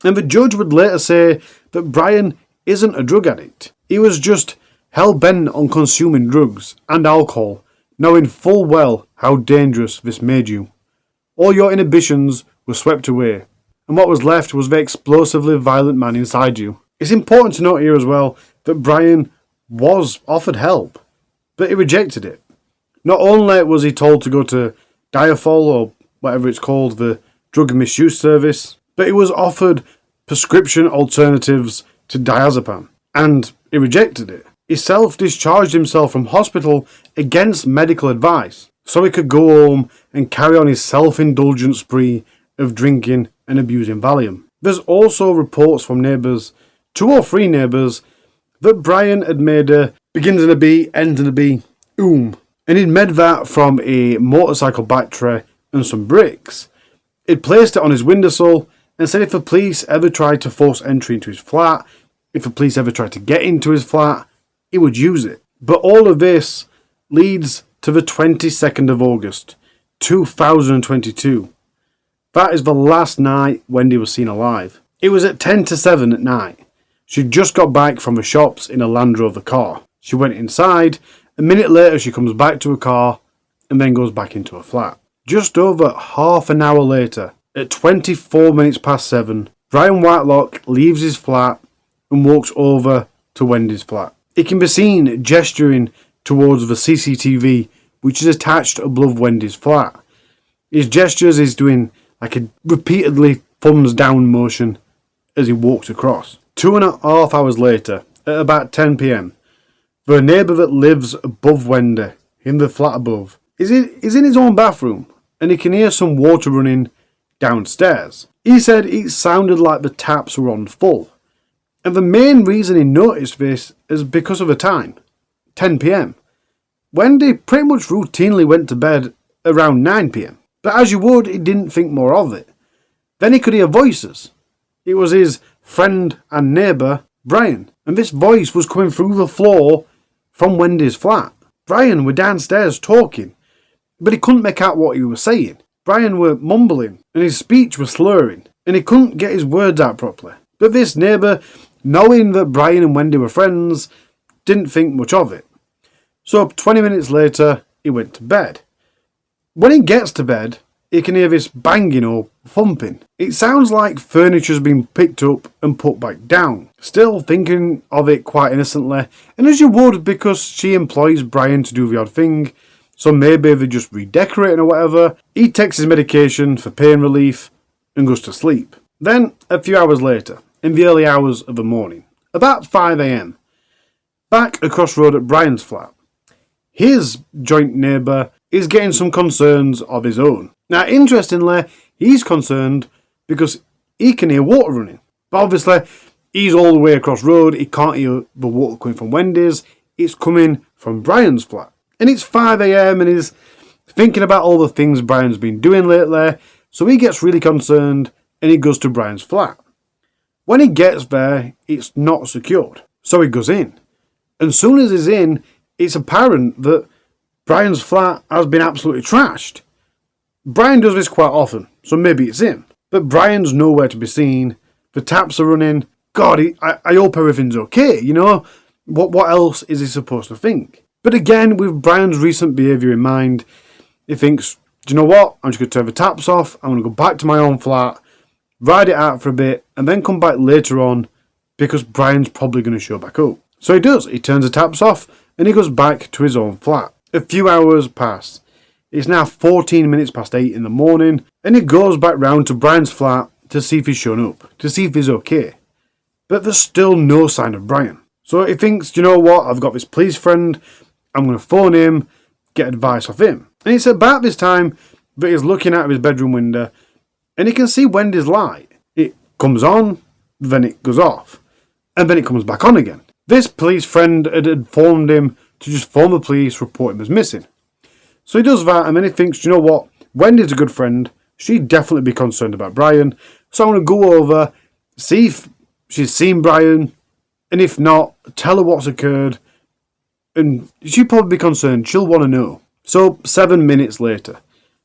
And the judge would later say that Brian isn't a drug addict. He was just hell-bent on consuming drugs and alcohol, knowing full well how dangerous this made you. All your inhibitions were swept away, and what was left was the explosively violent man inside you. It's important to note here as well that Brian was offered help, but he rejected it. Not only was he told to go to Diafol, or whatever it's called, the drug misuse service, but he was offered prescription alternatives to diazepam, and he rejected it. He self-discharged himself from hospital against medical advice, so he could go home and carry on his self-indulgent spree of drinking and abusing Valium. There's also reports from neighbours, 2 or 3 neighbours, that Brian had made a begins in a B, ends in a B, and he'd made that from a motorcycle battery and some bricks. He'd placed it on his windowsill and said if the police ever tried to force entry into his flat, if the police ever tried to get into his flat, he would use it. But all of this leads to the 22nd of August, 2022. That is the last night Wendy was seen alive. It was at 10 to 7 at night. She'd just got back from the shops in a Land Rover car. She went inside. A minute later, she comes back to her car and then goes back into her flat. Just over half an hour later, at 24 minutes past 7, Brian Whitelock leaves his flat and walks over to Wendy's flat. He can be seen gesturing towards the CCTV, which is attached above Wendy's flat. His gestures is doing like a repeatedly thumbs down motion as he walks across. 2.5 hours later, at about 10 p.m, the neighbour that lives above Wendy, in the flat above, is in his own bathroom, and he can hear some water running downstairs. He said it sounded like the taps were on full, And the main reason he noticed this is because of the time, 10 p.m. Wendy pretty much routinely went to bed around 9 p.m. But as you would, he didn't think more of it. Then he could hear voices. It was his friend and neighbour, Brian, and this voice was coming through the floor from Wendy's flat. Brian were downstairs talking, but he couldn't make out what he was saying. Brian were mumbling, and his speech was slurring, and he couldn't get his words out properly. But this neighbour, knowing that Brian and Wendy were friends, didn't think much of it. So 20 minutes later, he went to bed. When he gets to bed, he can hear this banging or thumping. It sounds like furniture's been picked up and put back down. Still thinking of it quite innocently, and as you would because she employs Brian to do the odd thing, so maybe they're just redecorating or whatever. He takes his medication for pain relief and goes to sleep. Then, a few hours later, in the early hours of the morning, about 5 a.m, back across road at Brian's flat, his joint neighbour is getting some concerns of his own. Now, interestingly, he's concerned because he can hear water running. But obviously, he's all the way across road, he can't hear the water coming from Wendy's, it's coming from Brian's flat. And it's 5 a.m. and he's thinking about all the things Brian's been doing lately, so he gets really concerned and he goes to Brian's flat. When he gets there, it's not secured, so he goes in. And soon as he's in, it's apparent that Brian's flat has been absolutely trashed. Brian does this quite often, so maybe it's him. But Brian's nowhere to be seen. The taps are running. God, I hope everything's okay, you know? What else is he supposed to think? But again, with Brian's recent behaviour in mind, he thinks, do you know what? I'm just going to turn the taps off. I'm going to go back to my own flat, ride it out for a bit, and then come back later on because Brian's probably going to show back up. So he does. He turns the taps off and he goes back to his own flat. A few hours pass. It's now 14 minutes past 8 in the morning, and he goes back round to Brian's flat to see if he's shown up, to see if he's okay. But there's still no sign of Brian. So he thinks, do you know what, I've got this police friend, I'm going to phone him, get advice off him. And it's about this time that he's looking out of his bedroom window, and he can see Wendy's light. It comes on, then it goes off, and then it comes back on again. This police friend had informed him to just phone the police, report him as missing. So he does that, and then he thinks, you know what, Wendy's a good friend, she'd definitely be concerned about Brian, so I'm going to go over, see if she's seen Brian, and if not, tell her what's occurred, and she'd probably be concerned, she'll want to know. So 7 minutes later,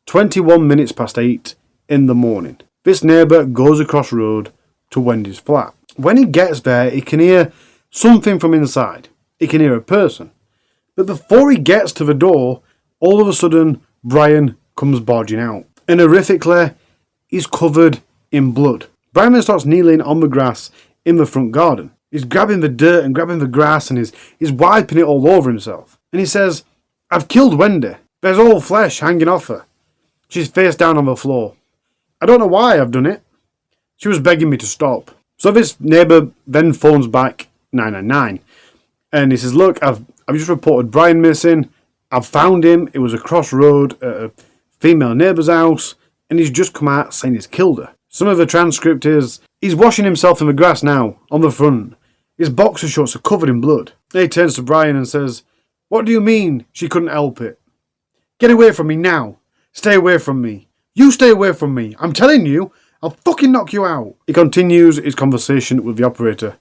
21 minutes past 8 in the morning, this neighbour goes across road to Wendy's flat. When he gets there, he can hear something from inside. He can hear a person. But before he gets to the door, all of a sudden, Brian comes barging out. And horrifically, he's covered in blood. Brian then starts kneeling on the grass in the front garden. He's grabbing the dirt and grabbing the grass and he's wiping it all over himself. And he says, I've killed Wendy. There's all flesh hanging off her. She's face down on the floor. I don't know why I've done it. She was begging me to stop. So this neighbour then phones back 999. And he says, look, I've just reported Brian missing. I've found him. It was across road at a female neighbour's house. And he's just come out saying he's killed her. Some of the transcript is, he's washing himself in the grass now, on the front. His boxer shorts are covered in blood. Then he turns to Brian and says, what do you mean she couldn't help it? Get away from me now. Stay away from me. You stay away from me. I'm telling you, I'll fucking knock you out. He continues his conversation with the operator.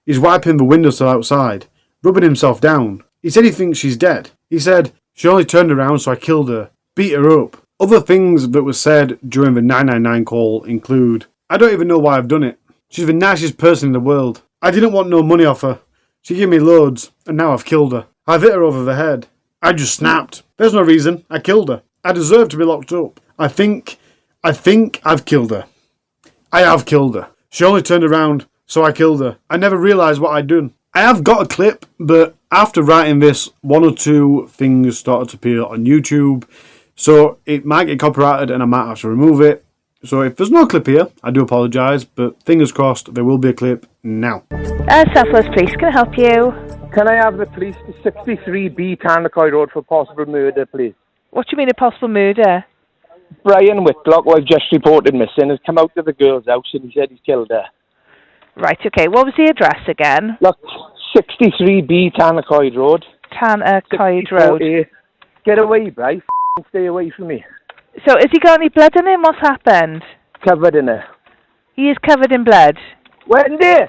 He's wiping the windowsill outside, rubbing himself down. He said he thinks she's dead. He said, she only turned around so I killed her. Beat her up. Other things that were said during the 999 call include, I don't even know why I've done it. She's the nicest person in the world. I didn't want no money off her. She gave me loads, and now I've killed her. I've hit her over the head. I just snapped. There's no reason. I killed her. I deserve to be locked up. I think I've killed her. I have killed her. She only turned around, so I killed her. I never realised what I'd done. I have got a clip, but after writing this, one or two things started to appear on YouTube, so it might get copyrighted and I might have to remove it. So if there's no clip here, I do apologise, but fingers crossed there will be a clip now. Southwest Police, can I help you? Can I have the police to 63B Tarnacoy Road for possible murder, please? What do you mean a possible murder? Brian Whitelock, who I've just reported missing, has come out to the girl's house and he said he's killed her. Right, okay. What was the address again? Look, 63B Tannacoid Road. Tannacoid Road. 64A. Get away, bro. Stay away from me. So, has he got any blood in him? What's happened? Covered in it. He is covered in blood. Wendy!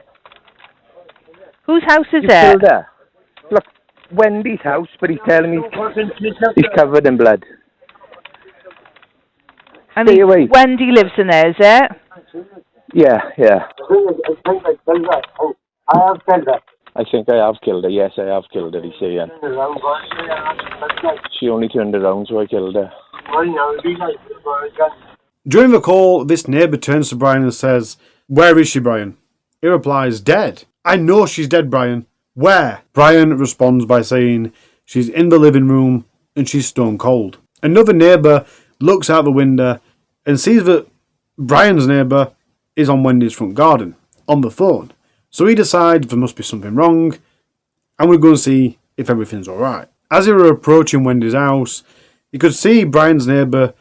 Whose house is You it? killed her. Look, Wendy's house, but he's telling me he's covered in blood. And Stay away. Wendy lives in there, is it? Yeah. I think I have killed her. Yes, I have killed her, he's saying. She only turned around, so I killed her. During the call, this neighbour turns to Brian and says, "Where is she, Brian?" He replies, "Dead." "I know she's dead, Brian. Where?" Brian responds by saying, "She's in the living room and she's stone cold." Another neighbour looks out the window and sees that Brian's neighbour is on Wendy's front garden, on the phone. So he decides there must be something wrong, and we're going to see if everything's alright. As they were approaching Wendy's house, you could see Brian's neighbour,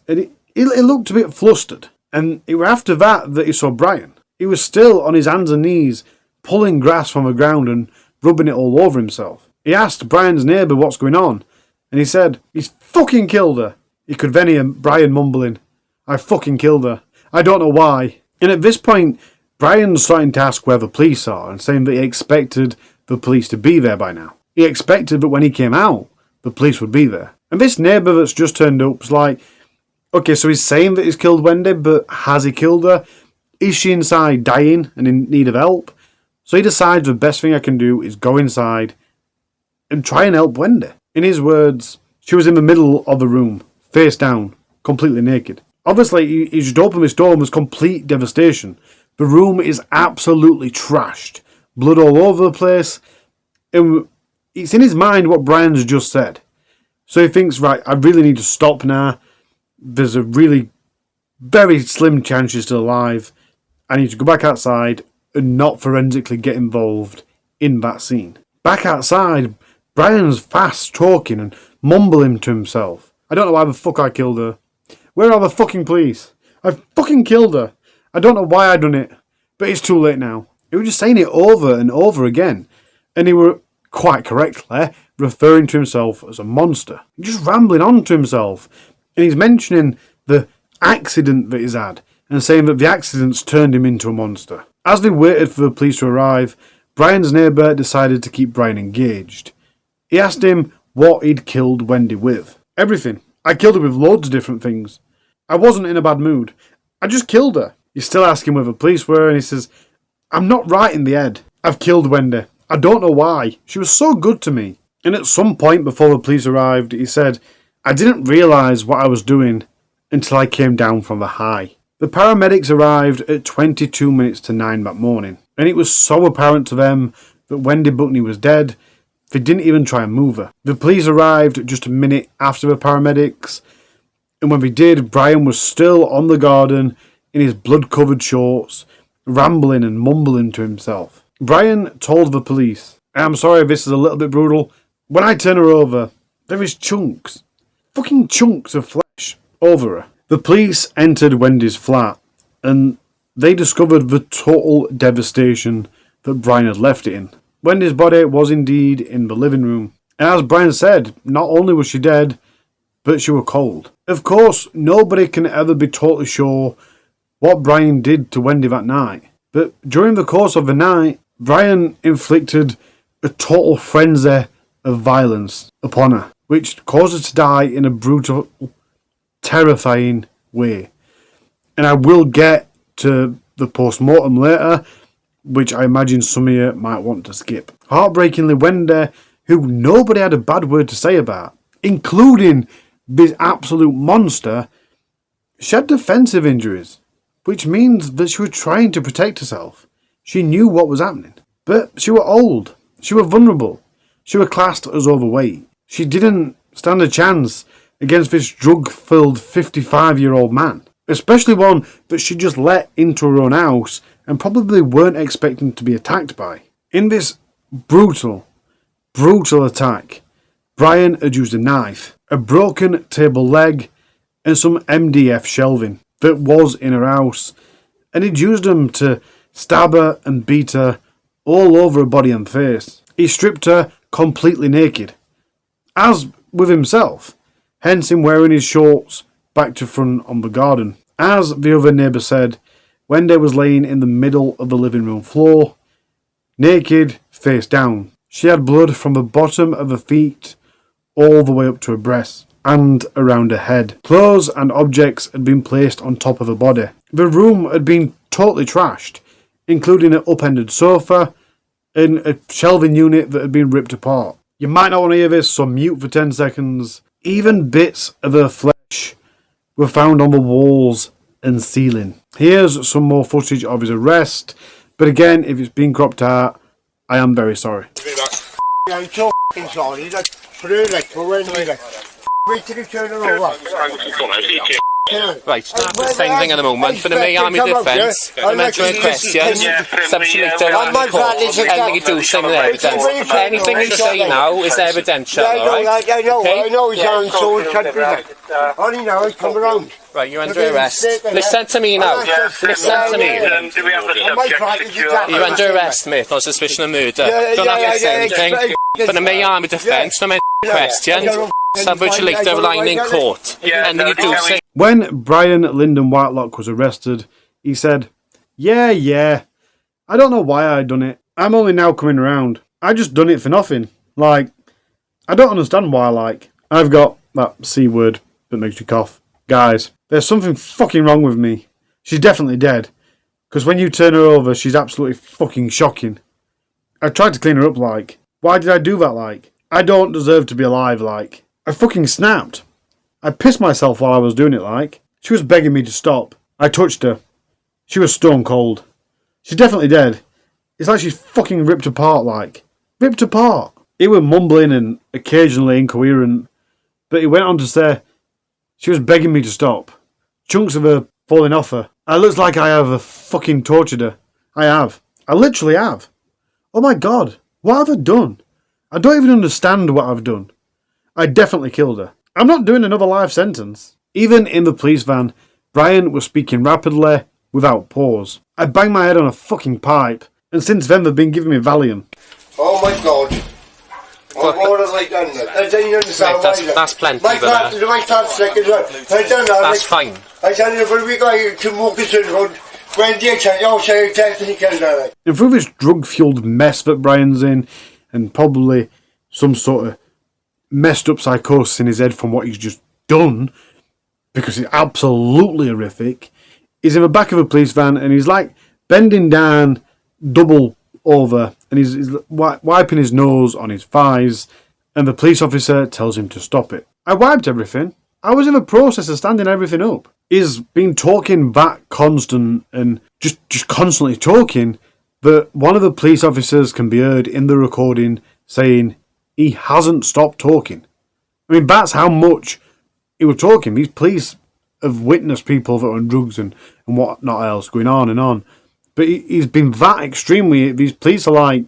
and he looked a bit flustered. And it was after that he saw Brian. He was still on his hands and knees, pulling grass from the ground and rubbing it all over himself. He asked Brian's neighbour what's going on, and he said, "He's fucking killed her." He could then hear Brian mumbling, "I fucking killed her. I don't know why." And at this point, Brian's starting to ask where the police are and saying that he expected the police to be there by now. He expected that when he came out, the police would be there. And this neighbour that's just turned up was like, okay, so he's saying that he's killed Wendy, but has he killed her? Is she inside dying and in need of help? So he decides the best thing I can do is go inside and try and help Wendy. In his words, she was in the middle of the room, face down, completely naked. Obviously, he just opened this door and there's complete devastation. The room is absolutely trashed. Blood all over the place. And it's in his mind what Brian's just said. So he thinks, right, I really need to stop now. There's a really very slim chance she's still alive. I need to go back outside and not forensically get involved in that scene. Back outside, Brian's fast talking and mumbling to himself. "I don't know why the fuck I killed her. Where are the fucking police? I fucking killed her. I don't know why I done it, but it's too late now." He was just saying it over and over again. And he were, quite correctly, referring to himself as a monster. Just rambling on to himself. And he's mentioning the accident that he's had and saying that the accident's turned him into a monster. As they waited for the police to arrive, Brian's neighbour decided to keep Brian engaged. He asked him what he'd killed Wendy with. "Everything. I killed her with loads of different things. I wasn't in a bad mood. I just killed her." You still ask him where the police were, and he says, "I'm not right in the head. I've killed Wendy. I don't know why. She was so good to me." And at some point before the police arrived, he said, "I didn't realise what I was doing until I came down from the high." The paramedics arrived at 22 minutes to 9 that morning, and it was so apparent to them that Wendy Buckney was dead, they didn't even try and move her. The police arrived just a minute after the paramedics, and when they did, Brian was still on the garden in his blood-covered shorts, rambling and mumbling to himself. Brian told the police, "I'm sorry if this is a little bit brutal. When I turn her over, there is chunks, fucking chunks of flesh over her." The police entered Wendy's flat, and they discovered the total devastation that Brian had left it in. Wendy's body was indeed in the living room. And as Brian said, not only was she dead, but she was cold. Of course, nobody can ever be totally sure what Brian did to Wendy that night. But during the course of the night, Brian inflicted a total frenzy of violence upon her, which caused her to die in a brutal, terrifying way. And I will get to the post-mortem later, which I imagine some of you might want to skip. Heartbreakingly, Wendy, who nobody had a bad word to say about, including this absolute monster, she had defensive injuries, which means that she was trying to protect herself. She knew what was happening. But she was old. She was vulnerable. She was classed as overweight. She didn't stand a chance against this drug-filled 55-year-old man. Especially one that she just let into her own house and probably weren't expecting to be attacked by. In this brutal attack, Brian had used a knife, a broken table leg, and some MDF shelving that was in her house, and he'd used them to stab her and beat her all over her body and face. He stripped her completely naked, as with himself, hence him wearing his shorts back to front on the garden. As the other neighbour said, Wendy was laying in the middle of the living room floor, naked, face down. She had blood from the bottom of her feet all the way up to her breasts and around her head. Clothes and objects had been placed on top of her body. The room had been totally trashed, including an upended sofa and a shelving unit that had been ripped apart. You might not want to hear this, so mute for 10 seconds. Even bits of her flesh were found on the walls and ceiling. Here's some more footage of his arrest, but again, if it's been cropped out, I am very sorry. I'm so f***ing sorry, like, for her, like, for when we, like, wait till you turn her over. Right, that's the same thing at the moment. For the me army defence, I'm answering questions, subject to anything you do, same with evidence. Anything you say now is evidential, alright? I know he's on so it can't be like. Only now I come around. Right, you're under arrest. Listen to me now. Listen to me. You're under arrest, mate, on suspicion of murder. Don't have to say anything. For the me army defence, no questions. Subject later line in court. Anything you do, say. When Brian Lyndon Whitelock was arrested, he said, Yeah, I don't know why I done it. I'm only now coming around. I just done it for nothing. Like, I don't understand why, like, I've got that C word that makes you cough. Guys, there's something fucking wrong with me. She's definitely dead. Because when you turn her over, she's absolutely fucking shocking. I tried to clean her up, like. Why did I do that, like? I don't deserve to be alive, like. I fucking snapped. I pissed myself while I was doing it, like. She was begging me to stop. I touched her. She was stone cold. She's definitely dead. It's like she's fucking ripped apart, like. Ripped apart. He was mumbling and occasionally incoherent, but he went on to say she was begging me to stop. Chunks of her falling off her. It looks like I have fucking tortured her. I have. I literally have. Oh my god. What have I done? I don't even understand what I've done. I definitely killed her. I'm not doing another life sentence. Even in the police van, Brian was speaking rapidly, without pause. I banged my head on a fucking pipe, and since then they've been giving me Valium. Oh my god. What have I done then? I don't understand why. That's plenty my for that. My car's sick as well. I don't know. That's fine. I tell you, for we got to walk us in road. When they tell you, I'll say, definitely killed her. And through this drug-fueled mess that Brian's in, and probably some sort of messed up psychosis in his head from what he's just done, because it's absolutely horrific, he's in the back of a police van and he's like bending down double over and he's wiping his nose on his thighs, and the police officer tells him to stop it. I wiped everything. I was in the process of standing everything up. He's been talking that constant and just constantly talking that one of the police officers can be heard in the recording saying he hasn't stopped talking. I mean, that's how much he was talking. These police have witnessed people that are on drugs and whatnot else going on and on. But he's been that extremely. These police are like,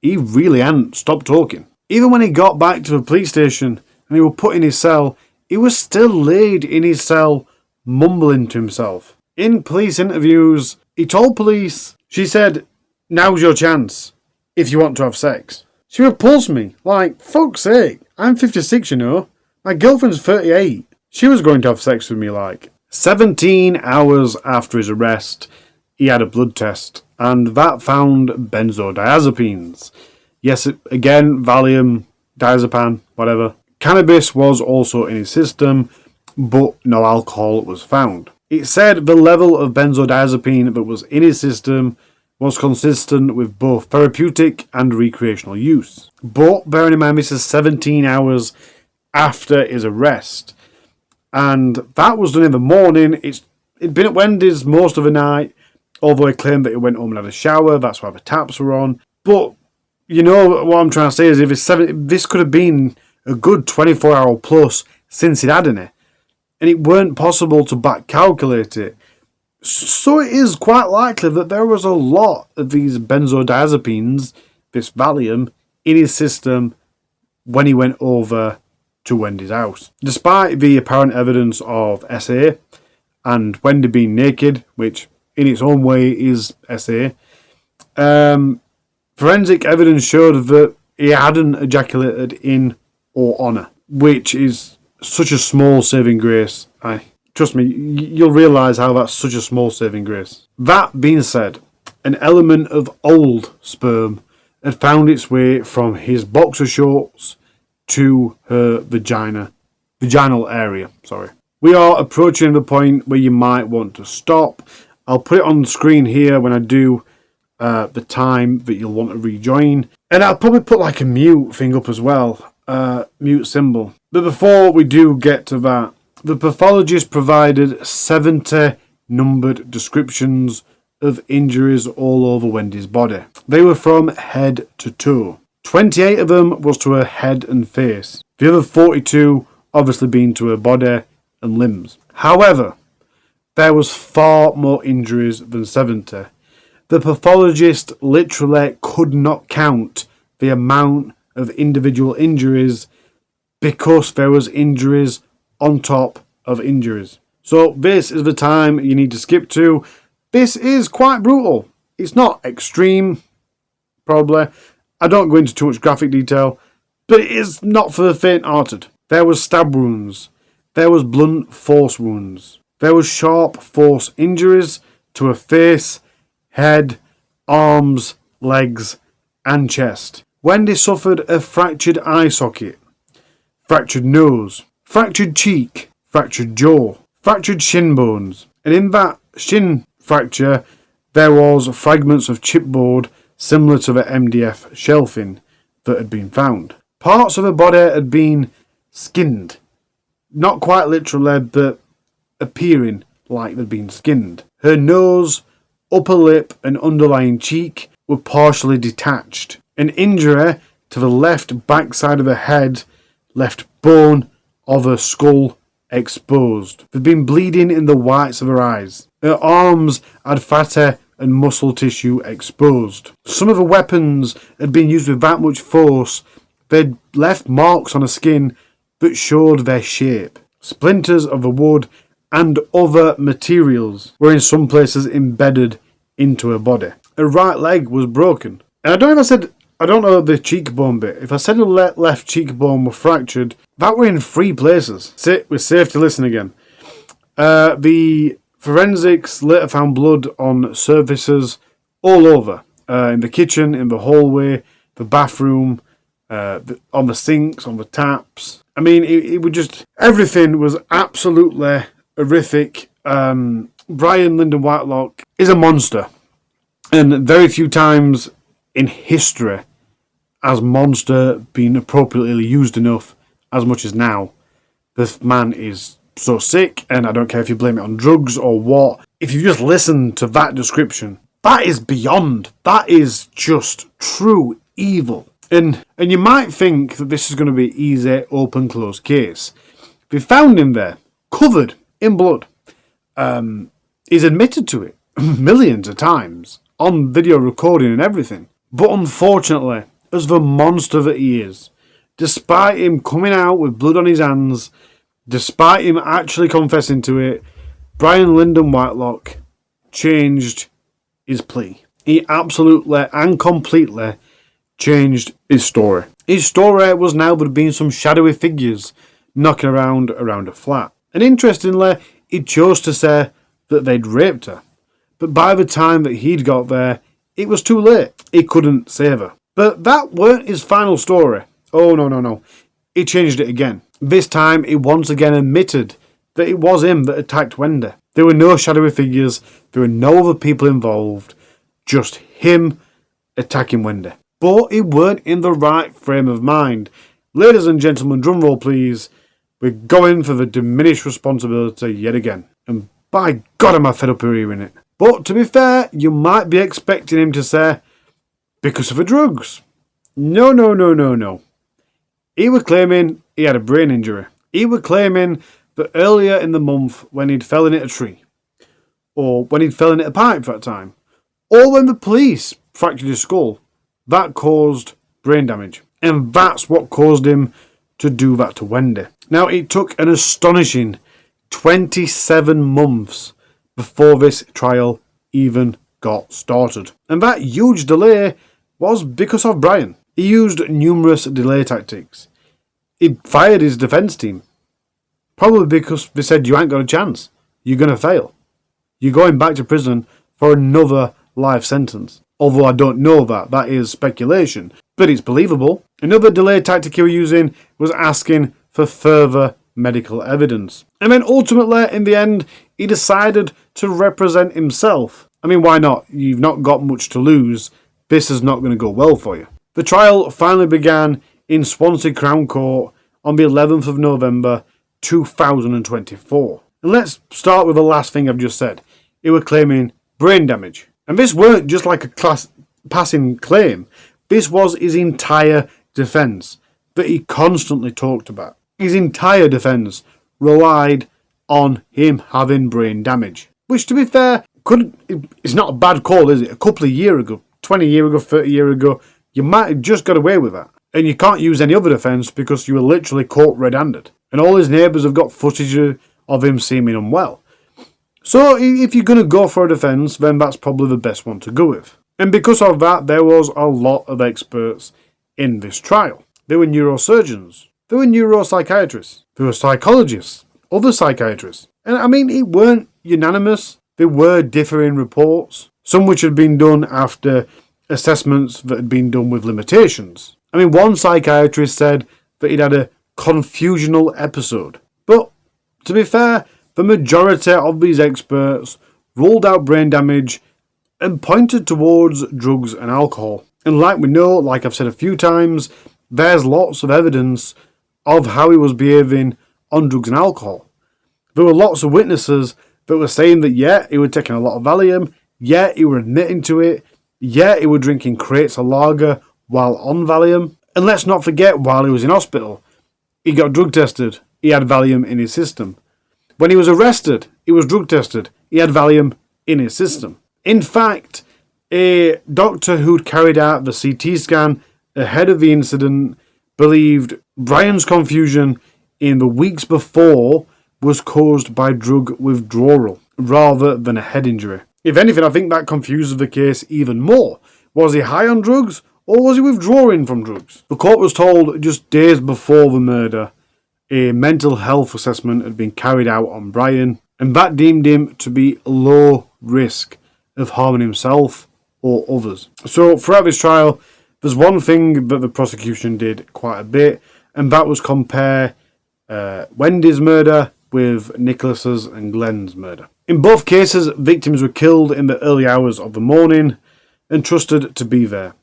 he really hadn't stopped talking. Even when he got back to the police station and he was put in his cell, he was still laid in his cell, mumbling to himself. In police interviews, he told police, she said, "Now's your chance, if you want to have sex." She repulsed me. Like, fuck's sake. I'm 56, you know. My girlfriend's 38. She was going to have sex with me, like. 17 hours after his arrest, he had a blood test, and that found benzodiazepines. Yes, again, Valium, diazepam, whatever. Cannabis was also in his system, but no alcohol was found. It said the level of benzodiazepine that was in his system was consistent with both therapeutic and recreational use. But bearing in mind this is 17 hours after his arrest, and that was done in the morning. It'd been at Wendy's most of the night, although he claimed that he went home and had a shower. That's why the taps were on. But you know what I'm trying to say is, if this could have been a good 24-hour plus since he'd had any, and it weren't possible to back calculate it. So it is quite likely that there was a lot of these benzodiazepines, this Valium, in his system when he went over to Wendy's house. Despite the apparent evidence of SA and Wendy being naked, which in its own way is SA. Forensic evidence showed that he hadn't ejaculated in or on her, which is such a small saving grace. Trust me, you'll realise how that's such a small saving grace. That being said, an element of old sperm had found its way from his boxer shorts to her vaginal area. We are approaching the point where you might want to stop. I'll put it on the screen here when I do the time that you'll want to rejoin. And I'll probably put like a mute thing up as well, mute symbol. But before we do get to that, the pathologist provided 70 numbered descriptions of injuries all over Wendy's body. They were from head to toe. 28 of them was to her head and face. The other 42 obviously being to her body and limbs. However, there was far more injuries than 70. The pathologist literally could not count the amount of individual injuries because there was injuries on top of injuries. So this is the time you need to skip to. This is quite brutal. It's not extreme, probably. I don't go into too much graphic detail, but it is not for the faint-hearted. There was stab wounds. There was blunt force wounds. There was sharp force injuries to her face, head, arms, legs, and chest. Wendy suffered a fractured eye socket, fractured nose, fractured cheek, fractured jaw, fractured shin bones, and in that shin fracture there was fragments of chipboard similar to the MDF shelving that had been found. Parts of her body had been skinned, not quite literally, but appearing like they'd been skinned. Her nose, upper lip and underlying cheek were partially detached. An injury to the left backside of her head left bone of her skull exposed. There'd been bleeding in the whites of her eyes. Her arms had fatty and muscle tissue exposed. Some of the weapons had been used with that much force. They'd left marks on her skin that showed their shape. Splinters of the wood and other materials were in some places embedded into her body. Her right leg was broken. And I don't know the cheekbone bit. If I said her left cheekbone was fractured, that were in 3 places. We're safe to listen again. The forensics later found blood on surfaces all over. In the kitchen, in the hallway, the bathroom, on the sinks, on the taps. I mean, it was just... everything was absolutely horrific. Brian Lyndon Whitelock is a monster. And very few times in history has monster been appropriately used enough as much as now. This man is so sick, and I don't care if you blame it on drugs or what. If you just listen to that description, that is beyond. That is just true evil. And you might think that this is going to be easy, open, closed case. They found him there, covered in blood. He's admitted to it millions of times, on video recording and everything. But unfortunately, as the monster that he is, despite him coming out with blood on his hands, despite him actually confessing to it, Brian Lyndon Whitelock changed his plea. He absolutely and completely changed his story. His story was now there had been some shadowy figures knocking around a flat. And interestingly, he chose to say that they'd raped her. But by the time that he'd got there, it was too late. He couldn't save her. But that weren't his final story. Oh, no. He changed it again. This time, he once again admitted that it was him that attacked Wendy. There were no shadowy figures. There were no other people involved. Just him attacking Wendy. But he weren't in the right frame of mind. Ladies and gentlemen, drum roll please. We're going for the diminished responsibility yet again. And by God am I fed up hearing it. But to be fair, you might be expecting him to say, because of the drugs. No. He was claiming he had a brain injury. He was claiming that earlier in the month when he'd fell in at a tree, or when he'd fell in at a pipe for that time, or when the police fractured his skull, that caused brain damage. And that's what caused him to do that to Wendy. Now, it took an astonishing 27 months before this trial even got started. And that huge delay was because of Brian. He used numerous delay tactics. He fired his defence team. Probably because they said, you ain't got a chance. You're going to fail. You're going back to prison for another life sentence. Although I don't know that. That is speculation. But it's believable. Another delay tactic he was using was asking for further medical evidence. And then ultimately, in the end, he decided to represent himself. I mean, why not? You've not got much to lose. This is not going to go well for you. The trial finally began in Swansea Crown Court on the 11th of November 2024. And let's start with the last thing I've just said. He was claiming brain damage. And this weren't just like a passing claim. This was his entire defence that he constantly talked about. His entire defence relied on him having brain damage. Which, to be fair, it's not a bad call, is it? A couple of years ago, 20 years ago, 30 years ago, you might have just got away with that. And you can't use any other defence because you were literally caught red-handed. And all his neighbours have got footage of him seeming unwell. So if you're going to go for a defence, then that's probably the best one to go with. And because of that, there was a lot of experts in this trial. There were neurosurgeons. There were neuropsychiatrists. There were psychologists. Other psychiatrists. And I mean, it weren't unanimous. There were differing reports. Some which had been done after assessments that had been done with limitations. I mean, one psychiatrist said that he'd had a confusional episode. But, to be fair, the majority of these experts ruled out brain damage and pointed towards drugs and alcohol. And like we know, like I've said a few times, there's lots of evidence of how he was behaving on drugs and alcohol. There were lots of witnesses that were saying that, yeah, he was taking a lot of Valium, yeah, he was admitting to it, yeah, he was drinking crates of lager while on Valium. And let's not forget, while he was in hospital, he got drug tested, he had Valium in his system. When he was arrested, he was drug tested, he had Valium in his system. In fact, a doctor who'd carried out the CT scan ahead of the incident believed Brian's confusion in the weeks before was caused by drug withdrawal rather than a head injury. If anything, I think that confuses the case even more. Was he high on drugs or was he withdrawing from drugs? The court was told just days before the murder a mental health assessment had been carried out on Brian, and that deemed him to be low risk of harming himself or others. So throughout this trial, there's one thing that the prosecution did quite a bit, and that was compare Wendy's murder with Nicholas's and Glenn's murder. In both cases, victims were killed in the early hours of the morning and trusted to be there.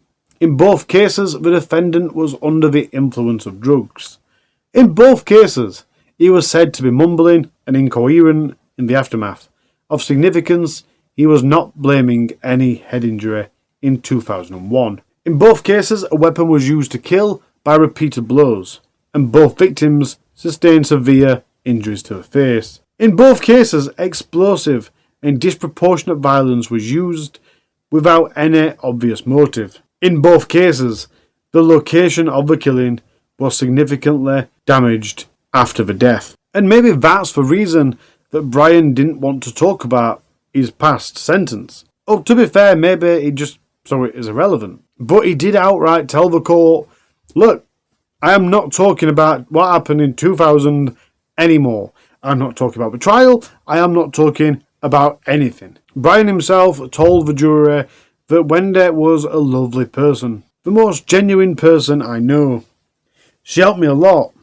In both cases, the defendant was under the influence of drugs. In both cases, he was said to be mumbling and incoherent in the aftermath. Of significance, he was not blaming any head injury in 2001. In both cases, a weapon was used to kill by repeated blows, and both victims sustained severe injuries to the face. In both cases, explosive and disproportionate violence was used without any obvious motive. In both cases, the location of the killing was significantly damaged after the death. And maybe that's the reason that Brian didn't want to talk about his past sentence. Oh, to be fair, maybe he just saw it as irrelevant. But he did outright tell the court, look, I am not talking about what happened in 2000 anymore. I'm not talking about the trial. I am not talking about anything. Brian himself told the jury that Wendy was a lovely person. The most genuine person I know. She helped me a lot.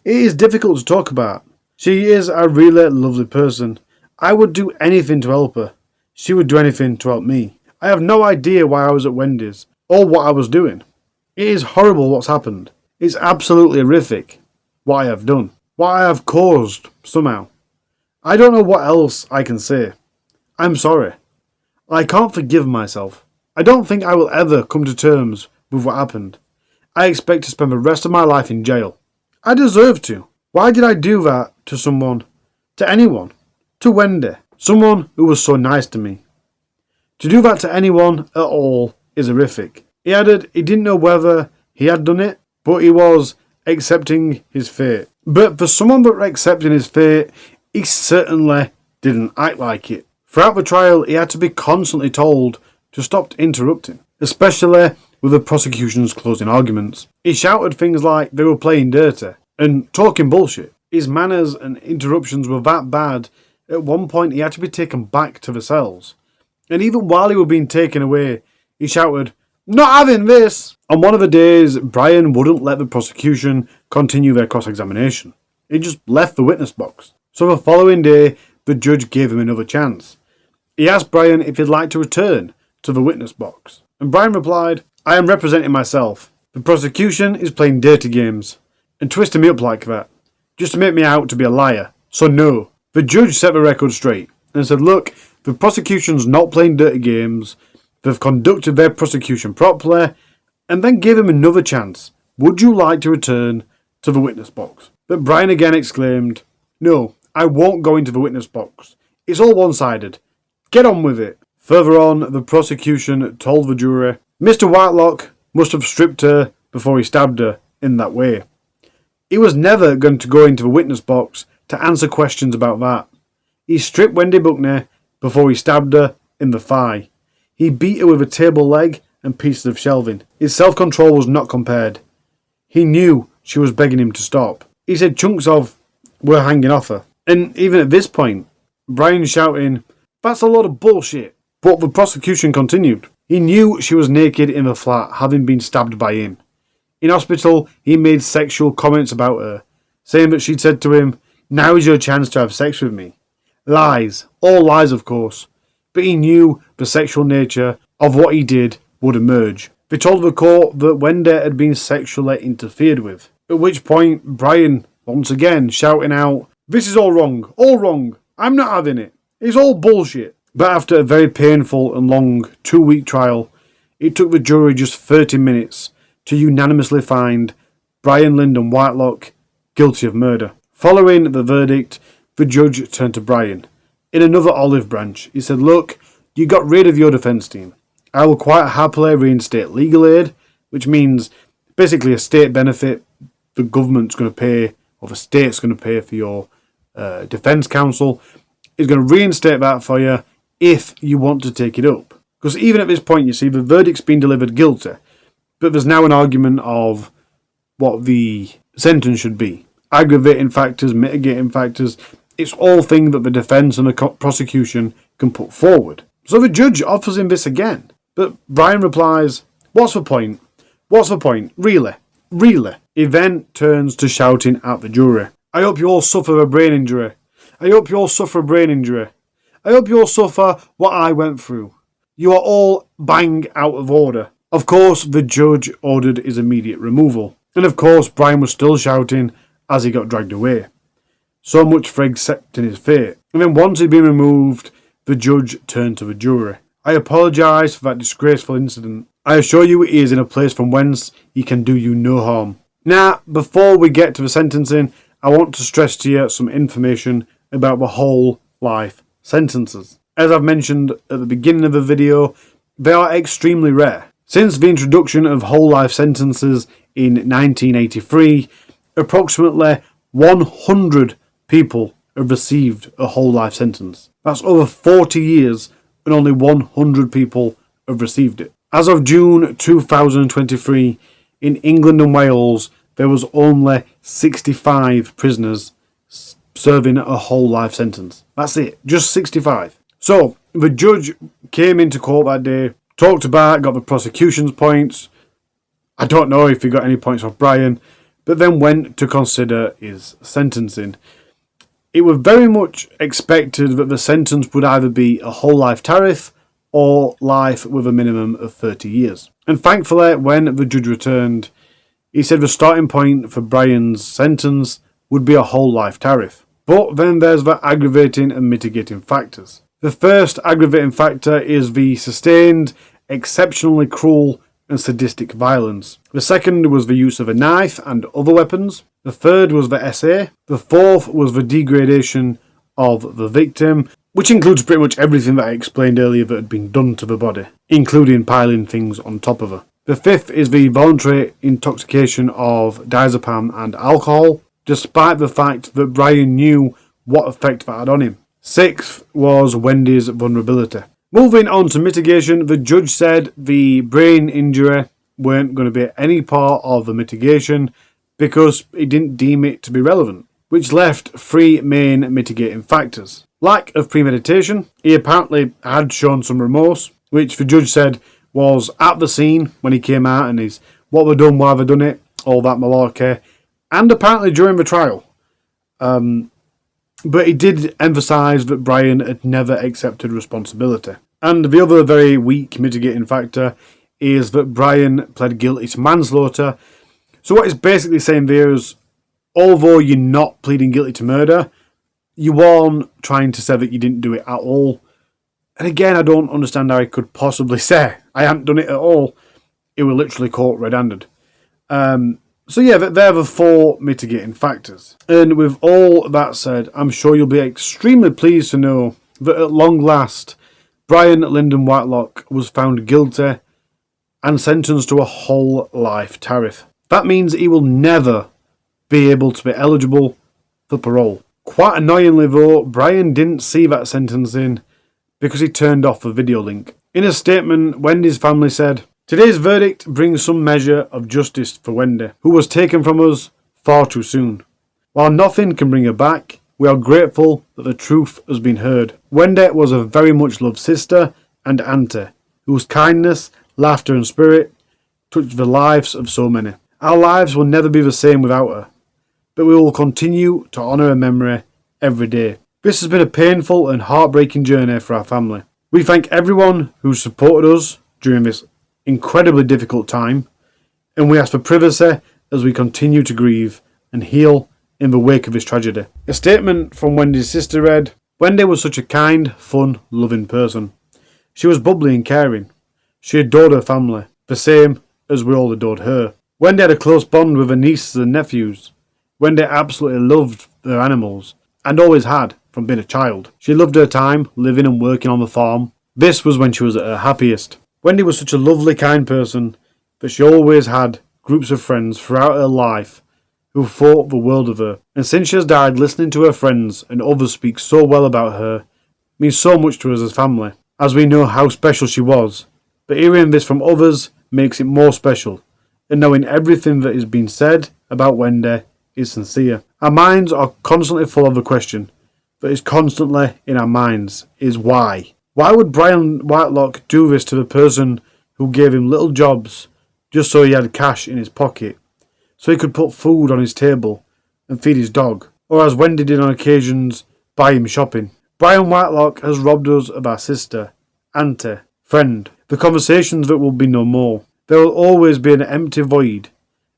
It is difficult to talk about. She is a really lovely person. I would do anything to help her. She would do anything to help me. I have no idea why I was at Wendy's or what I was doing. It is horrible what's happened. It's absolutely horrific what I have done. What I have caused somehow. I don't know what else I can say. I'm sorry. I can't forgive myself. I don't think I will ever come to terms with what happened. I expect to spend the rest of my life in jail. I deserve to. Why did I do that to someone? To anyone? To Wendy? Someone who was so nice to me. To do that to anyone at all is horrific. He added he didn't know whether he had done it, but he was accepting his fate. But for someone that was accepting his fate, he certainly didn't act like it. Throughout the trial, he had to be constantly told to stop interrupting, especially with the prosecution's closing arguments. He shouted things like they were playing dirty and talking bullshit. His manners and interruptions were that bad, at one point he had to be taken back to the cells. And even while he was being taken away, he shouted, "Not having this!" On one of the days, Brian wouldn't let the prosecution continue their cross-examination. He just left the witness box. So the following day, the judge gave him another chance. He asked Brian if he'd like to return to the witness box. And Brian replied, "I am representing myself. The prosecution is playing dirty games and twisting me up like that, just to make me out to be a liar. So no." The judge set the record straight and said, "Look, the prosecution's not playing dirty games. They've conducted their prosecution properly," and then gave him another chance. "Would you like to return to the witness box?" But Brian again exclaimed, "No, I won't go into the witness box. It's all one-sided. Get on with it." Further on, the prosecution told the jury, Mr. Whitelock must have stripped her before he stabbed her in that way. He was never going to go into the witness box to answer questions about that. He stripped Wendy Buckney before he stabbed her in the thigh. He beat her with a table leg and pieces of shelving. His self-control was not compared. He knew she was begging him to stop. He said chunks of were hanging off her. And even at this point, Brian shouting, "That's a lot of bullshit." But the prosecution continued. He knew she was naked in the flat, having been stabbed by him. In hospital, he made sexual comments about her, saying that she'd said to him, "Now is your chance to have sex with me." Lies. All lies, of course. But he knew the sexual nature of what he did would emerge. They told the court that Wendy had been sexually interfered with. At which point, Brian, once again, shouting out, "This is all wrong. All wrong. I'm not having it. It's all bullshit." But after a very painful and long 2-week trial, it took the jury just 30 minutes to unanimously find Brian Lyndon Whitelock guilty of murder. Following the verdict, the judge turned to Brian. In another olive branch, he said, "Look, you got rid of your defence team. I will quite happily reinstate legal aid," which means basically a state benefit the government's going to pay, or the state's going to pay for your defence counsel. Is going to reinstate that for you if you want to take it up. Because even at this point, you see, the verdict's been delivered guilty, but there's now an argument of what the sentence should be. Aggravating factors, mitigating factors, it's all things that the defence and the prosecution can put forward. So the judge offers him this again. But Brian replies, "What's the point? What's the point? Really? Really?" He then turns to shouting at the jury, "I hope you all suffer a brain injury. I hope you all suffer a brain injury. I hope you all suffer what I went through. You are all bang out of order." Of course, the judge ordered his immediate removal. And of course, Brian was still shouting as he got dragged away. So much for accepting his fate. And then once he'd been removed, the judge turned to the jury. "I apologise for that disgraceful incident. I assure you he is in a place from whence he can do you no harm." Now, before we get to the sentencing, I want to stress to you some information about the whole life sentences. As I've mentioned at the beginning of the video, they are extremely rare. Since the introduction of whole life sentences in 1983, approximately 100 people have received a whole life sentence. That's over 40 years and only 100 people have received it. As of June 2023, in England and Wales, there was only 65 prisoners serving a whole life sentence. That's it, just 65. So, the judge came into court that day, talked about, got the prosecution's points. I don't know if he got any points off Brian, but then went to consider his sentencing. It was very much expected that the sentence would either be a whole life tariff or life with a minimum of 30 years. And thankfully, when the judge returned, he said the starting point for Brian's sentence would be a whole life tariff. But then there's the aggravating and mitigating factors. The first aggravating factor is the sustained, exceptionally cruel and sadistic violence. The second was the use of a knife and other weapons. The third was the SA. The fourth was the degradation of the victim, which includes pretty much everything that I explained earlier that had been done to the body, including piling things on top of her. The fifth is the voluntary intoxication of diazepam and alcohol, despite the fact that Brian knew what effect that had on him. Sixth was Wendy's vulnerability. Moving on to mitigation, the judge said the brain injury weren't going to be any part of the mitigation because he didn't deem it to be relevant, which left three main mitigating factors. Lack of premeditation. He apparently had shown some remorse, which the judge said was at the scene when he came out and he's what they've done, why have they done it, all that malarkey, and apparently during the trial. But he did emphasise that Brian had never accepted responsibility. And the other very weak mitigating factor is that Brian pled guilty to manslaughter. So what it's basically saying there is, although you're not pleading guilty to murder, you aren't trying to say that you didn't do it at all. And again, I don't understand how he could possibly say, I hadn't done it at all. It was literally caught red-handed. So yeah, they're the four mitigating factors. And with all that said, I'm sure you'll be extremely pleased to know that at long last, Brian Lyndon Whitelock was found guilty and sentenced to a whole life tariff. That means he will never be able to be eligible for parole. Quite annoyingly though, Brian didn't see that sentencing because he turned off the video link. In a statement, Wendy's family said, "Today's verdict brings some measure of justice for Wendy, who was taken from us far too soon. While nothing can bring her back, we are grateful that the truth has been heard. Wendy was a very much loved sister and auntie, whose kindness, laughter and spirit touched the lives of so many. Our lives will never be the same without her, but we will continue to honour her memory every day. This has been a painful and heartbreaking journey for our family. We thank everyone who supported us during this incredibly difficult time, and we ask for privacy as we continue to grieve and heal in the wake of this tragedy." A statement from Wendy's sister read, "Wendy was such a kind, fun, loving person. She was bubbly and caring. She adored her family, the same as we all adored her. Wendy had a close bond with her nieces and nephews. Wendy absolutely loved her animals, and always had from being a child. She loved her time living and working on the farm. This was when she was at her happiest. Wendy was such a lovely, kind person that she always had groups of friends throughout her life who thought the world of her. And since she has died, listening to her friends and others speak so well about her means so much to us as family, as we know how special she was. But hearing this from others makes it more special, and knowing everything that is being said about Wendy is sincere. Our minds are constantly full of the question that is constantly in our minds is why? Why would Brian Whitelock do this to the person who gave him little jobs just so he had cash in his pocket, so he could put food on his table and feed his dog, or as Wendy did on occasions, buy him shopping? Brian Whitelock has robbed us of our sister, auntie, friend, the conversations that will be no more. There will always be an empty void,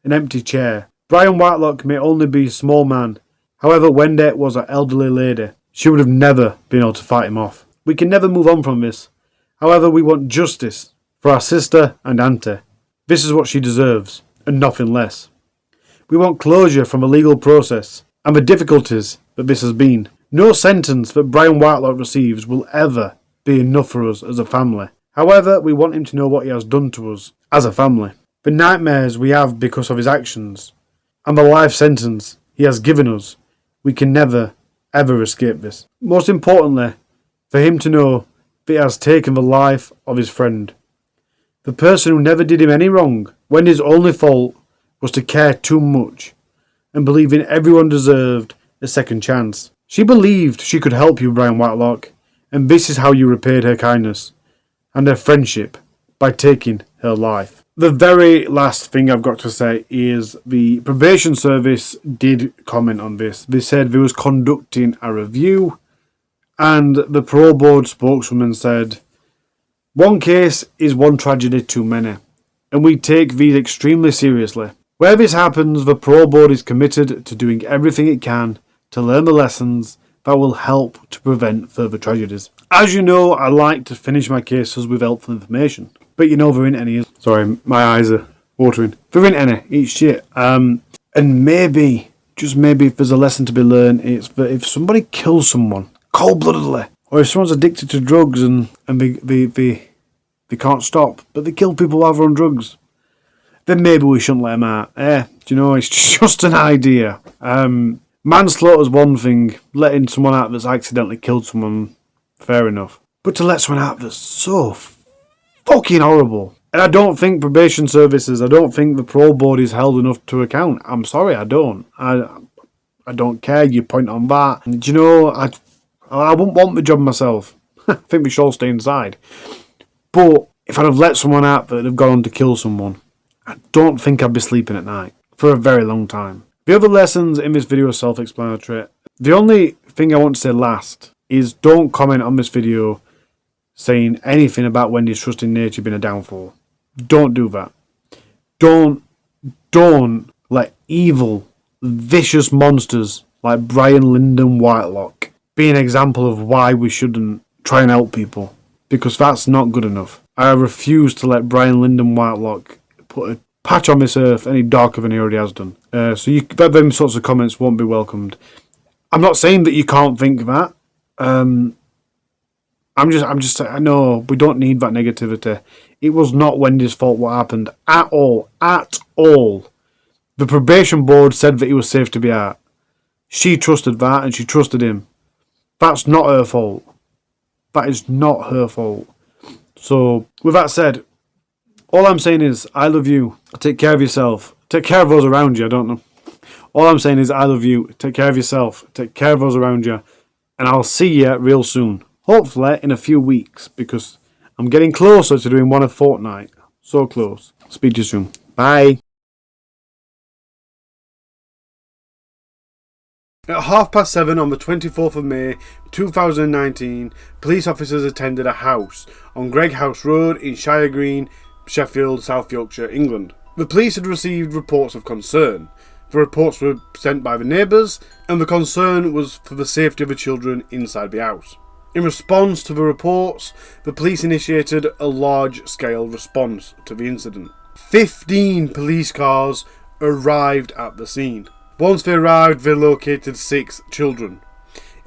an empty chair. Brian Whitelock may only be a small man. However, Wendy was an elderly lady. She would have never been able to fight him off. We can never move on from this. However, we want justice for our sister and auntie. This is what she deserves, and nothing less. We want closure from a legal process and the difficulties that this has been. No sentence that Brian Whitelock receives will ever be enough for us as a family. However, we want him to know what he has done to us as a family. The nightmares we have because of his actions and the life sentence he has given us, we can never, ever escape this. Most importantly, for him to know that he has taken the life of his friend. The person who never did him any wrong, when his only fault was to care too much and believing everyone deserved a second chance. She believed she could help you, Brian Whitelock, and this is how you repaid her kindness and her friendship by taking her life. The very last thing I've got to say is the probation service did comment on this. They said they was conducting a review, and the parole board spokeswoman said, "One case is one tragedy too many, and we take these extremely seriously. Where this happens, the parole board is committed to doing everything it can to learn the lessons that will help to prevent further tragedies." As you know, I like to finish my cases with helpful information, but you know there ain't any. Sorry, my eyes are watering. There ain't any. It's shit. And maybe, just maybe, if there's a lesson to be learned, it's that if somebody kills someone cold-bloodedly, or if someone's addicted to drugs and they can't stop, but they kill people while they're on drugs, then maybe we shouldn't let them out. Do you know, it's just an idea. Manslaughter's one thing, letting someone out that's accidentally killed someone, fair enough. But to let someone out that's so fucking horrible. And I don't think probation services, I don't think the parole board is held enough to account. I'm sorry, I don't. I don't care, you point on that. And, do you know, I wouldn't want the job myself. I think we should all stay inside. But if I'd have let someone out that had gone on to kill someone, I don't think I'd be sleeping at night for a very long time. The other lessons in this video are self-explanatory. The only thing I want to say last is don't comment on this video saying anything about Wendy's trusting nature being a downfall. Don't do that. Don't let evil, vicious monsters like Brian Lyndon Whitelock be an example of why we shouldn't try and help people, because that's not good enough. I refuse to let Brian Lyndon Whitelock put a patch on this earth any darker than he already has done. So them sorts of comments won't be welcomed. I'm not saying that you can't think that. I know we don't need that negativity. It was not Wendy's fault what happened at all. At all. The probation board said that he was safe to be out. She trusted that and she trusted him. That's not her fault. That is not her fault. So, with that said, all I'm saying is, I love you. Take care of yourself. Take care of those around you, I don't know. All I'm saying is, I love you. Take care of yourself. Take care of those around you. And I'll see you real soon. Hopefully in a few weeks, because I'm getting closer to doing one a fortnight. So close. Speak to you soon. Bye. At 7:30 on the 24th of May 2019, police officers attended a house on Greg House Road in Shire Green, Sheffield, South Yorkshire, England. The police had received reports of concern. The reports were sent by the neighbours, and the concern was for the safety of the children inside the house. In response to the reports, the police initiated a large-scale response to the incident. 15 police cars arrived at the scene. Once they arrived, they located 6 children,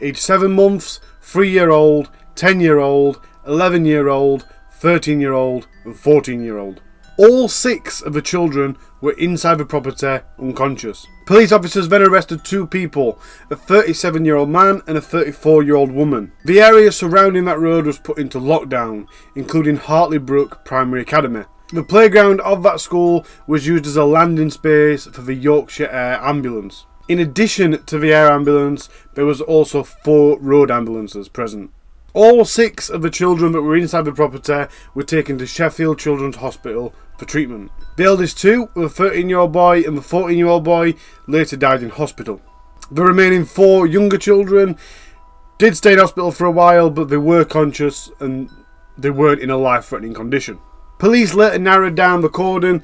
aged 7 months, 3-year-old, 10-year-old, 11-year-old, 13-year-old and 14-year-old. All 6 of the children were inside the property unconscious. Police officers then arrested 2 people, a 37-year-old man and a 34-year-old woman. The area surrounding that road was put into lockdown, including Hartley Brook Primary Academy. The playground of that school was used as a landing space for the Yorkshire Air Ambulance. In addition to the air ambulance, there was also 4 road ambulances present. All 6 of the children that were inside the property were taken to Sheffield Children's Hospital for treatment. The eldest 2, the 13-year-old boy and the 14-year-old boy, later died in hospital. The remaining 4 younger children did stay in hospital for a while, but they were conscious and they weren't in a life-threatening condition. Police later narrowed down the cordon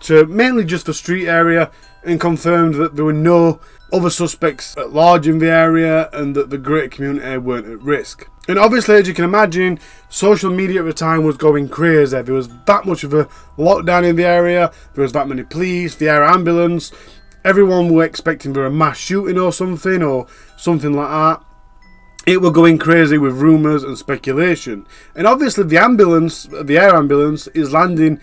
to mainly just the street area and confirmed that there were no other suspects at large in the area and that the greater community weren't at risk. And obviously, as you can imagine, social media at the time was going crazy. There was that much of a lockdown in the area, there was that many police, the air ambulance, everyone were expecting there a mass shooting or something like that. It were going crazy with rumours and speculation. And obviously the air ambulance is landing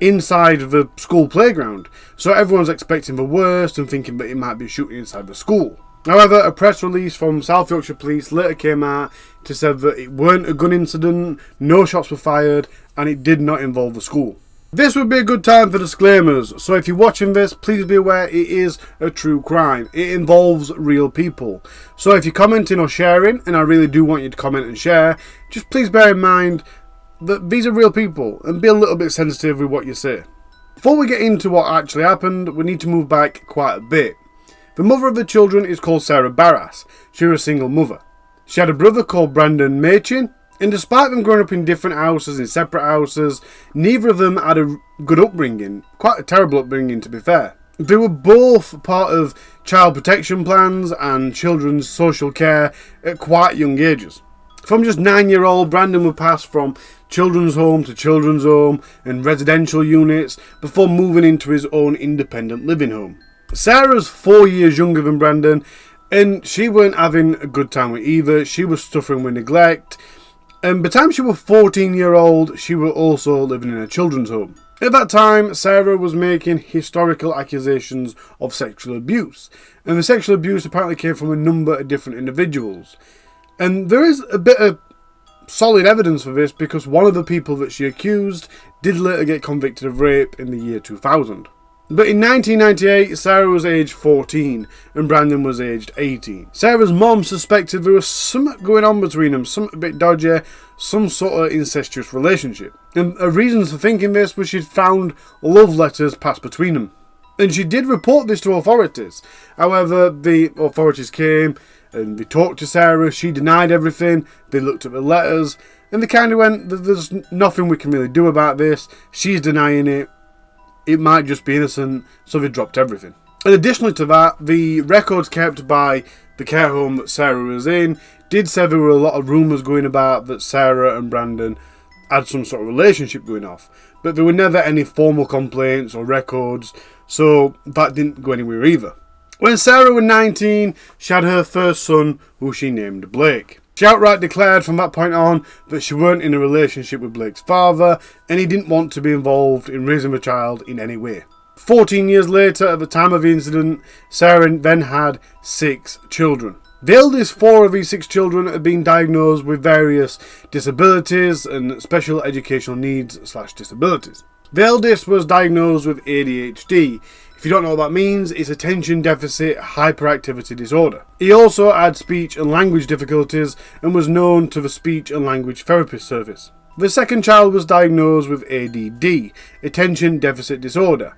inside the school playground. So everyone's expecting the worst and thinking that it might be shooting inside the school. However, a press release from South Yorkshire Police later came out to say that it weren't a gun incident, no shots were fired, and it did not involve the school. This would be a good time for disclaimers, so if you're watching this, please be aware it is a true crime. It involves real people. So if you're commenting or sharing, and I really do want you to comment and share, just please bear in mind that these are real people, and be a little bit sensitive with what you say. Before we get into what actually happened, we need to move back quite a bit. The mother of the children is called Sarah Barrass. She was a single mother. She had a brother called Brandon Machin, and despite them growing up in different houses, in separate houses, neither of them had a good upbringing. Quite a terrible upbringing, to be fair. They were both part of child protection plans and children's social care at quite young ages. From just 9-year-old, Brandon would pass from children's home to children's home and residential units before moving into his own independent living home. Sarah's 4 years younger than Brandon, and she weren't having a good time with either. She was suffering with neglect. And by the time she was 14-year-old, she was also living in a children's home. At that time, Sarah was making historical accusations of sexual abuse, and the sexual abuse apparently came from a number of different individuals. And there is a bit of solid evidence for this because one of the people that she accused did later get convicted of rape in the year 2000. But in 1998, Sarah was aged 14 and Brandon was aged 18. Sarah's mom suspected there was something going on between them, something a bit dodgy, some sort of incestuous relationship. And a reason for thinking this was she'd found love letters passed between them. And she did report this to authorities. However, the authorities came and they talked to Sarah, she denied everything, they looked at the letters, and they kind of went, there's nothing we can really do about this, she's denying it, it might just be innocent, so they dropped everything. And additionally to that, the records kept by the care home that Sarah was in did say there were a lot of rumours going about that Sarah and Brandon had some sort of relationship going off, but there were never any formal complaints or records, so that didn't go anywhere either. When Sarah was 19, she had her first son, who she named Blake. She outright declared from that point on that she weren't in a relationship with Blake's father, and he didn't want to be involved in raising the child in any way. 14 years later, at the time of the incident, Sarah then had 6 children. The eldest 4 of these 6 children had been diagnosed with various disabilities and special educational needs / disabilities. The eldest was diagnosed with ADHD. If you don't know what that means, it's attention deficit hyperactivity disorder. He also had speech and language difficulties and was known to the speech and language therapist service. The second child was diagnosed with ADD, attention deficit disorder.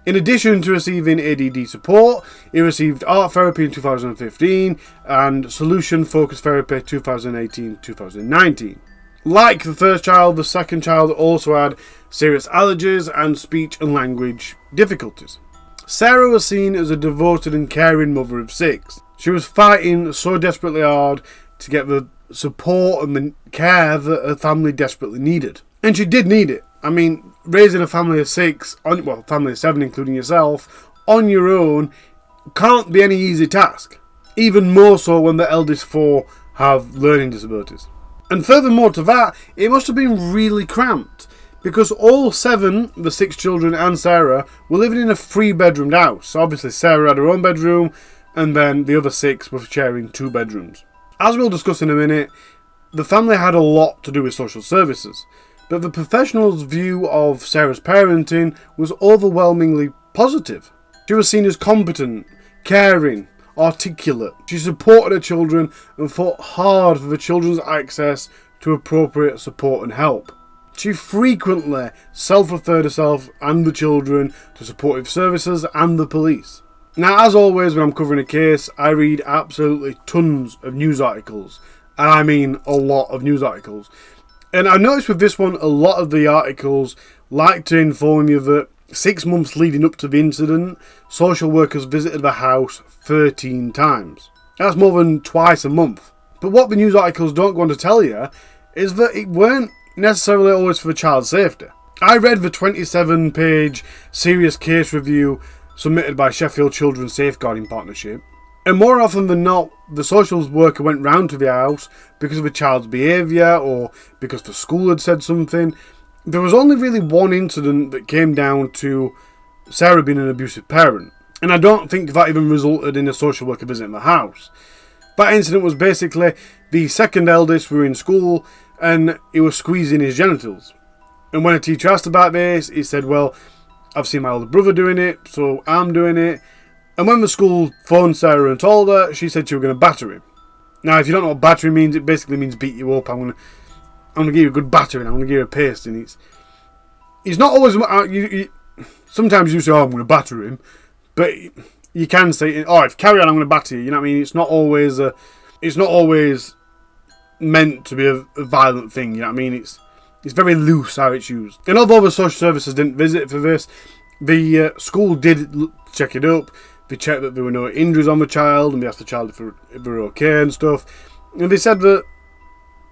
In addition to receiving ADD support, he received art therapy in 2015 and solution focused therapy 2018-2019. Like the first child, the second child also had serious allergies and speech and language difficulties. Sarah was seen as a devoted and caring mother of 6. She was fighting so desperately hard to get the support and the care that her family desperately needed. And she did need it. I mean, raising a family of 6, family of 7 including yourself, on your own can't be any easy task. Even more so when the eldest 4 have learning disabilities. And furthermore to that, it must have been really cramped, because all 7, the 6 children and Sarah, were living in a 3-bedroomed house. So obviously Sarah had her own bedroom, and then the other 6 were sharing 2 bedrooms. As we'll discuss in a minute, the family had a lot to do with social services, but the professionals' view of Sarah's parenting was overwhelmingly positive. She was seen as competent, caring, articulate. She supported her children and fought hard for the children's access to appropriate support and help. She frequently self-referred herself and the children to supportive services and the police. Now, as always when I'm covering a case, I read absolutely tons of news articles, and I mean a lot of news articles. And I noticed with this one, a lot of the articles like to inform you that 6 months leading up to the incident, social workers visited the house 13 times. That's more than twice a month. But what the news articles don't go on to tell you is that it weren't necessarily always for the child's safety. I read the 27-page serious case review submitted by Sheffield Children's Safeguarding Partnership, and more often than not, the social worker went round to the house because of the child's behaviour or because the school had said something. There was only really one incident that came down to Sarah being an abusive parent, and I don't think that even resulted in a social worker visiting the house. That incident was basically the second eldest were in school and he was squeezing his genitals. And when a teacher asked about this, he said, well, I've seen my older brother doing it, so I'm doing it. And when the school phoned Sarah and told her, she said she was going to batter him. Now, if you don't know what battering means, it basically means beat you up. I'm going to give you a good battering. I'm going to give you a pasting. It's not always... sometimes you say, oh, I'm going to batter him. But you can say, oh, if carry on, I'm going to batter you. You know what I mean? It's not always... it's not always meant to be a violent thing. You know what I mean? It's very loose how it's used. And although the social services didn't visit for this, the school did check it up. They checked that there were no injuries on the child, and they asked the child if they were okay and stuff. And they said that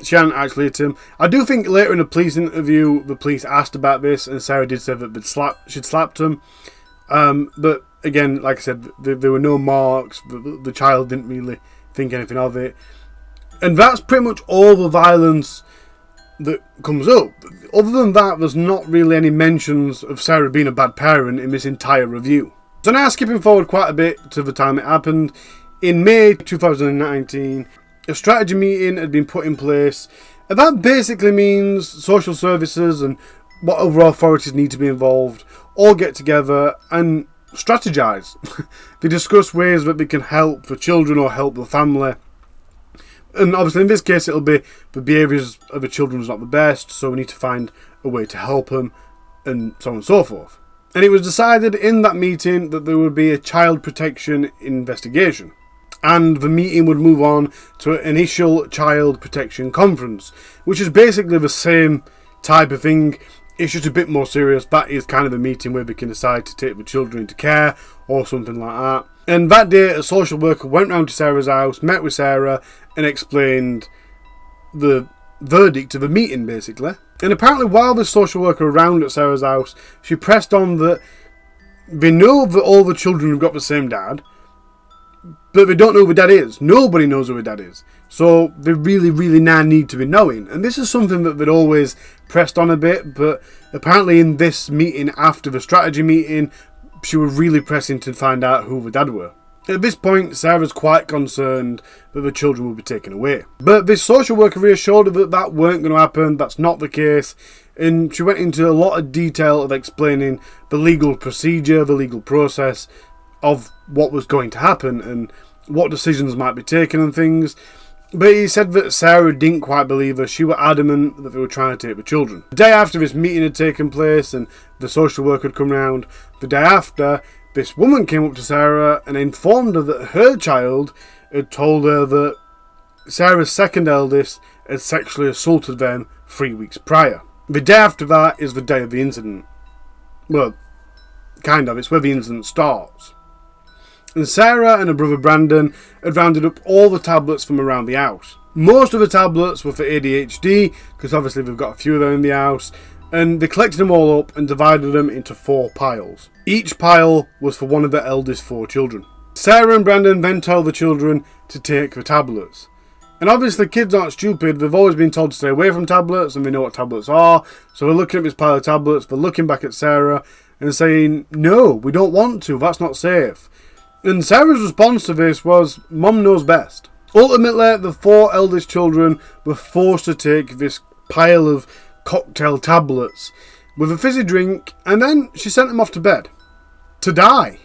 she hadn't actually hit him. I do think later in the police interview, the police asked about this, and Sarah did say that she'd slapped him. But again, like I said, there were no marks. The child didn't really think anything of it. And that's pretty much all the violence that comes up. Other than that, there's not really any mentions of Sarah being a bad parent in this entire review. So now skipping forward quite a bit to the time it happened, in May 2019, a strategy meeting had been put in place, and that basically means social services and what other authorities need to be involved all get together and strategise. They discuss ways that they can help the children or help the family. And obviously in this case it'll be the behaviours of the children is not the best, so we need to find a way to help them, and so on and so forth. And it was decided in that meeting that there would be a child protection investigation. And the meeting would move on to an initial child protection conference, which is basically the same type of thing. It's just a bit more serious. That is kind of a meeting where we can decide to take the children into care or something like that. And that day, a social worker went round to Sarah's house, met with Sarah, and explained the verdict of the meeting, basically. And apparently, while the social worker around at Sarah's house, she pressed on that they know that all the children have got the same dad, but they don't know who the dad is. Nobody knows who the dad is. So they really, really now need to be knowing. And this is something that they'd always pressed on a bit, but apparently in this meeting, after the strategy meeting, she was really pressing to find out who the dad were. At this point, Sarah's quite concerned that the children will be taken away. But this social worker reassured her that that weren't going to happen, that's not the case, and she went into a lot of detail of explaining the legal procedure, the legal process of what was going to happen and what decisions might be taken and things. But he said that Sarah didn't quite believe her. She was adamant that they were trying to take the children. The day after this meeting had taken place and the social worker had come round, the day after, this woman came up to Sarah and informed her that her child had told her that Sarah's second eldest had sexually assaulted them 3 weeks prior. The day after that is the day of the incident. Well, kind of. It's where the incident starts. And Sarah and her brother Brandon had rounded up all the tablets from around the house. Most of the tablets were for ADHD, because obviously they've got a few of them in the house, and they collected them all up and divided them into 4 piles. Each pile was for one of the eldest 4 children. Sarah and Brandon then told the children to take the tablets. And obviously kids aren't stupid, they've always been told to stay away from tablets, and they know what tablets are, so they're looking at this pile of tablets, they're looking back at Sarah and saying, no, we don't want to, that's not safe. And Sarah's response to this was, Mum knows best. Ultimately, the 4 eldest children were forced to take this pile of cocktail tablets with a fizzy drink, and then she sent them off to bed. To die.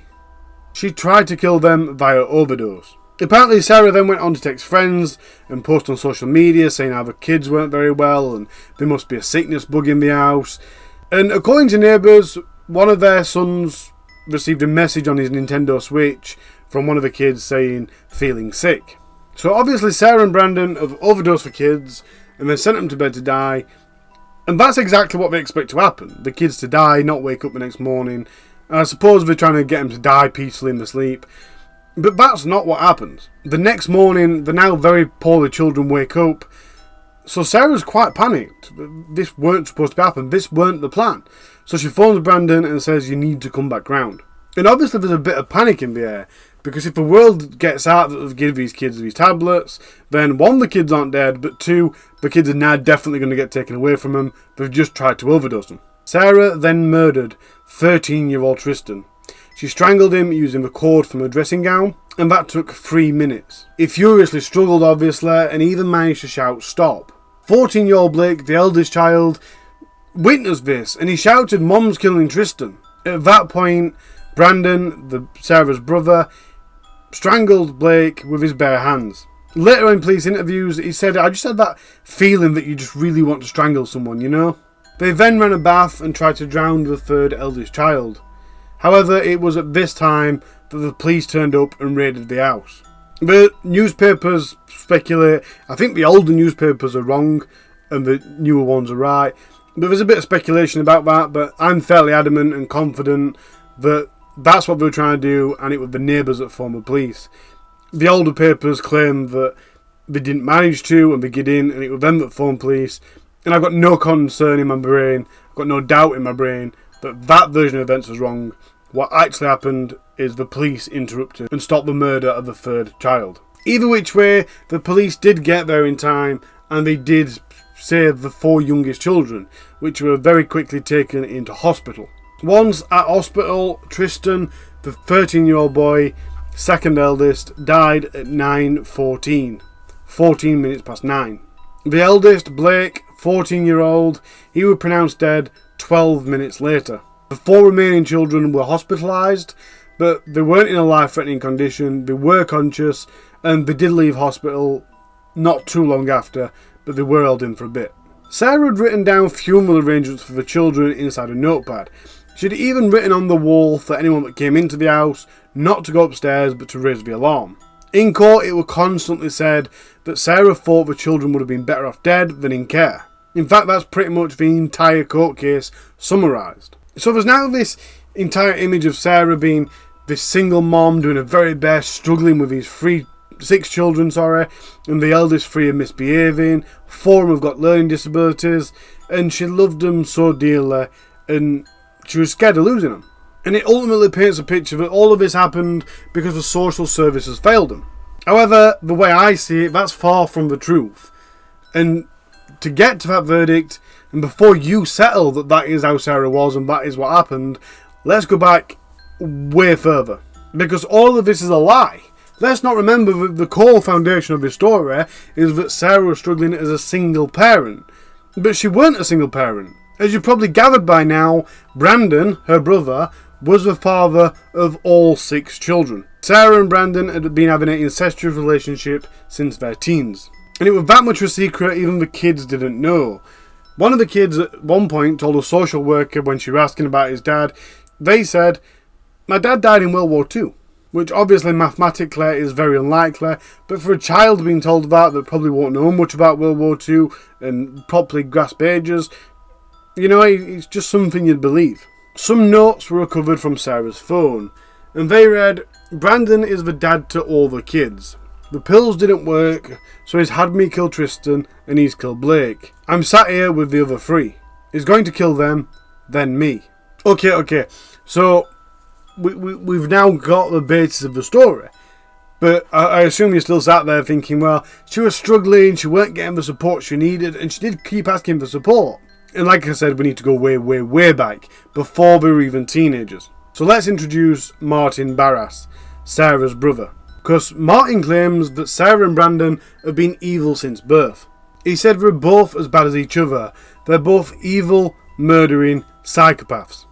She tried to kill them via overdose. Apparently, Sarah then went on to text friends and post on social media saying how the kids weren't very well and there must be a sickness bug in the house. And according to neighbours, one of their sons received a message on his Nintendo Switch from one of the kids saying, feeling sick. So obviously Sarah and Brandon have overdosed for kids and then sent them to bed to die. And that's exactly what they expect to happen. The kids to die, not wake up the next morning. And I suppose they're trying to get them to die peacefully in their sleep. But that's not what happens. The next morning, the now very poorly children wake up. So Sarah's quite panicked. This weren't supposed to happen. This weren't the plan. So she phones Brandon and says, you need to come back round. And obviously there's a bit of panic in the air. Because if the world gets out that they've given these kids these tablets, then 1, the kids aren't dead, but 2, the kids are now definitely going to get taken away from them. They've just tried to overdose them. Sarah then murdered 13-year-old Tristan. She strangled him using the cord from her dressing gown, and that took 3 minutes. He furiously struggled, obviously, and even managed to shout, stop. 14-year-old Blake, the eldest child, witnessed this, and he shouted, Mom's killing Tristan. At that point, Brandon, Sarah's brother, strangled Blake with his bare hands. Later in police interviews, he said, I just had that feeling that you just really want to strangle someone, you know? They then ran a bath and tried to drown the 3rd eldest child. However, it was at this time that the police turned up and raided the house. The newspapers speculate, I think the older newspapers are wrong and the newer ones are right. But there's a bit of speculation about that, but I'm fairly adamant and confident that that's what they were trying to do, and it was the neighbours that formed the police. The older papers claim that they didn't manage to, and they get in, and it was them that formed police. And I've got no concern in my brain, I've got no doubt in my brain that that version of events was wrong. What actually happened is the police interrupted and stopped the murder of the 3rd child. Either which way, the police did get there in time, and they did save the 4 youngest children, which were very quickly taken into hospital. Once at hospital, Tristan, the 13-year-old boy, second eldest, died at 9:14, 14 minutes past 9. The eldest, Blake, 14-year-old, he was pronounced dead 12 minutes later. The 4 remaining children were hospitalised, but they weren't in a life-threatening condition, they were conscious, and they did leave hospital not too long after, but they were held in for a bit. Sarah had written down funeral arrangements for the children inside a notepad. She'd even written on the wall for anyone that came into the house not to go upstairs but to raise the alarm. In court, it was constantly said that Sarah thought the children would have been better off dead than in care. In fact, that's pretty much the entire court case summarised. So there's now this entire image of Sarah being this single mom doing her very best, struggling with these 6 children, and the eldest 3 are misbehaving, 4 of them have got learning disabilities, and she loved them so dearly, and she was scared of losing them. And it ultimately paints a picture that all of this happened because the social services failed them. However, the way I see it, that's far from the truth. And to get to that verdict, and before you settle that that is how Sarah was and that is what happened, let's go back way further. Because all of this is a lie. Let's not remember that the core foundation of this story is that Sarah was struggling as a single parent. But she weren't a single parent. As you've probably gathered by now, Brandon, her brother, was the father of all 6 children. Sarah and Brandon had been having an incestuous relationship since their teens. And it was that much of a secret even the kids didn't know. One of the kids at one point told a social worker when she was asking about his dad, they said, "My dad died in World War II." Which obviously mathematically is very unlikely, but for a child being told that probably won't know much about World War II and properly grasp ages, it's just something you'd believe. Some notes were recovered from Sarah's phone, and they read, "Brandon is the dad to all the kids. The pills didn't work, so he's had me kill Tristan and he's killed Blake. I'm sat here with the other 3. He's going to kill them, then me." Okay, so we've now got the basis of the story. But I assume you're still sat there thinking, well, she was struggling, she weren't getting the support she needed, and she did keep asking for support. And like I said, we need to go way, way, way back, before we were even teenagers. So let's introduce Martin Barrass, Sarah's brother. Because Martin claims that Sarah and Brandon have been evil since birth. He said they're both as bad as each other. They're both evil, murdering psychopaths.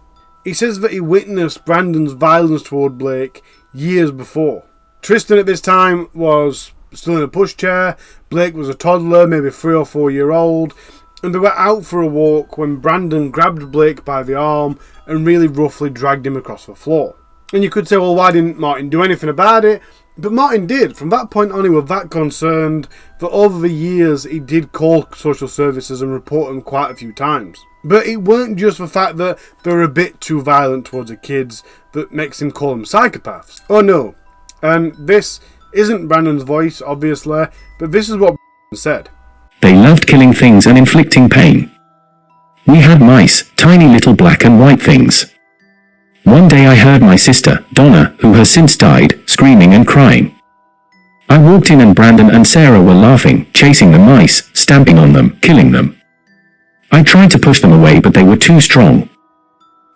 He says that he witnessed Brandon's violence toward Blake years before. Tristan at this time was still in a pushchair. Blake was a toddler, maybe 3 or 4 year old. And they were out for a walk when Brandon grabbed Blake by the arm and really roughly dragged him across the floor. And you could say, well, why didn't Martin do anything about it? But Martin did. From that point on, he was that concerned that over the years he did call social services and report them quite a few times. But it weren't just the fact that they were a bit too violent towards the kids that makes him call them psychopaths. Oh no. And this isn't Brandon's voice, obviously, but this is what Brandon said. "They loved killing things and inflicting pain. We had mice, tiny little black and white things. One day I heard my sister, Donna, who has since died, screaming and crying. I walked in and Brandon and Sarah were laughing, chasing the mice, stamping on them, killing them. I tried to push them away but they were too strong.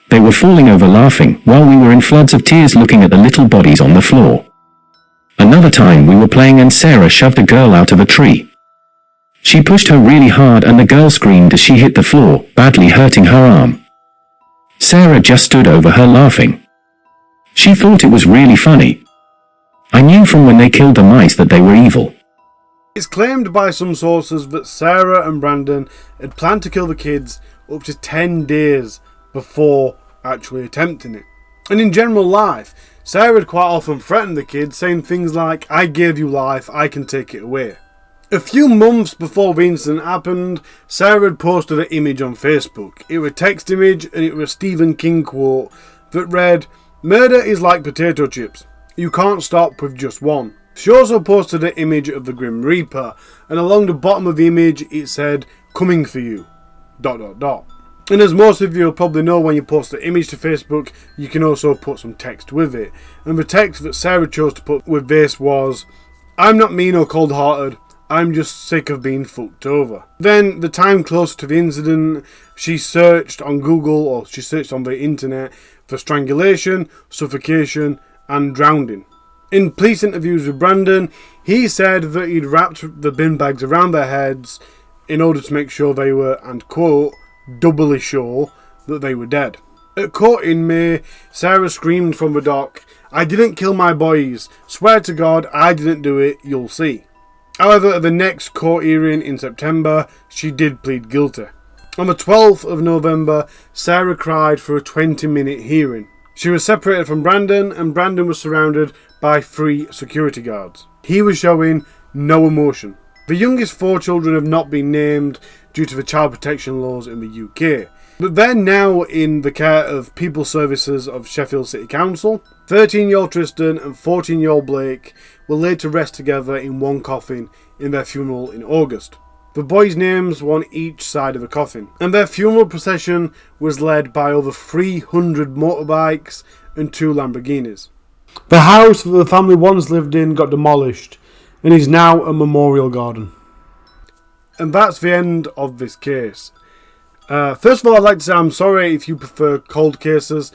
They were falling over laughing, while we were in floods of tears looking at the little bodies on the floor. Another time we were playing and Sarah shoved a girl out of a tree. She pushed her really hard and the girl screamed as she hit the floor, badly hurting her arm. Sarah just stood over her laughing. She thought it was really funny. I knew from when they killed the mice that they were evil." It's claimed by some sources that Sarah and Brandon had planned to kill the kids up to 10 days before actually attempting it. And in general life, Sarah had quite often threatened the kids, saying things like, "I gave you life, I can take it away." A few months before the incident happened, Sarah had posted an image on Facebook. It was a text image and it was a Stephen King quote that read, "Murder is like potato chips. You can't stop with just one." She also posted an image of the Grim Reaper, and along the bottom of the image it said, "Coming for you, ... And as most of you will probably know, when you post an image to Facebook, you can also put some text with it. And the text that Sarah chose to put with this was, "I'm not mean or cold-hearted. I'm just sick of being fucked over. Then, the time close to the incident, she searched on Google, or she searched on the internet, for strangulation, suffocation, and drowning. In police interviews with Brandon, he said that he'd wrapped the bin bags around their heads in order to make sure they were, and quote, doubly sure that they were dead. At court in May, Sarah screamed from the dock, "I didn't kill my boys. Swear to God, I didn't do it. You'll see." However, at the next court hearing in September, she did plead guilty. On the 12th of November, Sarah cried for a 20-minute hearing. She was separated from Brandon, and Brandon was surrounded by 3 security guards. He was showing no emotion. The youngest 4 children have not been named due to the child protection laws in the UK. But they're now in the care of People Services of Sheffield City Council. 13-year-old Tristan and 14-year-old Blake were laid to rest together in one coffin in their funeral in August. The boys' names were on each side of the coffin, and their funeral procession was led by over 300 motorbikes and 2 Lamborghinis. The house that the family once lived in got demolished and is now a memorial garden. And that's the end of this case. First of all, I'd like to say I'm sorry if you prefer cold cases.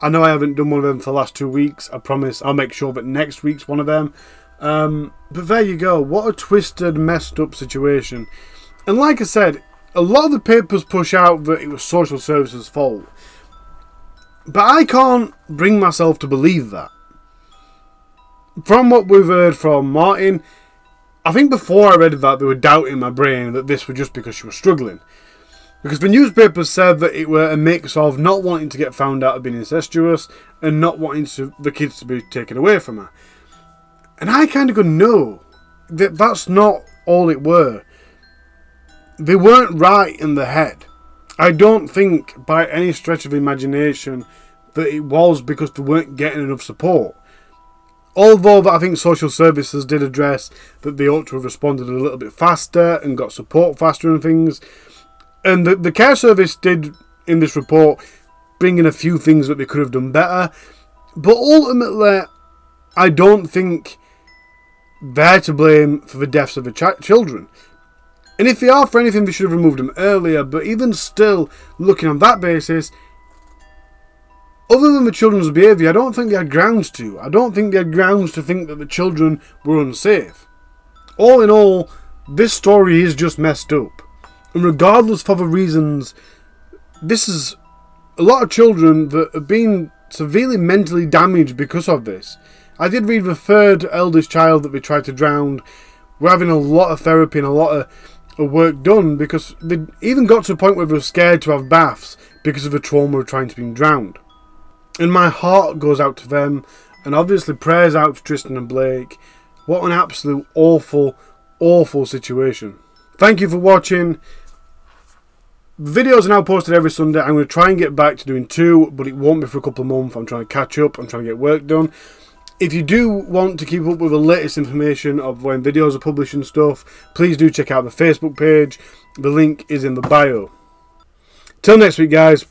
I know I haven't done one of them for the last 2 weeks. I promise I'll make sure that next week's one of them. But there you go. What a twisted, messed up situation. And like I said, a lot of the papers push out that it was social services' fault. But I can't bring myself to believe that. From what we've heard from Martin, I think before I read that, they were doubting my brain that this was just because she was struggling. Because the newspapers said that it were a mix of not wanting to get found out of being incestuous and not wanting the kids to be taken away from her. And I kind of go, no, that's not all it were. They weren't right in the head. I don't think by any stretch of imagination that it was because they weren't getting enough support. Although that I think social services did address that they ought to have responded a little bit faster and got support faster and things. And the care service did, in this report, bring in a few things that they could have done better. But ultimately, I don't think they're to blame for the deaths of the children. And if they are for anything, they should have removed them earlier. But even still, looking on that basis, other than the children's behaviour, I don't think they had grounds to. I don't think they had grounds to think that the children were unsafe. All in all, this story is just messed up. And regardless of other reasons, this is a lot of children that have been severely mentally damaged because of this. I did read the 3rd eldest child that they tried to drown were having a lot of therapy and a lot of work done because they even got to a point where they were scared to have baths because of the trauma of trying to be drowned. And my heart goes out to them, and obviously prayers out to Tristan and Blake. What an absolute awful, awful situation. Thank you for watching. The videos are now posted every Sunday. I'm going to try and get back to doing 2, but it won't be for a couple of months. I'm trying to catch up. I'm trying to get work done. If you do want to keep up with the latest information of when videos are published and stuff, please do check out the Facebook page. The link is in the bio. Till next week, guys.